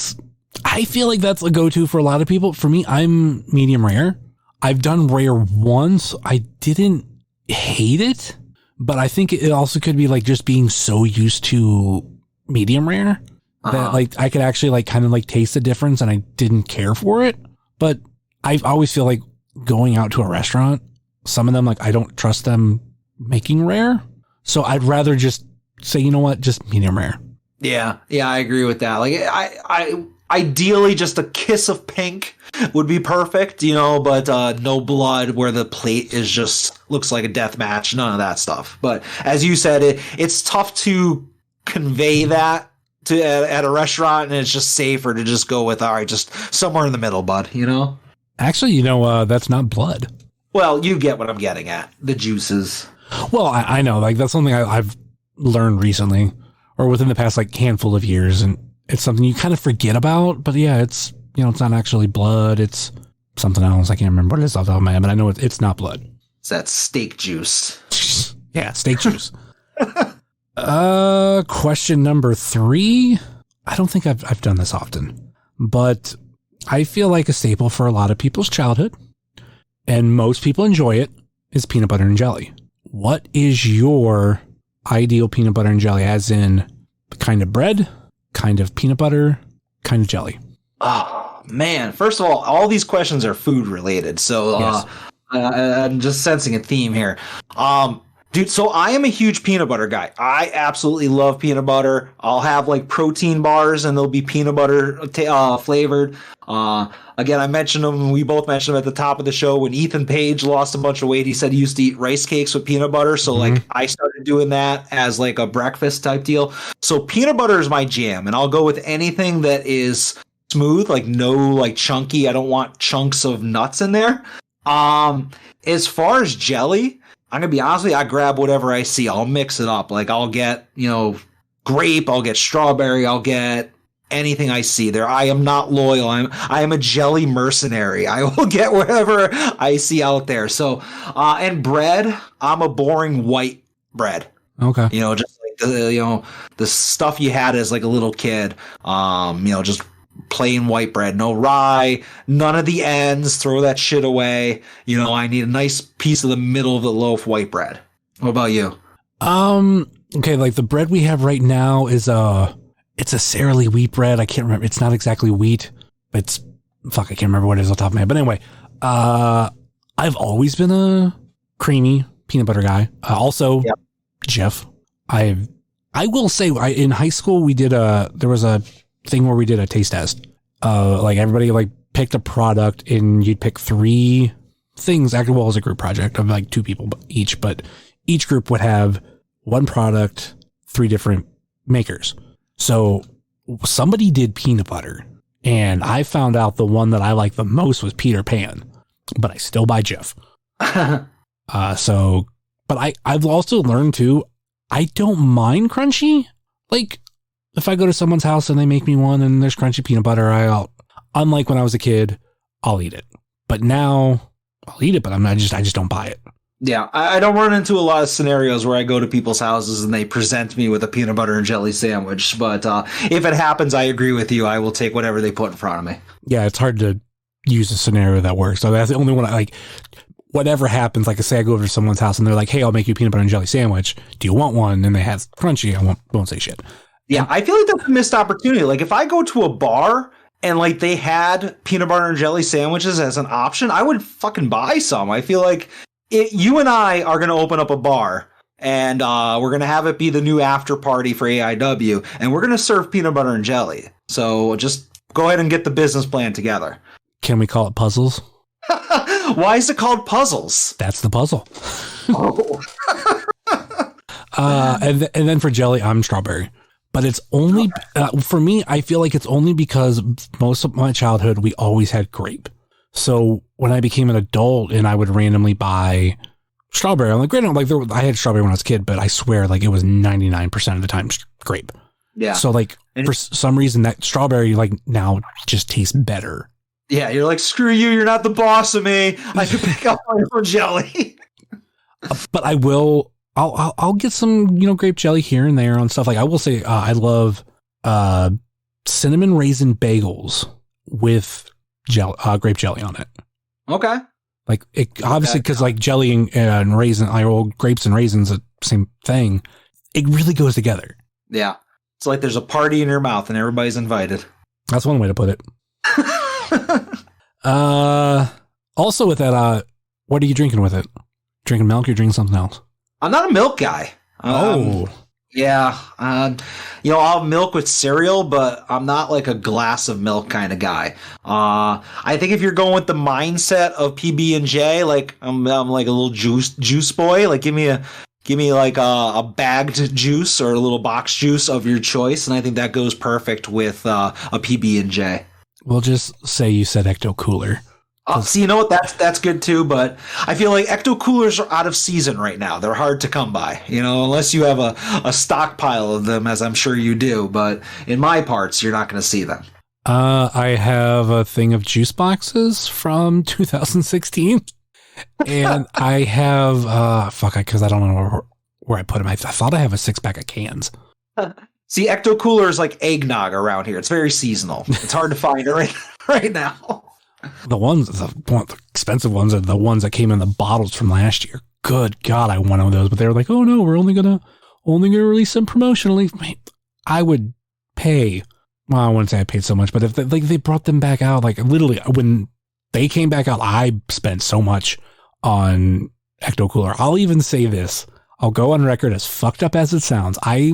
[SPEAKER 3] I feel like that's a go-to for a lot of people. For me, I'm medium rare. I've done rare once. I didn't hate it, but I think it also could be like just being so used to medium rare that like I could actually like kind of like taste the difference and I didn't care for it. But I always feel like going out to a restaurant, some of them, like I don't trust them making rare. So I'd rather just say, you know what, just medium rare.
[SPEAKER 4] Yeah, I agree with that. Like I ideally just a kiss of pink would be perfect, you know, but no blood where the plate is just looks like a death match, none of that stuff. But as you said, it's tough to convey that to at a restaurant, and it's just safer to just go with, all right, just somewhere in the middle, bud, you know?
[SPEAKER 3] Actually, you know, that's not blood.
[SPEAKER 4] Well, you get what I'm getting at. The juices.
[SPEAKER 3] Well, I know, like that's something I've learned recently or within the past like handful of years, and it's something you kind of forget about. But yeah, it's, you know, it's not actually blood. It's something else. I can't remember what it is off the top of my head, but I know it's not blood.
[SPEAKER 4] It's that steak juice.
[SPEAKER 3] Yeah, steak juice. Question number 3. I don't think I've done this often, but I feel like a staple for a lot of people's childhood, and most people enjoy it, is peanut butter and jelly. What is your ideal peanut butter and jelly, as in kind of bread, kind of peanut butter, kind of jelly?
[SPEAKER 4] Oh, man. First of all these questions are food related. So yes. I'm just sensing a theme here. Dude, so I am a huge peanut butter guy. I absolutely love peanut butter. I'll have like protein bars and they'll be peanut butter flavored. Again, I mentioned them. We both mentioned them at the top of the show. When Ethan Page lost a bunch of weight, he said he used to eat rice cakes with peanut butter. So like I started doing that as like a breakfast type deal. So peanut butter is my jam, and I'll go with anything that is smooth, like no like chunky. I don't want chunks of nuts in there. As far as jelly, I'm going to be honest with you, I grab whatever I see. I'll mix it up. Like I'll get, you know, grape, I'll get strawberry, I'll get anything I see there. I am not loyal. I am a jelly mercenary. I will get whatever I see out there. So, and bread, I'm a boring white bread.
[SPEAKER 3] Okay.
[SPEAKER 4] Just like the stuff you had as like a little kid. Just plain white bread, no rye, none of the ends. Throw that shit away. I need a nice piece of the middle of the loaf white bread. What about you?
[SPEAKER 3] Okay, like the bread we have right now is it's a Sara Lee wheat bread. I can't remember. It's not exactly wheat. I can't remember what it is off the top of my head. But anyway, I've always been a creamy peanut butter guy. Also, yep. Jeff, I will say in high school there was a thing where we did a taste test. Like everybody like picked a product and you'd pick 3 things. Actually, well, it was a group project of like 2 people each, but each group would have 1 product, 3 different makers. So somebody did peanut butter, and I found out the one that I liked the most was Peter Pan, but I still buy Jeff. But I've also learned too, I don't mind crunchy. Like if I go to someone's house and they make me one and there's crunchy peanut butter, unlike when I was a kid, I'll eat it. But now I'll eat it, but I just don't buy it.
[SPEAKER 4] Yeah, I don't run into a lot of scenarios where I go to people's houses and they present me with a peanut butter and jelly sandwich. But if it happens, I agree with you. I will take whatever they put in front of me.
[SPEAKER 3] Yeah, it's hard to use a scenario that works. So that's the only one I like. Whatever happens, like I say, I go over to someone's house and they're like, hey, I'll make you a peanut butter and jelly sandwich. Do you want one? And they have crunchy. I won't say shit.
[SPEAKER 4] Yeah, I feel like that's a missed opportunity. Like if I go to a bar and like they had peanut butter and jelly sandwiches as an option, I would fucking buy some. I feel like you and I are going to open up a bar and we're going to have it be the new after party for AIW, and we're going to serve peanut butter and jelly. So just go ahead and get the business plan together.
[SPEAKER 3] Can we call it puzzles?
[SPEAKER 4] Why is it called puzzles?
[SPEAKER 3] That's the puzzle.
[SPEAKER 4] Oh.
[SPEAKER 3] And then for jelly, I'm strawberry. But it's only, for me, I feel like it's only because most of my childhood, we always had grape. So when I became an adult and I would randomly buy strawberry, I'm like, granted, I had strawberry when I was a kid, but I swear like it was 99% of the time grape. Yeah. So like for some reason that strawberry like now just tastes better.
[SPEAKER 4] Yeah. You're like, screw you. You're not the boss of me. I can pick up my own jelly.
[SPEAKER 3] But I'll get some, grape jelly here and there on stuff. Like I will say, I love, cinnamon raisin bagels with grape jelly on it.
[SPEAKER 4] Okay.
[SPEAKER 3] Like it obviously because like jelly and raisin, grapes and raisins, the same thing. It really goes together.
[SPEAKER 4] Yeah. It's like there's a party in your mouth and everybody's invited.
[SPEAKER 3] That's one way to put it. Also with that, what are you drinking with it? Drinking milk or drinking something else?
[SPEAKER 4] I'm not a milk guy. Yeah. I'll have milk with cereal, but I'm not like a glass of milk kind of guy. I think if you're going with the mindset of PB&J, like I'm like a little juice boy, like give me like a bagged juice or a little box juice of your choice. And I think that goes perfect with a PB&J.
[SPEAKER 3] We'll just say you said Ecto Cooler.
[SPEAKER 4] See, you know what? That's good too, but I feel like Ecto Coolers are out of season right now. They're hard to come by, unless you have a stockpile of them, as I'm sure you do. But in my parts, you're not going to see them.
[SPEAKER 3] I have a thing of juice boxes from 2016, and I have because I don't know where I put them. I thought I have a 6-pack of cans.
[SPEAKER 4] See, Ecto Cooler is like eggnog around here. It's very seasonal. It's hard to find it right now. The expensive ones are the ones that came in the bottles from last year. Good God, I wanted those, but they were like, oh no, we're only gonna release them promotionally. I would pay. Well, I wouldn't say I paid so much, but if they brought them back out, like literally when they came back out, I spent so much on Ecto Cooler. I'll even say this. I'll go on record, as fucked up as it sounds. I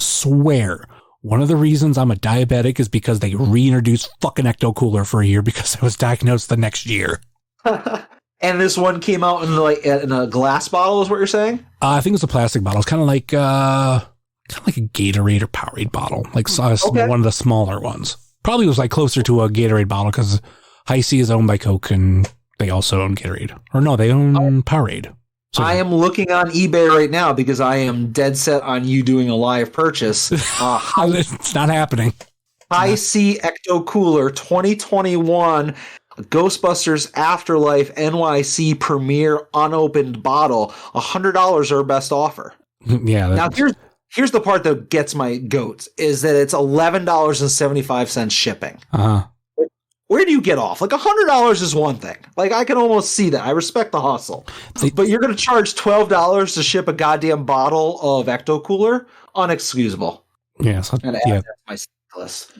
[SPEAKER 4] swear. One of the reasons I'm a diabetic is because they reintroduced fucking Ecto Cooler for a year because I was diagnosed the next year. And this one came out in a glass bottle, is what you're saying?
[SPEAKER 3] I think it's a plastic bottle. It's kind of like a Gatorade or Powerade bottle, like one of the smaller ones. Probably was like closer to a Gatorade bottle because Hi-C is owned by Coke and they also own Gatorade. Or no, they own Powerade.
[SPEAKER 4] I am looking on eBay right now because I am dead set on you doing a live purchase.
[SPEAKER 3] It's not happening.
[SPEAKER 4] High C Ecto Cooler 2021 Ghostbusters Afterlife NYC Premiere unopened bottle. $100 our best offer.
[SPEAKER 3] Yeah.
[SPEAKER 4] Now here's the part that gets my goats is that it's $11.75 shipping. Where do you get off? Like $100 is one thing. Like I can almost see that. I respect the hustle, but you're going to charge $12 to ship a goddamn bottle of Ecto Cooler? Unexcusable.
[SPEAKER 3] Yeah. So,
[SPEAKER 4] yeah. That's my list.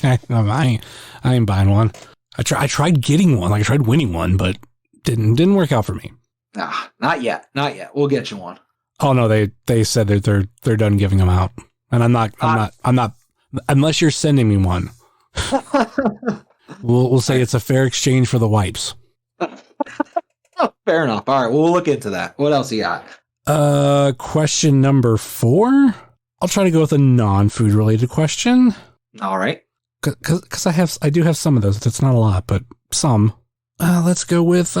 [SPEAKER 3] I ain't buying one. I tried getting one. Like I tried winning one, but didn't work out for me.
[SPEAKER 4] Nah, not yet. Not yet. We'll get you one.
[SPEAKER 3] Oh no, they said that they're done giving them out, and I'm not unless you're sending me one. We'll say it's a fair exchange for the wipes.
[SPEAKER 4] Fair enough. All right, well, we'll look into that. What else you got?
[SPEAKER 3] Question number 4. I'll try to go with a non-food related question.
[SPEAKER 4] All right.
[SPEAKER 3] Because I do have some of those. That's not a lot, but some. Let's go with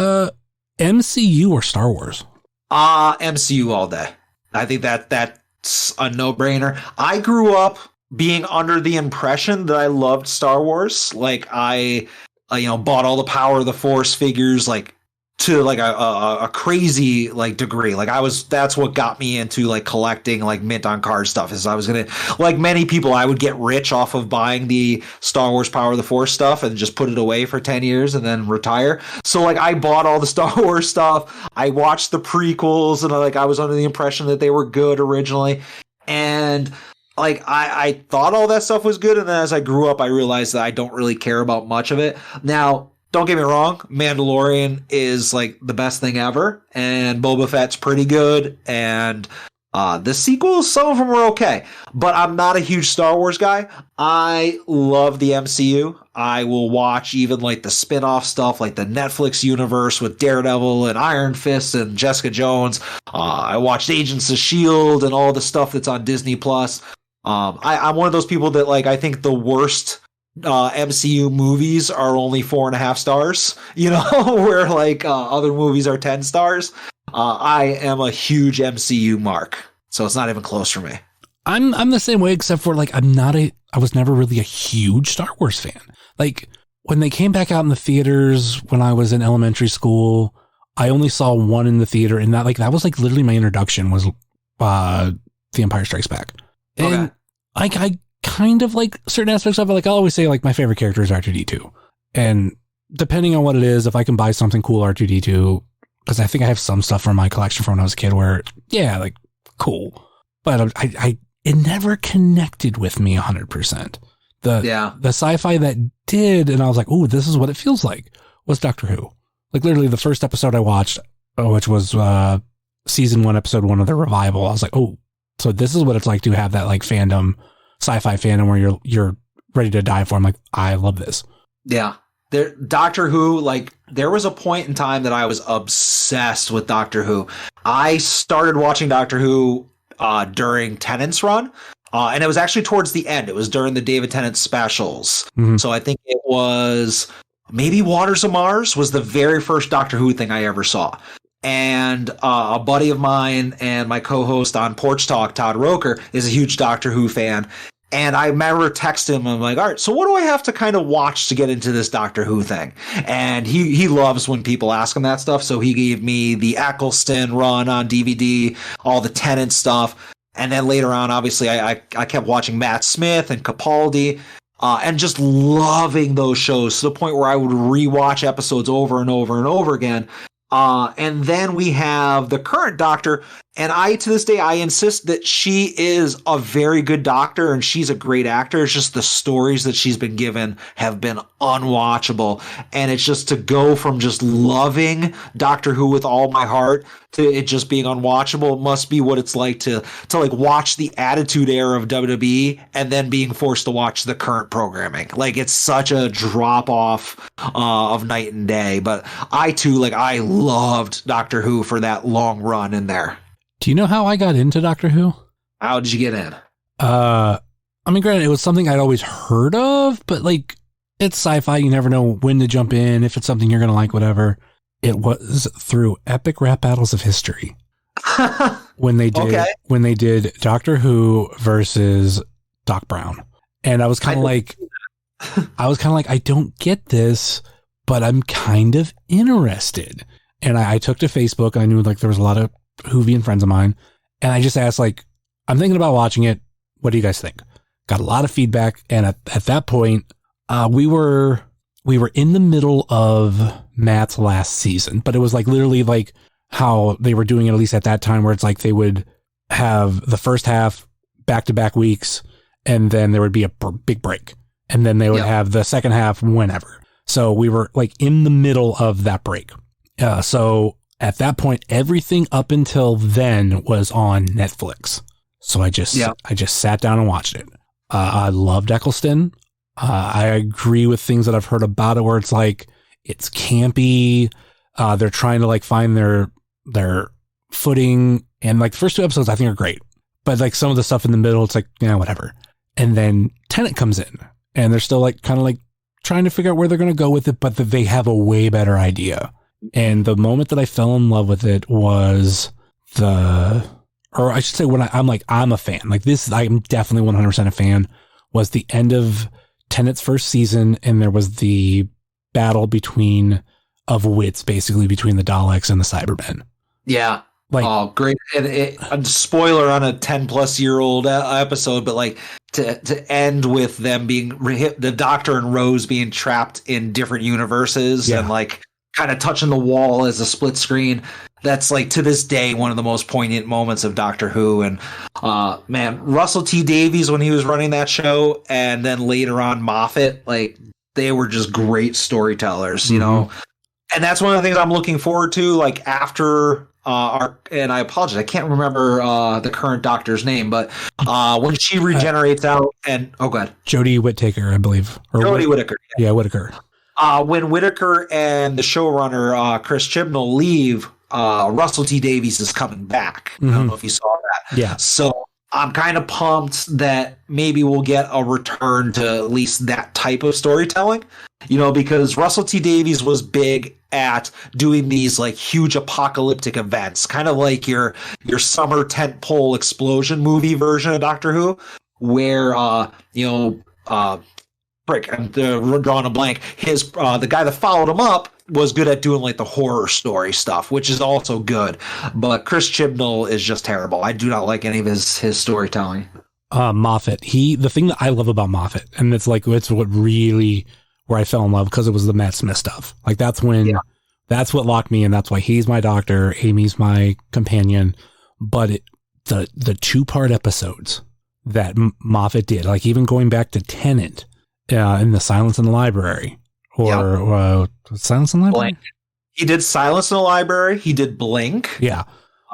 [SPEAKER 3] MCU or Star Wars.
[SPEAKER 4] MCU all day. I think that's a no-brainer. I grew up being under the impression that I loved Star Wars. Like I bought all the Power of the Force figures, like to like a crazy like degree. Like that's what got me into like collecting like mint on card stuff. Is I was gonna, like many people, I would get rich off of buying the Star Wars Power of the Force stuff and just put it away for 10 years and then retire. So like I bought all the Star Wars stuff. I watched the prequels and like I was under the impression that they were good originally. And like I thought all that stuff was good, and then as I grew up, I realized that I don't really care about much of it. Now, don't get me wrong, Mandalorian is like the best thing ever, and Boba Fett's pretty good, and the sequels, some of them were okay, but I'm not a huge Star Wars guy. I love the MCU. I will watch even like the spin-off stuff, like the Netflix universe with Daredevil and Iron Fist and Jessica Jones. I watched Agents of S.H.I.E.L.D. and all the stuff that's on Disney Plus. I'm one of those people that like I think the worst MCU movies are only 4.5 stars, where like other movies are 10 stars. I am a huge MCU mark, so it's not even close for me.
[SPEAKER 3] I'm the same way, except for like I was never really a huge Star Wars fan. Like when they came back out in the theaters when I was in elementary school, I only saw one in the theater, and that was like literally my introduction was The Empire Strikes Back. And I kind of like certain aspects of it. Like I always say, like my favorite character is R2-D2, and depending on what it is, if I can buy something cool R2-D2, because I think I have some stuff from my collection from when I was a kid where, yeah, like cool, but it never connected with me 100%. The sci-fi that did, and I was like, oh, this is what it feels like, was Doctor Who. Like literally the first episode I watched, which was season 1, episode 1 of the revival. I was like, oh. So this is what it's like to have that like fandom, sci-fi fandom where you're ready to die for. I'm like, I love this. Yeah.
[SPEAKER 4] Doctor Who, like there was a point in time that I was obsessed with Doctor Who. I started watching Doctor Who during Tennant's run. And it was actually towards the end. It was during the David Tennant specials. Mm-hmm. So I think it was maybe Waters of Mars was the very first Doctor Who thing I ever saw. And a buddy of mine and my co-host on Porch Talk, Todd Roker, is a huge Doctor Who fan. And I remember texting him, I'm like, all right, so what do I have to kind of watch to get into this Doctor Who thing? And he loves when people ask him that stuff. So he gave me the Eccleston run on DVD, all the Tennant stuff. And then later on, obviously, I kept watching Matt Smith and Capaldi. And just loving those shows to the point where I would rewatch episodes over and over and over again. And then we have the current Doctor, and to this day, I insist that she is a very good Doctor and she's a great actor. It's just the stories that she's been given have been unwatchable. And it's just to go from just loving Doctor Who with all my heart to it just being unwatchable must be what it's like to like watch the Attitude Era of WWE and then being forced to watch the current programming. Like it's such a drop off of night and day. But I too, like I loved Doctor Who for that long run in there.
[SPEAKER 3] Do you know how I got into Doctor Who?
[SPEAKER 4] How did you get in?
[SPEAKER 3] I mean, granted, it was something I'd always heard of, but like it's sci-fi. You never know when to jump in, if it's something you're going to like, whatever. It was through epic rap battles of history. when they did Doctor Who versus Doc Brown. And I was kind of like, I don't get this, but I'm kind of interested. And I took to Facebook. I knew like there was a lot of Whovian friends of mine. And I just asked like, I'm thinking about watching it. What do you guys think? Got a lot of feedback. And at that point, we were in the middle of Matt's last season, but it was like literally like how they were doing it, at least at that time, where it's like they would have the first half back-to-back weeks, and then there would be a big break. And then they would have the second half whenever. So we were like in the middle of that break. So at that point, everything up until then was on Netflix. So I just sat down and watched it. I loved Eccleston. I agree with things that I've heard about it where it's like, it's campy. They're trying to like find their footing, and like the first 2 episodes I think are great, but like some of the stuff in the middle, it's like, whatever. And then Tenet comes in and they're still like kind of like trying to figure out where they're going to go with it, but they have a way better idea. And the moment that I fell in love with it was or I should say when I'm a fan, like this, I'm definitely 100% a fan, was the end of Tenet's first season. And there was the battle of wits, basically between the Daleks and the Cybermen. Yeah. Like,
[SPEAKER 4] oh, great. And a spoiler on a 10-plus-year-old episode, but like to end with them being the Doctor and Rose being trapped in different universes and like kind of touching the wall as a split screen. That's like to this day one of the most poignant moments of Doctor Who. And man, Russell T Davies when he was running that show, and then later on Moffat, like they were just great storytellers, you know. And that's one of the things I'm looking forward to. Like after and I apologize, I can't remember the current Doctor's name, but when she regenerates out and go ahead,
[SPEAKER 3] Jodie Whittaker, I believe, or
[SPEAKER 4] Jodie Whittaker,
[SPEAKER 3] yeah, Whittaker.
[SPEAKER 4] When Whittaker and the showrunner Chris Chibnall leave, Russell T Davies is coming back. I don't know if you saw that.
[SPEAKER 3] Yeah.
[SPEAKER 4] So I'm kind of pumped that maybe we'll get a return to at least that type of storytelling, you know, because Russell T Davies was big at doing these like huge apocalyptic events, kind of like your summer tentpole explosion movie version of Doctor Who, where I'm drawing a blank. His the guy that followed him up was good at doing like the horror story stuff, which is also good. But Chris Chibnall is just terrible. I do not like any of his storytelling.
[SPEAKER 3] Moffat, the thing that I love about Moffat, and it's what really where I fell in love, because it was the Matt Smith stuff. Like that's what locked me in. That's why he's my doctor, Amy's my companion. But the 2-part episodes that Moffat did, like even going back to Tenet, in the Silence in the Library, or Silence in the Library.
[SPEAKER 4] Blink. He did Silence in the Library. He did Blink.
[SPEAKER 3] Yeah.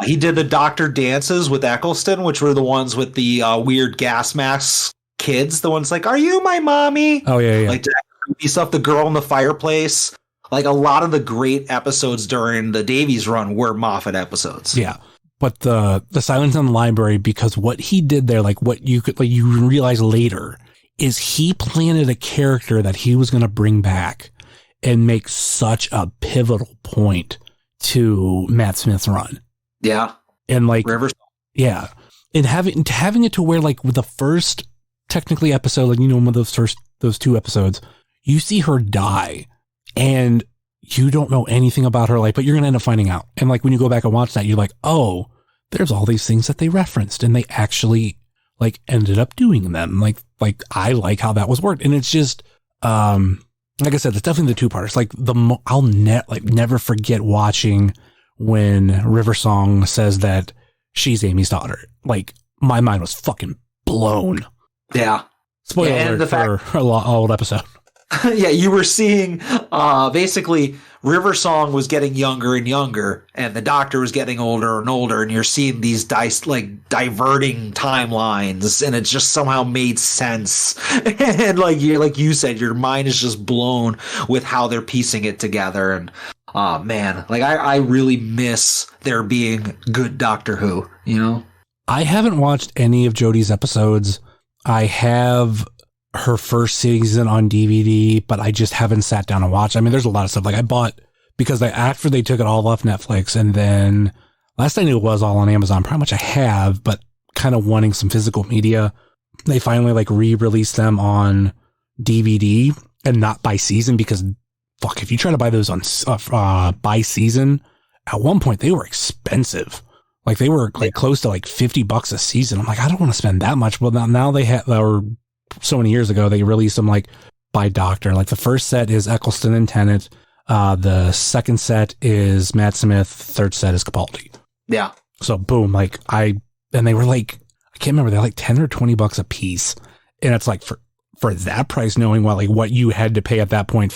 [SPEAKER 4] He did the Doctor Dances with Eccleston, which were the ones with the weird gas mask kids. The ones like, "Are you my mommy?"
[SPEAKER 3] Oh yeah.
[SPEAKER 4] Like that creepy stuff. The Girl in the Fireplace. Like a lot of the great episodes during the Davies run were Moffat episodes.
[SPEAKER 3] Yeah. But the Silence in the Library, because what he did there, like what you realize later, is he planted a character that he was going to bring back and make such a pivotal point to Matt Smith's run.
[SPEAKER 4] Yeah.
[SPEAKER 3] And like,
[SPEAKER 4] Rivers.
[SPEAKER 3] Yeah. And having it to where like with the first technically episode, like, you know, one of those 2 episodes, you see her die and you don't know anything about her life, but you're going to end up finding out. And like, when you go back and watch that, you're like, oh, there's all these things that they referenced and they actually like ended up doing them. Like I like how that was worked. And it's just, like I said, it's definitely the 2-parters. Like I'll never forget watching when River Song says that she's Amy's daughter. Like my mind was fucking blown.
[SPEAKER 4] Yeah.
[SPEAKER 3] Spoiler alert for an old episode.
[SPEAKER 4] Yeah, you were seeing basically River Song was getting younger and younger, and the Doctor was getting older and older, and you're seeing these diverting timelines, and it just somehow made sense. And like you said, your mind is just blown with how they're piecing it together. And man, like I really miss there being good Doctor Who. You know,
[SPEAKER 3] I haven't watched any of Jodie's episodes. I have her first season on DVD, but I just haven't sat down and watched. I mean, there's a lot of stuff. Like I bought because after they took it all off Netflix, and then last I knew it was all on Amazon Prime, which I have, but kind of wanting some physical media, they finally like re-released them on DVD and not by season, because fuck, if you try to buy those on by season, at one point they were expensive. Like they were like close to like $50 a season. I'm like, I don't want to spend that much. Well, now they have, or so many years ago, they released them like by doctor. Like the first set is Eccleston and Tennant. The second set is Matt Smith. Third set is Capaldi.
[SPEAKER 4] Yeah.
[SPEAKER 3] So boom, like and they were like, I can't remember, they're like 10 or $20 a piece. And it's like for that price, knowing what you had to pay at that point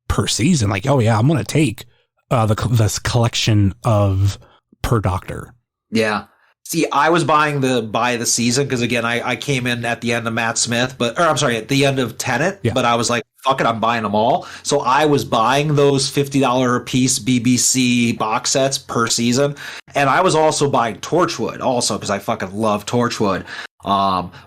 [SPEAKER 3] per season, like, oh yeah, I'm going to take this collection of per doctor.
[SPEAKER 4] Yeah. See, I was buying by the season because, again, I came in at the end of Matt Smith, at the end of Tenet, but I was like, fuck it, I'm buying them all. So I was buying those $50 a piece BBC box sets per season. And I was also buying Torchwood also because I fucking love Torchwood.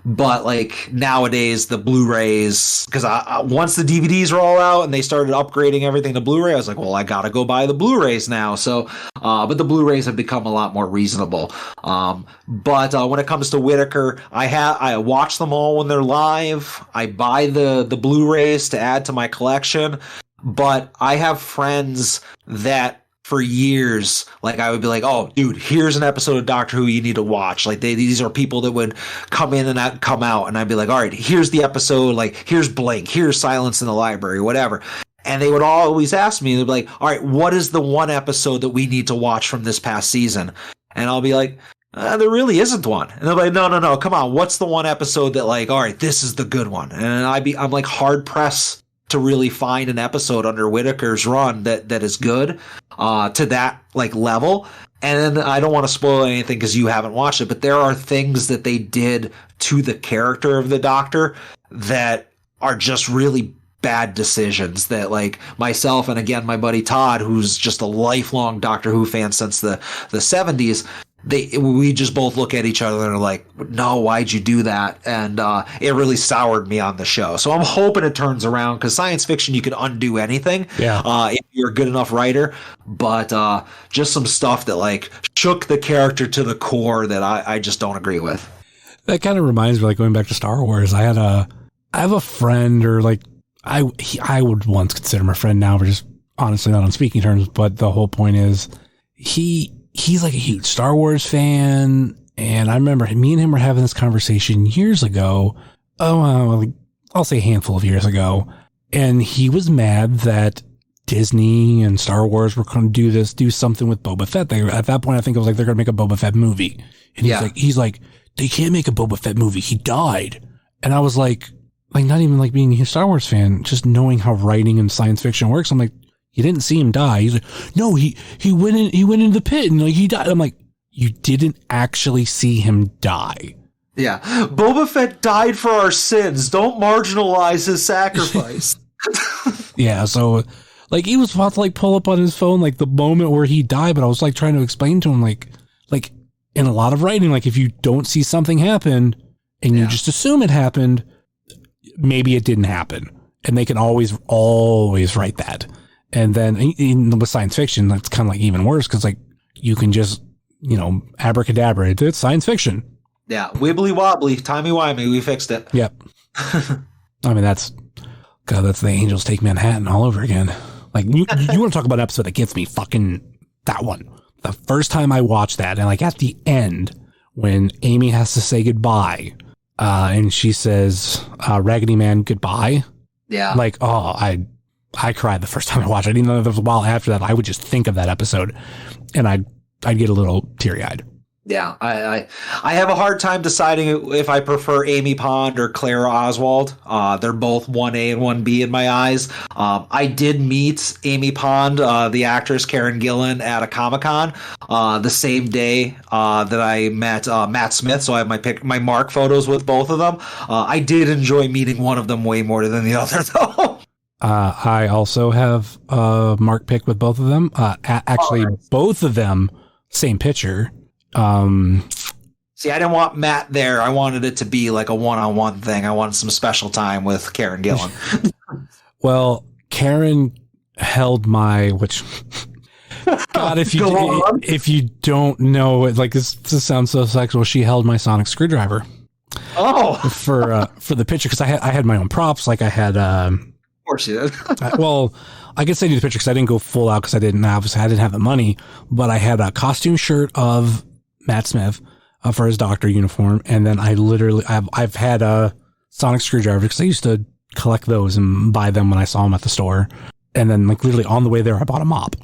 [SPEAKER 4] But like nowadays the Blu-rays, because once the DVDs were all out and they started upgrading everything to Blu-ray, I was like, well, I gotta go buy the Blu-rays now. So, but the Blu-rays have become a lot more reasonable. But when it comes to Whitaker, I watch them all when they're live. I buy the Blu-rays to add to my collection. But I have friends that, for years, like I would be like, oh, dude, here's an episode of Doctor Who you need to watch. Like these are people that would come in and come out, and I'd be like, all right, here's the episode. Like here's Blink, here's Silence in the Library, whatever. And they would always ask me, they'd be like, all right, what is the one episode that we need to watch from this past season? And I'll be like, there really isn't one. And they're like, no, come on, what's the one episode that like, all right, this is the good one? And I'm like hard pressed to really find an episode under Whitaker's run that is good to that like level. And then I don't want to spoil anything because you haven't watched it, but there are things that they did to the character of the Doctor that are just really bad decisions that, like, myself and again my buddy Todd, who's just a lifelong Doctor Who fan since the 70s, we just both look at each other and are like, no, why'd you do that? And it really soured me on the show. So I'm hoping it turns around, because science fiction, you can undo anything if you're a good enough writer. But just some stuff that like shook the character to the core that I just don't agree with.
[SPEAKER 3] That kind of reminds me, like, going back to Star Wars. I have a friend, or like I would once consider him a friend. Now we're just honestly not on speaking terms. But the whole point is he's like a huge Star Wars fan. And I remember me and him were having this conversation years ago. I'll say a handful of years ago. And he was mad that Disney and Star Wars were going to do something with Boba Fett. At that point, I think it was like, they're going to make a Boba Fett movie. And he's like, they can't make a Boba Fett movie. He died. And I was like, not even like being a Star Wars fan, just knowing how writing and science fiction works. I'm like, you didn't see him die. He's like, no, he went into the pit and like he died. I'm like, you didn't actually see him die.
[SPEAKER 4] Yeah. Boba Fett died for our sins. Don't marginalize his sacrifice.
[SPEAKER 3] Yeah. So like he was about to like pull up on his phone, like the moment where he died. But I was like trying to explain to him, like in a lot of writing, like if you don't see something happen and you just assume it happened, maybe it didn't happen. And they can always write that. And then with science fiction, that's kind of like even worse, because like you can just, abracadabra. It's science fiction.
[SPEAKER 4] Yeah, wibbly wobbly, timey-wimey, we fixed it.
[SPEAKER 3] Yep. I mean, that's the Angels Take Manhattan all over again. Like, you want to talk about an episode that gets me, fucking that one. The first time I watched that, and like at the end, when Amy has to say goodbye, and she says, Raggedy Man, goodbye. Yeah. Like, oh, I cried the first time I watched it. Even though there was a while after that, I would just think of that episode, and I'd get a little teary-eyed.
[SPEAKER 4] Yeah, I have a hard time deciding if I prefer Amy Pond or Clara Oswald. They're both 1A and 1B in my eyes. I did meet Amy Pond, the actress Karen Gillan, at a Comic-Con the same day that I met Matt Smith, so I have my mark photos with both of them. I did enjoy meeting one of them way more than the other, though.
[SPEAKER 3] I also have a mark pic with both of them. Actually, both of them, same picture.
[SPEAKER 4] See, I didn't want Matt there. I wanted it to be like a one-on-one thing. I wanted some special time with Karen Gillan.
[SPEAKER 3] Well, Karen held my, which God, if you don't know it, like this sounds so sexual. She held my sonic screwdriver. Oh, for the picture, because I had my own props. Like I had, of
[SPEAKER 4] course you did.
[SPEAKER 3] Well, I could send you the picture because I didn't go full out because I didn't have the money. But I had a costume shirt of Matt Smith for his doctor uniform, and then I've had a sonic screwdriver because I used to collect those and buy them when I saw them at the store. And then like literally on the way there, I bought a mop.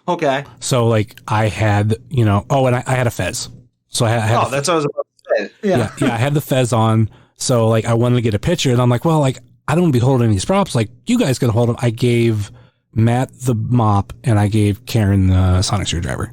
[SPEAKER 4] Okay.
[SPEAKER 3] So like I had, and I had a fez. So I had
[SPEAKER 4] that's what I was about to say. Yeah.
[SPEAKER 3] Yeah. I had the fez on. So like I wanted to get a picture, and I'm like, well, like I don't want to be holding these props. Like you guys can hold them. I gave Matt the mop and I gave Karen the sonic screwdriver.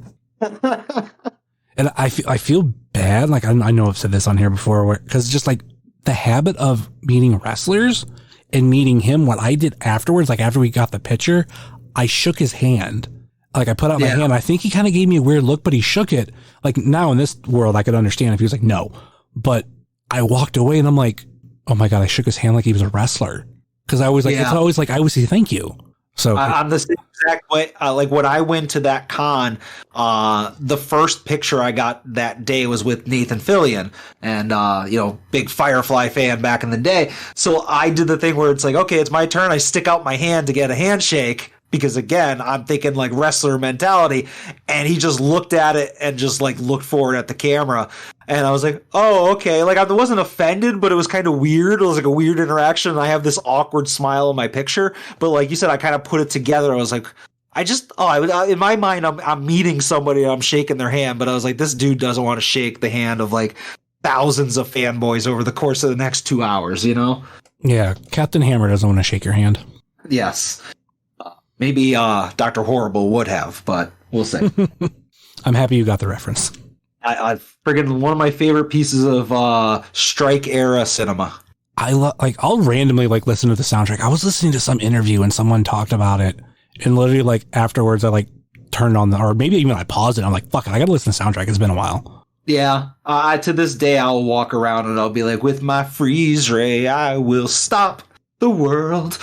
[SPEAKER 3] And I feel bad. Like I know I've said this on here before, because just like the habit of meeting wrestlers and meeting him, what I did afterwards, like after we got the picture, I shook his hand. Like I put out my hand. I think he kind of gave me a weird look, but he shook it. Like now in this world, I could understand if he was like, no, but I walked away and I'm like, oh my God, I shook his hand like he was a wrestler. Cause I was like, it's always like, I always say thank you. So
[SPEAKER 4] I'm the same exact way. Like when I went to that con, the first picture I got that day was with Nathan Fillion, and big Firefly fan back in the day. So I did the thing where it's like, okay, it's my turn. I stick out my hand to get a handshake because again, I'm thinking like wrestler mentality, and he just looked at it and just like looked forward at the camera. And I was like, oh, okay. Like I wasn't offended, but it was kind of weird. It was like a weird interaction. And I have this awkward smile in my picture. But like you said, I kind of put it together. I was like, in my mind, I'm meeting somebody and I'm shaking their hand. But I was like, this dude doesn't want to shake the hand of like thousands of fanboys over the course of the next 2 hours,
[SPEAKER 3] Yeah. Captain Hammer doesn't want to shake your hand.
[SPEAKER 4] Yes. Maybe Dr. Horrible would have, but we'll see.
[SPEAKER 3] I'm happy you got the reference.
[SPEAKER 4] I friggin' one of my favorite pieces of strike era cinema.
[SPEAKER 3] I'll randomly like listen to the soundtrack. I was listening to some interview and someone talked about it, and literally like afterwards I like turned on or maybe even I paused it. I'm like, fuck it, I gotta listen to the soundtrack. It's been a while.
[SPEAKER 4] Yeah. To this day I'll walk around and I'll be like, with my freeze ray I will stop the world.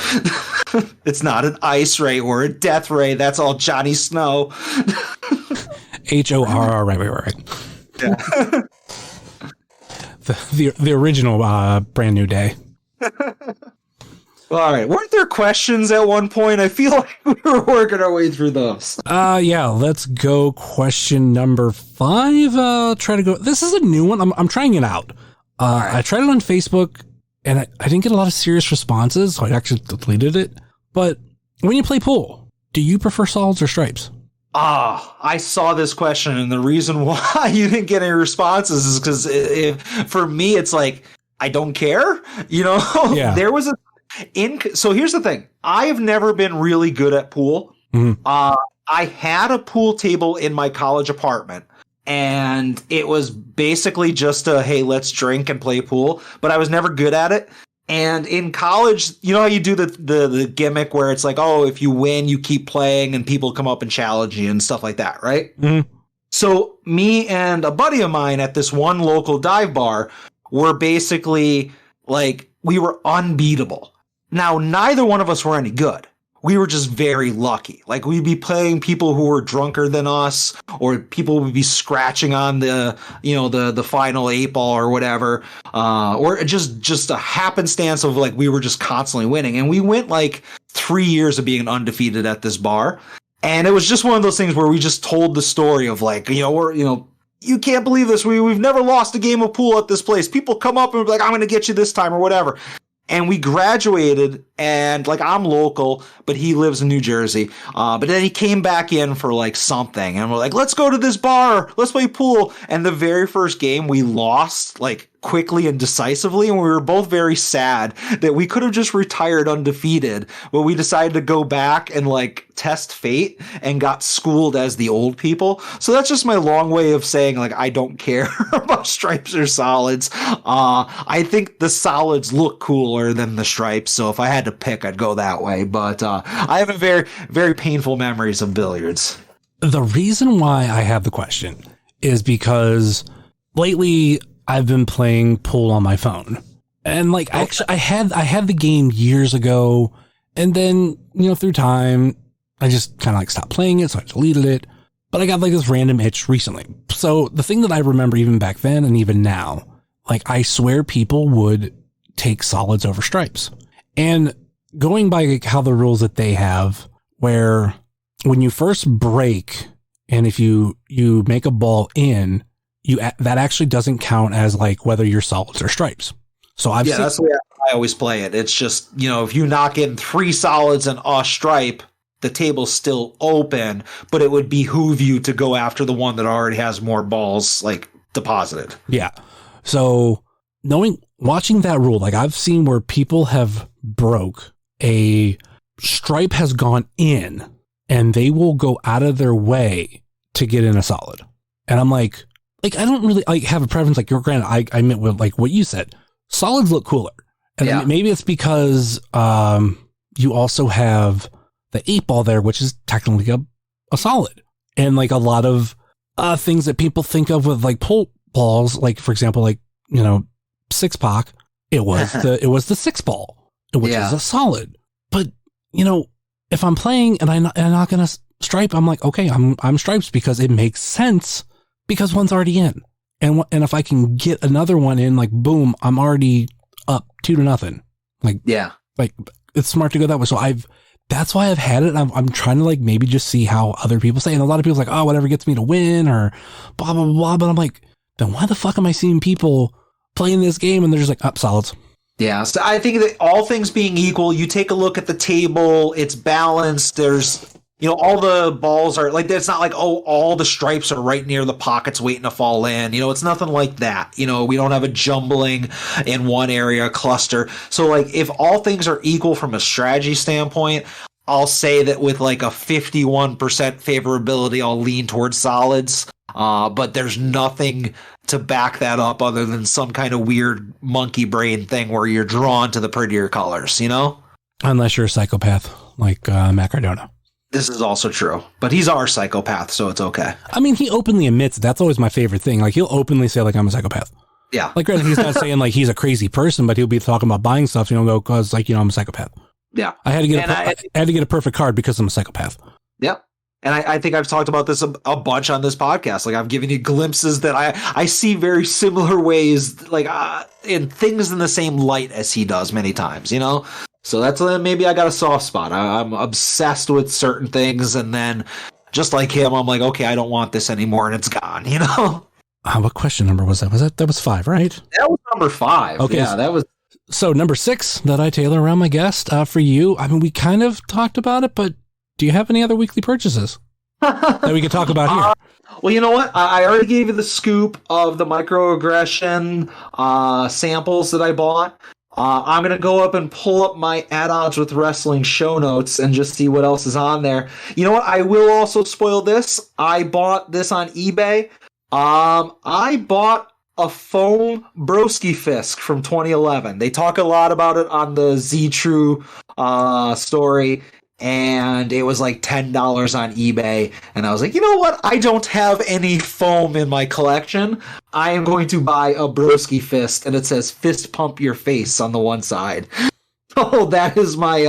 [SPEAKER 4] It's not an ice ray or a death ray. That's all Johnny Snow.
[SPEAKER 3] HORR, right.
[SPEAKER 4] Yeah.
[SPEAKER 3] the original Brand New Day.
[SPEAKER 4] All right. Weren't there questions at one point? I feel like we were working our way through those.
[SPEAKER 3] Yeah. Let's go. Question number 5. Try to go. This is a new one. I'm trying it out. Right. I tried it on Facebook and I didn't get a lot of serious responses, so I actually deleted it. But when you play pool, do you prefer solids or stripes?
[SPEAKER 4] I saw this question, and the reason why you didn't get any responses is because for me, it's like, I don't care.
[SPEAKER 3] Yeah.
[SPEAKER 4] There was so here's the thing. I have never been really good at pool.
[SPEAKER 3] Mm-hmm.
[SPEAKER 4] I had a pool table in my college apartment, and it was basically just hey, let's drink and play pool, but I was never good at it. And in college, you know how you do the gimmick where it's like, oh, if you win, you keep playing and people come up and challenge you and stuff like that, right?
[SPEAKER 3] Mm-hmm.
[SPEAKER 4] So me and a buddy of mine at this one local dive bar were basically like, we were unbeatable. Now, neither one of us were any good. We were just very lucky. Like we'd be playing people who were drunker than us, or people would be scratching on the final 8-ball or whatever, or just a happenstance of like we were just constantly winning. And we went like 3 years of being undefeated at this bar, and it was just one of those things where we just told the story of like, you can't believe this. We've never lost a game of pool at this place. People come up and be like, I'm going to get you this time or whatever. And we graduated, and like I'm local, but he lives in New Jersey. But then he came back in for like something, and we're like, let's go to this bar, let's play pool. And the very first game we lost like quickly and decisively, and we were both very sad that we could have just retired undefeated, but we decided to go back and like test fate and got schooled as the old people. So that's just my long way of saying like I don't care about stripes or solids. I think the solids look cooler than the stripes, so if I had to pick, I'd go that way. But I have a very, very painful memories of billiards.
[SPEAKER 3] The reason why I have the question is because lately I've been playing pool on my phone, and like actually I had the game years ago, and then through time I just kind of like stopped playing it, so I deleted it. But I got like this random itch recently. So the thing that I remember even back then and even now, like I swear people would take solids over stripes. And going by like how the rules that they have, where when you first break and if you make a ball in, that actually doesn't count as like whether you're solids or stripes. So
[SPEAKER 4] that's the way I always play it. It's just, if you knock in 3 solids and a stripe, the table's still open, but it would behoove you to go after the one that already has more balls like deposited.
[SPEAKER 3] Yeah. So watching that rule, like I've seen where people have broke a stripe has gone in and they will go out of their way to get in a solid. And I'm like I don't really like have a preference. Like granted, I meant with like what you said, solids look cooler. And maybe it's because, you also have the 8-ball there, which is technically a solid. And like a lot of things that people think of with like pull balls, like for example, like, 6-pack, it was the 6-ball, which is a solid. But, if I'm playing and I'm not going to stripe, I'm like, okay, I'm stripes because it makes sense because one's already in. And if I can get another one in, like, boom, I'm already up 2-0. Like, like it's smart to go that way. So that's why I've had it. I'm trying to like maybe just see how other people say. And a lot of people's like, oh, whatever gets me to win or blah, blah, blah. But I'm like, then why the fuck am I seeing people playing this game and they're just like, up solids?
[SPEAKER 4] Yeah. So I think that all things being equal, you take a look at the table, it's balanced. There's, all the balls are like, it's not like, oh, all the stripes are right near the pockets waiting to fall in. It's nothing like that. We don't have a jumbling in one area, cluster. So like if all things are equal from a strategy standpoint, I'll say that with like a 51% favorability, I'll lean towards solids. But there's nothing to back that up other than some kind of weird monkey brain thing where you're drawn to the prettier colors,
[SPEAKER 3] Unless you're a psychopath like Matt Cardona.
[SPEAKER 4] This is also true, but he's our psychopath, so it's okay.
[SPEAKER 3] I mean, he openly admits that's always my favorite thing. Like he'll openly say like I'm a psychopath.
[SPEAKER 4] Yeah.
[SPEAKER 3] Like granted, he's not saying like he's a crazy person, but he'll be talking about buying stuff, go cause like, I'm a psychopath.
[SPEAKER 4] Yeah.
[SPEAKER 3] I had to get a perfect card because I'm a psychopath.
[SPEAKER 4] Yep. And I think I've talked about this a bunch on this podcast. Like I've given you glimpses that I see very similar ways, like in things in the same light as he does many times, So that's maybe I got a soft spot. I'm obsessed with certain things, and then just like him, I'm like, okay, I don't want this anymore, and it's gone.
[SPEAKER 3] What question number was that? That was 5, right?
[SPEAKER 4] That was number 5.
[SPEAKER 3] Okay,
[SPEAKER 4] yeah, that was.
[SPEAKER 3] So number 6 that I tailor around my guest for you. I mean, we kind of talked about it, but do you have any other weekly purchases that we could talk about here?
[SPEAKER 4] Well, you know what? I already gave you the scoop of the microaggression samples that I bought. I'm going to go up and pull up my At Odds with Wrestling show notes and just see what else is on there. You know what? I will also spoil this. I bought this on eBay. I bought a foam BROSKI Fisk from 2011. They talk a lot about it on the Z-True story. And it was like $10 on eBay. And I was like, you know what? I don't have any foam in my collection. I am going to buy a BROSKI Fist. And it says fist pump your face on the one side. Oh, that is my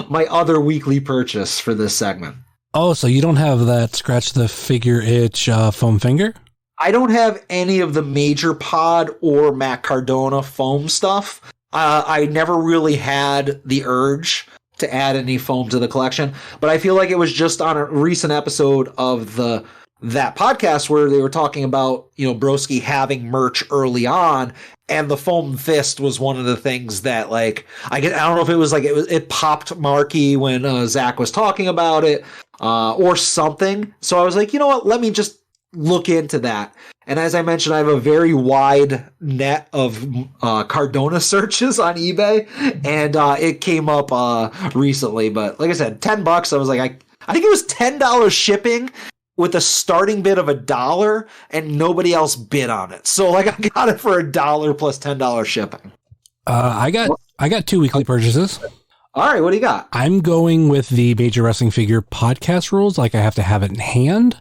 [SPEAKER 4] my other weekly purchase for this segment.
[SPEAKER 3] Oh, so you don't have that scratch the figure itch foam finger?
[SPEAKER 4] I don't have any of the Major Pod or Matt Cardona foam stuff. I never really had the urge to add any foam to the collection, but I feel like it was just on a recent episode of that podcast where they were talking about, BROSKI having merch early on, and the foam fist was one of the things that, like, I don't know if it was like it popped Marky when Zach was talking about it or something. So I was like, you know what, let me just look into that. And as I mentioned, I have a very wide net of Cardona searches on eBay, and it came up recently. But like I said, $10. I was like, I think it was $10 shipping with a starting bid of $1, and nobody else bid on it. So like, I got it for $1 plus $10 shipping.
[SPEAKER 3] I got 2 weekly purchases.
[SPEAKER 4] All right, what do you got?
[SPEAKER 3] I'm going with the Major Wrestling Figure podcast rules. Like I have to have it in hand.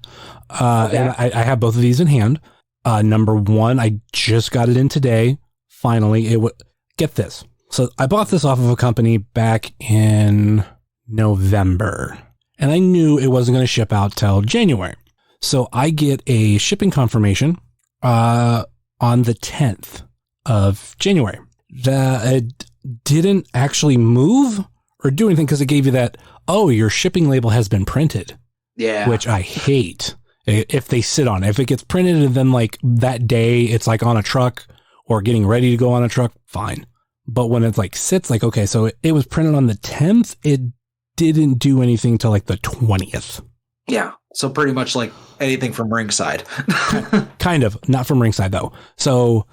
[SPEAKER 4] Okay.
[SPEAKER 3] And I have both of these in hand. Number 1, I just got it in today. Finally, get this. So I bought this off of a company back in November, and I knew it wasn't going to ship out till January. So I get a shipping confirmation on the 10th of January. It didn't actually move or do anything because it gave you that, oh, your shipping label has been printed.
[SPEAKER 4] Yeah.
[SPEAKER 3] Which I hate if they sit on it. If it gets printed and then like that day it's like on a truck or getting ready to go on a truck, fine. But when it like sits like, okay, so it was printed on the 10th, it didn't do anything till like the 20th.
[SPEAKER 4] Yeah. So pretty much like anything from ringside.
[SPEAKER 3] Kind of, not from ringside though. So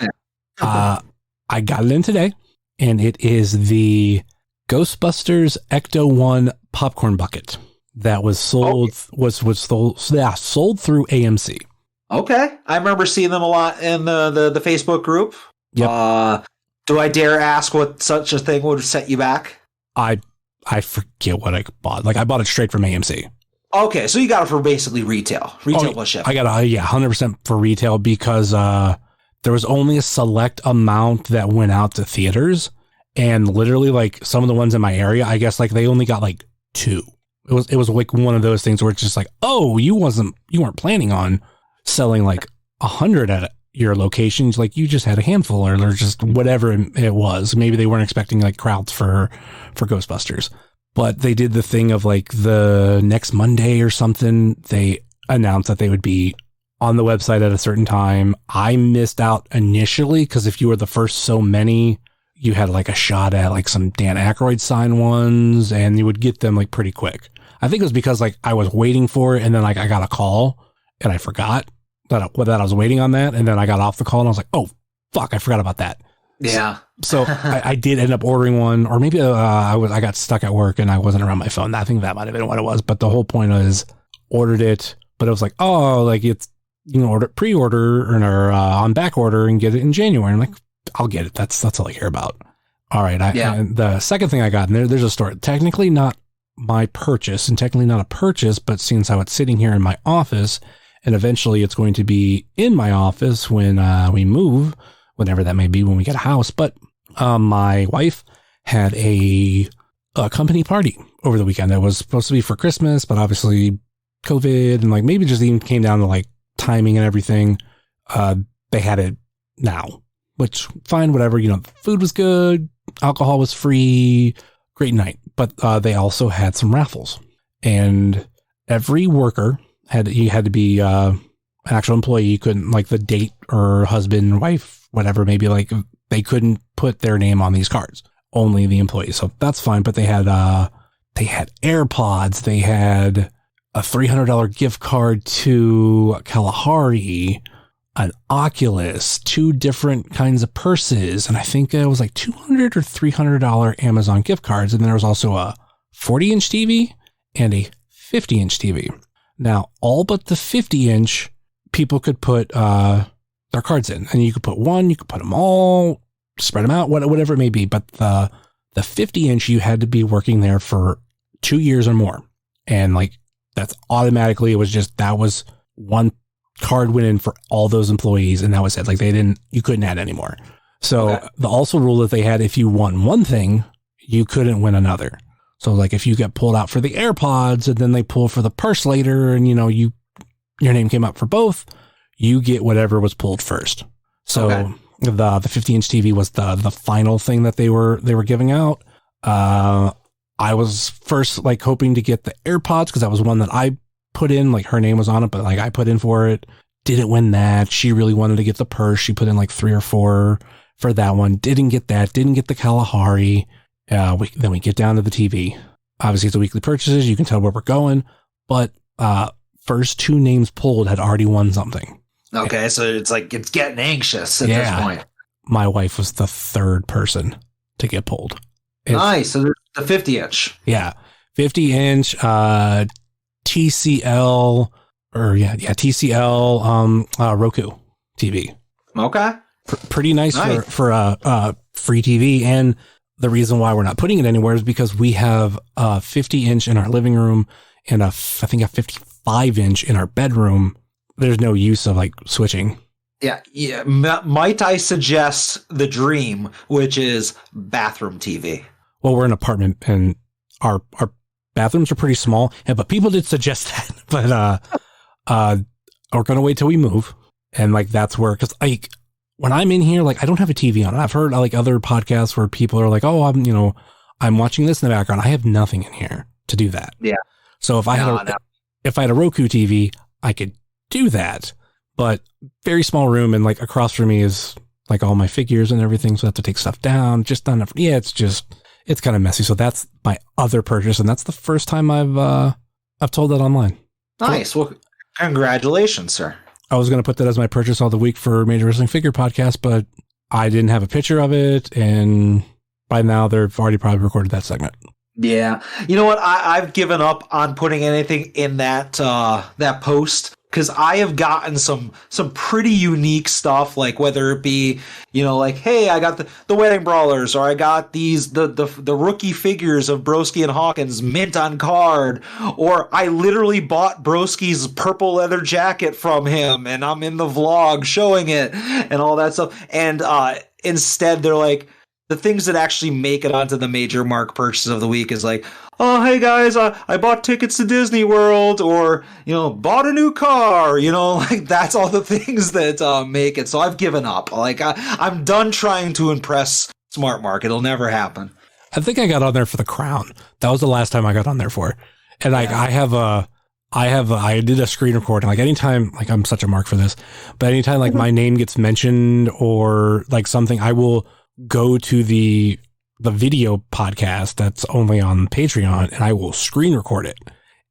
[SPEAKER 3] I got it in today, and it is the Ghostbusters Ecto 1 popcorn bucket that was sold sold through AMC.
[SPEAKER 4] Okay. I remember seeing them a lot in the Facebook group.
[SPEAKER 3] Yep.
[SPEAKER 4] Do I dare ask what such a thing would set you back?
[SPEAKER 3] I forget what I bought. Like I bought it straight from AMC.
[SPEAKER 4] Okay, so you got it for basically retail plus shipping.
[SPEAKER 3] I got 100% for retail because there was only a select amount that went out to theaters, and literally like some of the ones in my area, I guess like they only got like 2. It was like one of those things where it's just like, oh, you weren't planning on selling like 100 at your locations, like you just had a handful or just whatever it was. Maybe they weren't expecting like crowds for Ghostbusters. But they did the thing of like the next Monday or something, they announced that they would be on the website at a certain time. I missed out initially because if you were the first so many, you had like a shot at like some Dan Aykroyd sign ones, and you would get them like pretty quick. I think it was because like I was waiting for it, and then like I got a call and I forgot that I was waiting on that, and then I got off the call and I was like, oh fuck, I forgot about that.
[SPEAKER 4] Yeah.
[SPEAKER 3] So I did end up ordering one, or maybe I got stuck at work and I wasn't around my phone. I think that might have been what it was. But the whole point is, ordered it, but it was like, oh, like it's, you know, pre-order or on back order and get it in January. I'm like, I'll get it. That's all I care about. All right. And the second thing I got, and there's a story. Technically not my purchase, and technically not a purchase, but seeing how it's sitting here in my office, and eventually it's going to be in my office when we move. Whenever that may be, when we get a house. But my wife had a company party over the weekend that was supposed to be for Christmas, but obviously COVID and like maybe just even came down to like timing and everything. They had it now, which fine, whatever. You know, the food was good, alcohol was free, great night. But they also had some raffles, and every worker had to be an actual employee. You couldn't, like the date or husband, wife, whatever, maybe like they couldn't put their name on these cards, only the employees. So that's fine. But they had AirPods. They had a $300 gift card to Kalahari, an Oculus, 2 different kinds of purses. And I think it was like $200 or $300 Amazon gift cards. And there was also a 40-inch TV and a 50-inch TV. Now, all but the 50-inch people could put, their cards in, and you could put one, you could put them all, spread them out, whatever it may be. But the 50-inch, you had to be working there for 2 years or more. And like, that's automatically, that was one card went in for all those employees. And that was it. Like you couldn't add any more. So okay. The also rule that they had, if you won one thing, you couldn't win another. So like if you get pulled out for the AirPods and then they pull for the purse later, and you know, your name came up for both, you get whatever was pulled first. So the 50-inch TV was the final thing that they were giving out. I was first like hoping to get the AirPods because that was one that I put in, like her name was on it, but like I put in for it. Didn't win that. She really wanted to get the purse. She put in like 3 or 4 for that one. Didn't get that. Didn't get the Kalahari. Then we get down to the TV. Obviously it's a weekly purchases. You can tell where we're going, but first 2 names pulled had already won something.
[SPEAKER 4] Okay, so it's like it's getting anxious at this point.
[SPEAKER 3] My wife was the 3rd person to get pulled.
[SPEAKER 4] Nice. So the 50-inch.
[SPEAKER 3] Yeah. 50-inch TCL TCL Roku TV.
[SPEAKER 4] Okay.
[SPEAKER 3] Pretty nice for a free TV. And the reason why we're not putting it anywhere is because we have a 50-inch in our living room and I think a 55-inch in our bedroom. There's no use of like switching.
[SPEAKER 4] Yeah. Might I suggest the dream, which is bathroom TV?
[SPEAKER 3] Well, we're in an apartment and our bathrooms are pretty small, but people did suggest that. But we're gonna wait till we move, and like that's where, because like when I'm in here, like I don't have a TV on. I've heard like other podcasts where people are like, "Oh, I'm watching this in the background." I have nothing in here to do that.
[SPEAKER 4] Yeah.
[SPEAKER 3] So if I had a Roku TV, I could do that. But very small room, and like across from me is like all my figures and everything, so I have to take stuff down. Just done. Yeah, it's kind of messy. So that's my other purchase, and that's the first time I've told that online.
[SPEAKER 4] Nice. Well, congratulations, sir.
[SPEAKER 3] I was going to put that as my purchase all the week for Major Wrestling Figure Podcast, but I didn't have a picture of it, and by now they've already probably recorded that segment.
[SPEAKER 4] Yeah. You know what? I've given up on putting anything in that post, because I have gotten some pretty unique stuff, like whether it be, like, hey, I got the Wedding Brawlers, or I got the rookie figures of Broski and Hawkins mint on card, or I literally bought Broski's purple leather jacket from him and I'm in the vlog showing it and all that stuff. And instead they're like, the things that actually make it onto the major mark purchases of the week is like, oh, hey guys, I bought tickets to Disney World, or, bought a new car, like that's all the things that make it. So I've given up. Like I'm done trying to impress Smart Mark. It'll never happen.
[SPEAKER 3] I think I got on there for the crown. That was the last time I got on there for. And like, yeah. I did a screen recording, like anytime, like I'm such a mark for this, but anytime like my name gets mentioned or like something, I will go to the video podcast that's only on Patreon, and I will screen record it.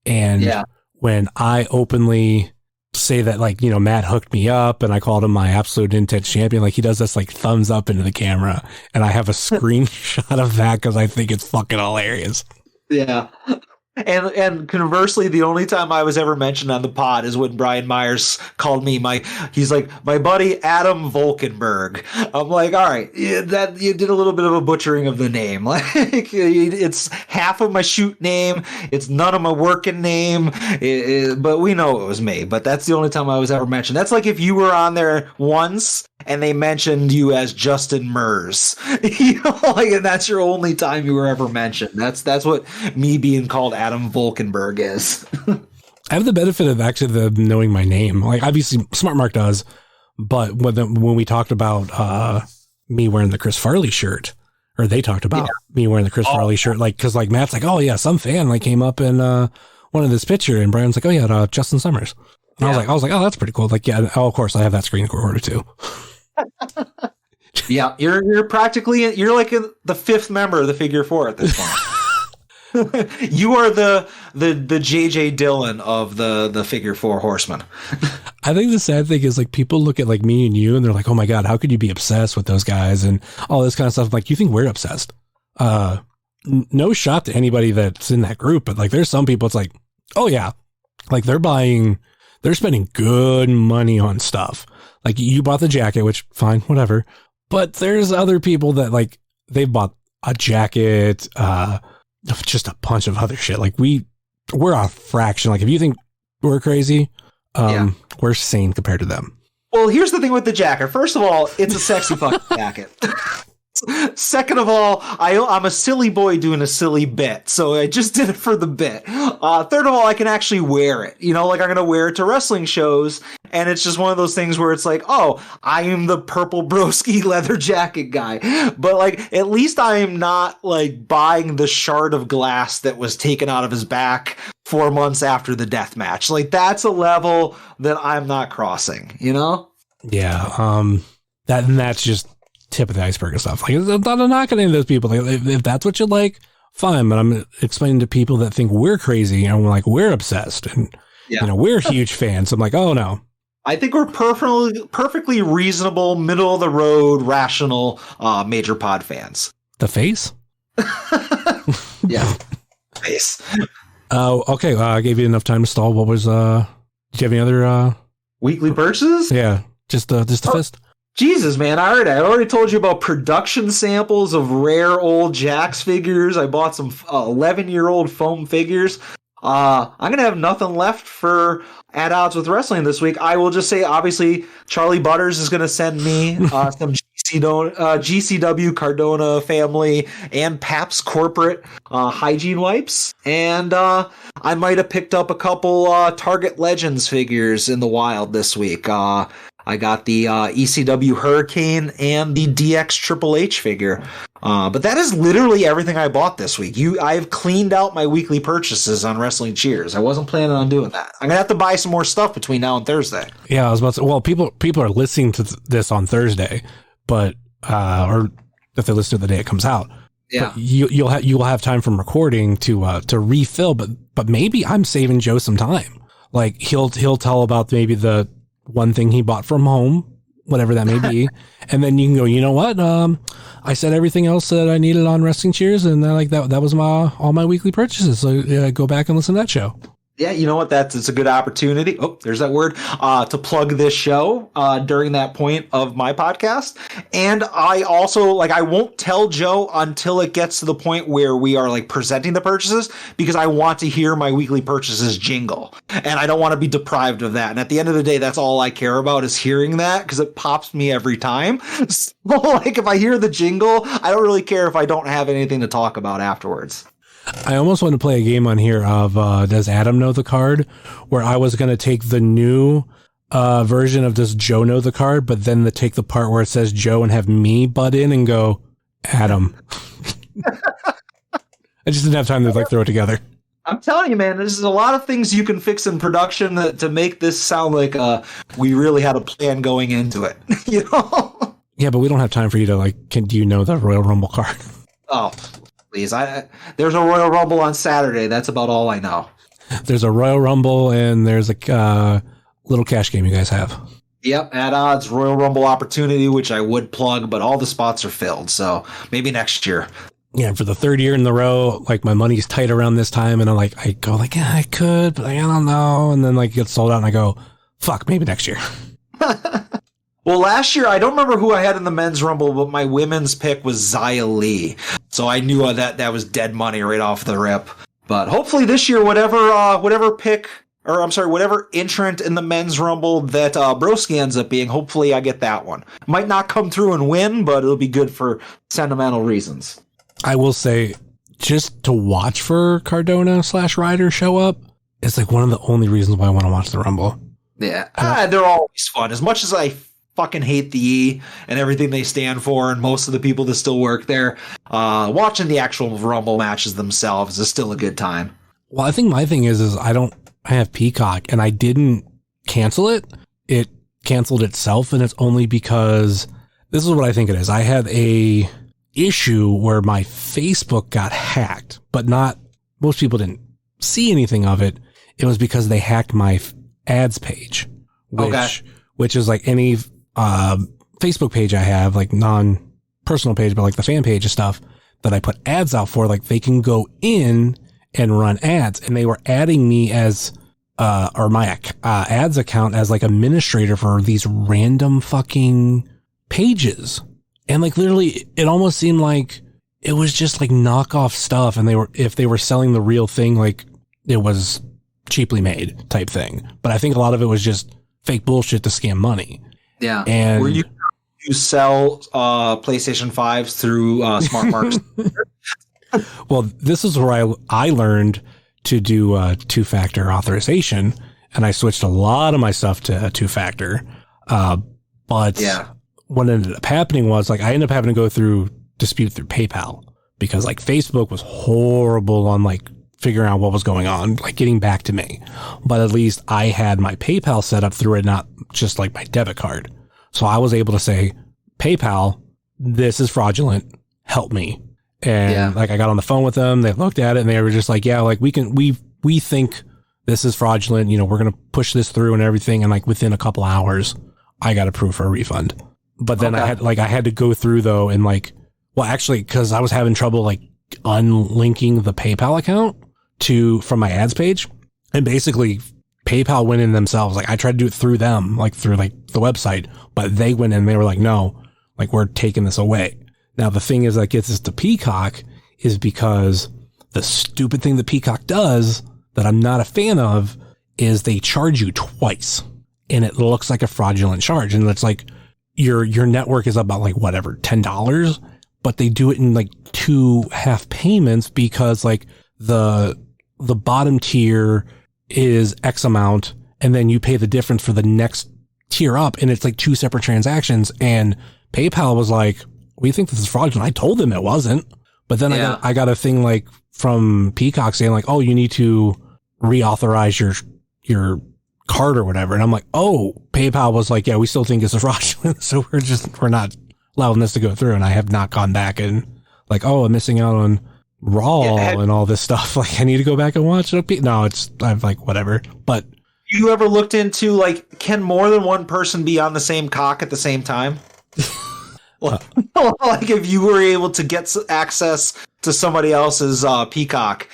[SPEAKER 3] And when I openly say that, like, Matt hooked me up and I called him my absolute intense champion, like he does this like thumbs up into the camera, and I have a screenshot of that because I think it's fucking hilarious.
[SPEAKER 4] Yeah. And conversely, the only time I was ever mentioned on the pod is when Brian Myers called me he's like, my buddy Adam Volkenberg. I'm like, all right, that you did a little bit of a butchering of the name. Like, it's half of my shoot name, it's none of my working name, but we know it was me. But that's the only time I was ever mentioned. That's like if you were on there once and they mentioned you as Justin Mers, and that's your only time you were ever mentioned. That's what me being called Adam Volkenberg is.
[SPEAKER 3] I have the benefit of actually knowing my name. Like obviously Smart Mark does, but when we talked about me wearing the Chris Farley shirt, or they talked about me wearing the Chris Farley shirt, like because like Matt's like, oh yeah, some fan like came up and wanted this picture, and Brian's like, oh yeah, Justin Summers. And I was like, oh, that's pretty cool. Like, yeah, of course I have that screen recorder too.
[SPEAKER 4] Yeah, you're practically like the fifth member of the Figure Four at this point. You are the JJ Dillon of the Figure Four Horsemen.
[SPEAKER 3] I think the sad thing is like people look at like me and you and they're like, oh my God, how could you be obsessed with those guys and all this kind of stuff? Like, you think we're obsessed? No shot to anybody that's in that group, but like there's some people it's like, oh yeah, like they're spending good money on stuff. Like you bought the jacket, which fine, whatever. But there's other people that like they've bought a jacket, just a bunch of other shit. Like we're a fraction. Like if you think we're crazy, we're sane compared to them.
[SPEAKER 4] Well, here's the thing with the jacket. First of all, it's a sexy fucking jacket. Second of all, I'm a silly boy doing a silly bit, so I just did it for the bit. Third of all, I can actually wear it. Like I'm going to wear it to wrestling shows, and it's just one of those things where it's like, oh, I am the purple broski leather jacket guy. But like, at least I am not like buying the shard of glass that was taken out of his back 4 months after the death match. Like that's a level that I'm not crossing,
[SPEAKER 3] Yeah. That's just tip of the iceberg and stuff. Like, I'm not knocking any of those people. Like, if that's what you like, fine. But I'm explaining to people that think we're crazy and we're like, we're obsessed and we're huge fans. I'm like, oh no.
[SPEAKER 4] I think we're perfectly reasonable, middle of the road, rational, major pod fans.
[SPEAKER 3] The face?
[SPEAKER 4] Yeah. Face.
[SPEAKER 3] Okay. I gave you enough time to stall. What was, do you have any other,
[SPEAKER 4] weekly purchases?
[SPEAKER 3] Yeah. Just the fist.
[SPEAKER 4] Jesus, man, I already told you about production samples of rare old Jax figures. I bought some 11-year-old foam figures. I'm going to have nothing left for At Odds with Wrestling this week. I will just say, obviously, Charlie Butters is going to send me some GCW Cardona family and Pabst corporate hygiene wipes. And I might have picked up a couple Target Legends figures in the wild this week. I got the ECW Hurricane and the DX Triple H figure. But that is literally everything I bought this week. I've cleaned out my weekly purchases on Wrestling Cheers. I wasn't planning on doing that. I'm gonna have to buy some more stuff between now and Thursday.
[SPEAKER 3] Yeah, I was about to say, well, people are listening to this on Thursday, but or if they listen to the day it comes out.
[SPEAKER 4] Yeah,
[SPEAKER 3] but you will have time from recording to refill. But maybe I'm saving Joe some time. Like he'll tell about maybe the one thing he bought from home, whatever that may be, and then you can go, you know what? I said everything else that I needed on Wrestling Cheers, and like that was all my weekly purchases. So go back and listen to that show.
[SPEAKER 4] Yeah, you know what? It's a good opportunity. Oh, there's that word. To plug this show during that point of my podcast. And I also, I won't tell Joe until it gets to the point where we are, presenting the purchases, because I want to hear my weekly purchases jingle. And I don't want to be deprived of that. And at the end of the day, that's all I care about is hearing that, because it pops me every time. So, if I hear the jingle, I don't really care if I don't have anything to talk about afterwards.
[SPEAKER 3] I almost want to play a game on here of Does Adam Know the Card, where I was going to take the new version of Does Joe Know the Card, but then take the part where it says Joe and have me butt in and go, Adam. I just didn't have time to throw it together.
[SPEAKER 4] I'm telling you, man, there's a lot of things you can fix in production to make this sound like we really had a plan going into it. You know?
[SPEAKER 3] Yeah, but we don't have time for you to do you know the Royal Rumble card?
[SPEAKER 4] Oh, please. There's a Royal Rumble on Saturday. That's about all I know.
[SPEAKER 3] There's a Royal Rumble and there's a little cash game you guys have.
[SPEAKER 4] Yep, at odds, Royal Rumble opportunity, which I would plug, but all the spots are filled. So maybe next year.
[SPEAKER 3] Yeah, for the third year in the row, my money's tight around this time, and I go yeah, I could, but I don't know, and then it gets sold out, and I go, fuck, maybe next year.
[SPEAKER 4] Well, last year, I don't remember who I had in the men's rumble, but my women's pick was Xia Li. So I knew that was dead money right off the rip. But hopefully this year, whatever entrant in the men's rumble that BROSKI ends up being, hopefully I get that one. Might not come through and win, but it'll be good for sentimental reasons.
[SPEAKER 3] I will say, just to watch for Cardona / Ryder show up, it's one of the only reasons why I want to watch the rumble.
[SPEAKER 4] Yeah, they're always fun. As much as I fucking hate the E and everything they stand for, and most of the people that still work there, watching the actual Rumble matches themselves is still a good time.
[SPEAKER 3] Well, I think my thing is I have Peacock, and I didn't cancel it. It canceled itself, and it's only because this is what I think it is. I had a issue where my Facebook got hacked, but most people didn't see anything of it. It was because they hacked my ads page, which is any Facebook page I have, non-personal page, but the fan page and stuff that I put ads out for, they can go in and run ads, and they were adding me as or my ads account as administrator for these random fucking pages. And literally it almost seemed like it was just knockoff stuff, and if they were selling the real thing, it was cheaply made type thing. But I think a lot of it was just fake bullshit to scam money.
[SPEAKER 4] Yeah.
[SPEAKER 3] And
[SPEAKER 4] were you sell PlayStation 5s through Smart Marks?
[SPEAKER 3] Well, this is where I learned to do two-factor authorization, and I switched a lot of my stuff to two-factor. But yeah, what ended up happening was I ended up having to go through dispute through PayPal, because Facebook was horrible on figuring out what was going on, getting back to me. But at least I had my PayPal set up through it, not just my debit card. So I was able to say, PayPal, this is fraudulent. Help me. And I got on the phone with them. They looked at it and they were just we think this is fraudulent. We're going to push this through and everything. And within a couple hours, I got approved for a refund. But then I had to go through though. And actually, cause I was having trouble unlinking the PayPal account from my ads page, and basically PayPal went in themselves. I tried to do it through them, through the website, but they went in and they were no, we're taking this away. Now, the thing is that gets us to Peacock is because the stupid thing that Peacock does that I'm not a fan of is they charge you twice, and it looks like a fraudulent charge. And it's your network is about like whatever, $10, but they do it in like 2 half payments because like the bottom tier is X amount and then you pay the difference for the next tier up, and it's like 2 separate transactions. And PayPal was like, we think this is fraudulent. I told them it wasn't, but then I got a thing like from Peacock saying like, oh, you need to reauthorize your card or whatever. And I'm like, oh, PayPal was like, yeah, we still think it's a fraudulent. So we're not allowing this to go through. And I have not gone back and like, oh, I'm missing out on Raw and all this stuff. Like I need to go back and watch it. No, I'm like, whatever. But
[SPEAKER 4] you ever looked into like, can more than one person be on the same cock at the same time? Like if you were able to get access to somebody else's Peacock,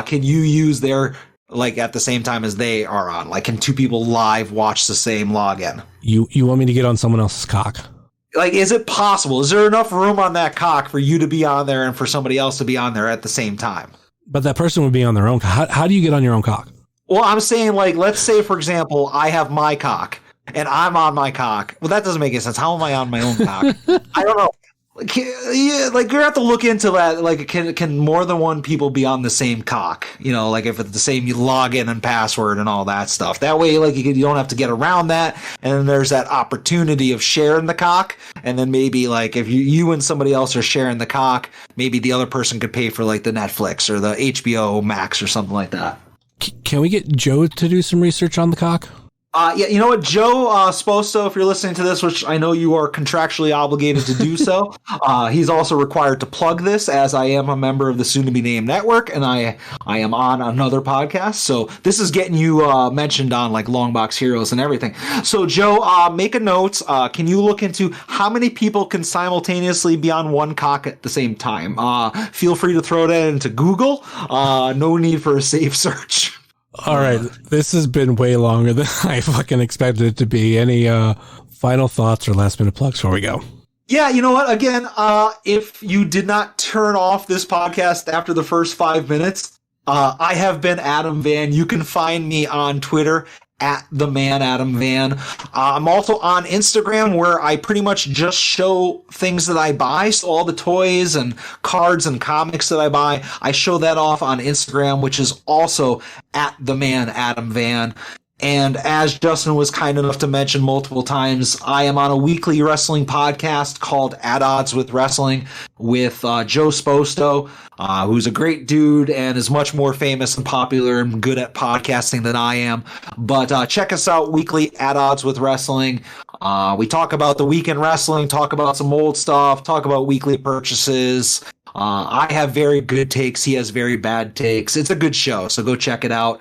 [SPEAKER 4] can you use their like at the same time as they are on? Like, can 2 people live watch the same login?
[SPEAKER 3] You want me to get on someone else's cock?
[SPEAKER 4] Like, is it possible? Is there enough room on that cock for you to be on there and for somebody else to be on there at the same time?
[SPEAKER 3] But that person would be on their own. How do you get on your own cock?
[SPEAKER 4] Well, I'm saying, like, let's say, for example, I have my cock and I'm on my cock. Well, that doesn't make any sense. How am I on my own cock? I don't know. Like, yeah, like you have to look into that. Like, can more than one people be on the same cock? You know, like if it's the same login and password and all that stuff. That way, like you don't have to get around that. And then there's that opportunity of sharing the cock. And then maybe like if you and somebody else are sharing the cock, maybe the other person could pay for like the Netflix or the HBO Max or something like that.
[SPEAKER 3] Can we get Joe to do some research on the cock?
[SPEAKER 4] Yeah, you know what, Joe Sposto, if you're listening to this, which I know you are contractually obligated to do so, he's also required to plug this, as I am a member of the soon-to-be-named network, and I am on another podcast, so this is getting you mentioned on, like, Longbox Heroes and everything. So, Joe, make a note. Can you look into how many people can simultaneously be on one cock at the same time? Feel free to throw that into Google. No need for a safe search.
[SPEAKER 3] All right, this has been way longer than I fucking expected it to be. Any final thoughts or last minute plugs before we go?
[SPEAKER 4] Yeah, you know what? Again, if you did not turn off this podcast after the first 5 minutes, I have been Adam Van. You can find me on Twitter at the man Adam Van. I'm also on Instagram, where I pretty much just show things that I buy. So all the toys and cards and comics that I buy, I show that off on Instagram, which is also at the man Adam Van. And as Justin was kind enough to mention multiple times, I am on a weekly wrestling podcast called At Odds with Wrestling with Joe Sposto, who's a great dude and is much more famous and popular and good at podcasting than I am. But check us out weekly, At Odds with Wrestling. We talk about the week in wrestling, talk about some old stuff, talk about weekly purchases. I have very good takes. He has very bad takes. It's a good show, so go check it out.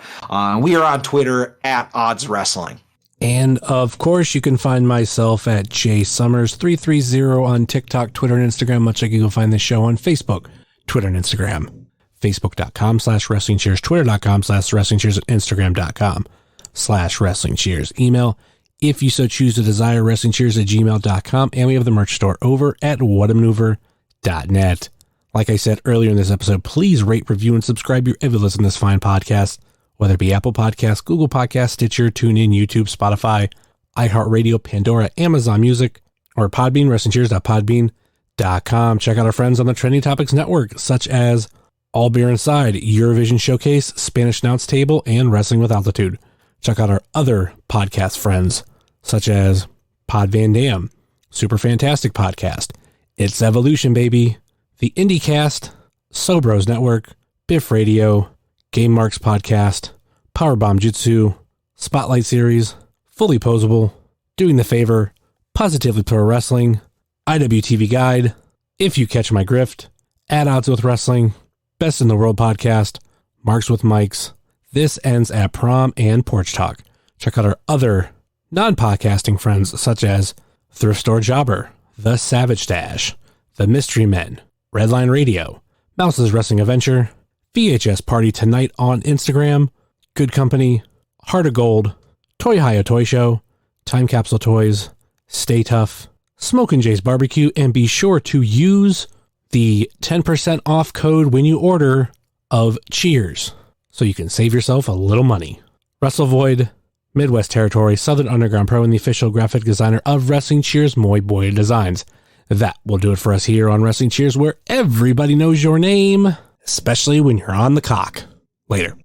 [SPEAKER 4] We are on Twitter at Odds Wrestling.
[SPEAKER 3] And of course, you can find myself at jsummers330 on TikTok, Twitter, and Instagram, much like you can find this show on Facebook, Twitter, and Instagram. Facebook.com/WrestlingCheers, Twitter.com/WrestlingCheers, and Instagram.com/WrestlingCheers. Email, if you so choose to desire, WrestlingCheers@gmail.com. And we have the merch store over at whatamaneuver.net. Like I said earlier in this episode, please rate, review, and subscribe your ever listen to this fine podcast, whether it be Apple Podcasts, Google Podcasts, Stitcher, TuneIn, YouTube, Spotify, iHeartRadio, Pandora, Amazon Music, or Podbean, WrestlingCheers.podbean.com. Check out our friends on the Trending Topics Network, such as All Beer Inside, Eurovision Showcase, Spanish Announce Table, and Wrestling with Altitude. Check out our other podcast friends, such as Pod Van Dam, Super Fantastic Podcast, It's Evolution, Baby, The IndieCast, Sobros Network, Biff Radio, Game Marks Podcast, Powerbomb Jutsu, Spotlight Series, Fully Posable, Doing the Favor, Positively Pro Wrestling, IWTV Guide, If You Catch My Grift, At Odds with Wrestling, Best in the World Podcast, Marks with Mikes, This Ends at Prom, and Porch Talk. Check out our other non-podcasting friends, such as Thrift Store Jobber, The Savage Stash, The Mystery Men, Redline Radio, Mouse's Wrestling Adventure, VHS Party Tonight on Instagram, Good Company, Heart of Gold, Toy Hio Toy Show, Time Capsule Toys, Stay Tough, Smokin' Jay's Barbecue, and be sure to use the 10% off code when you order of Cheers, so you can save yourself a little money. WrestleVoid, Midwest Territory, Southern Underground Pro, and the official graphic designer of Wrestling Cheers, Moy Boy Designs. That will do it for us here on Wrestling Cheers, where everybody knows your name, especially when you're on the cock. Later.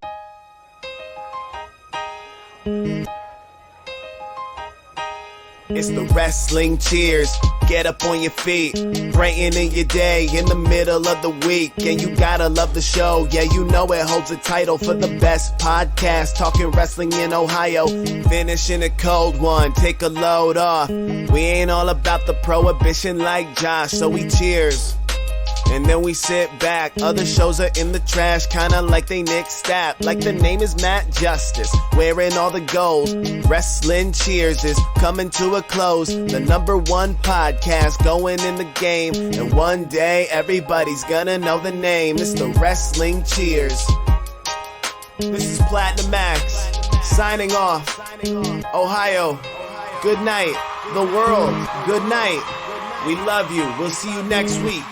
[SPEAKER 6] It's the Wrestling Cheers. Get up on your feet, brightening your day in the middle of the week. And you gotta love the show. Yeah, you know it holds a title for the best podcast talking wrestling in Ohio. Finishing a cold one, take a load off. We ain't all about the prohibition like Josh, so we cheers. And then we sit back. Other shows are in the trash, kinda like they Nick Stapp. Like the name is Matt Justice, wearing all the gold. Wrestling Cheers is coming to a close. The #1 podcast going in the game. And one day everybody's gonna know the name. It's the Wrestling Cheers. This is Platinum Max, signing off. Ohio, good night. The world, good night. We love you. We'll see you next week.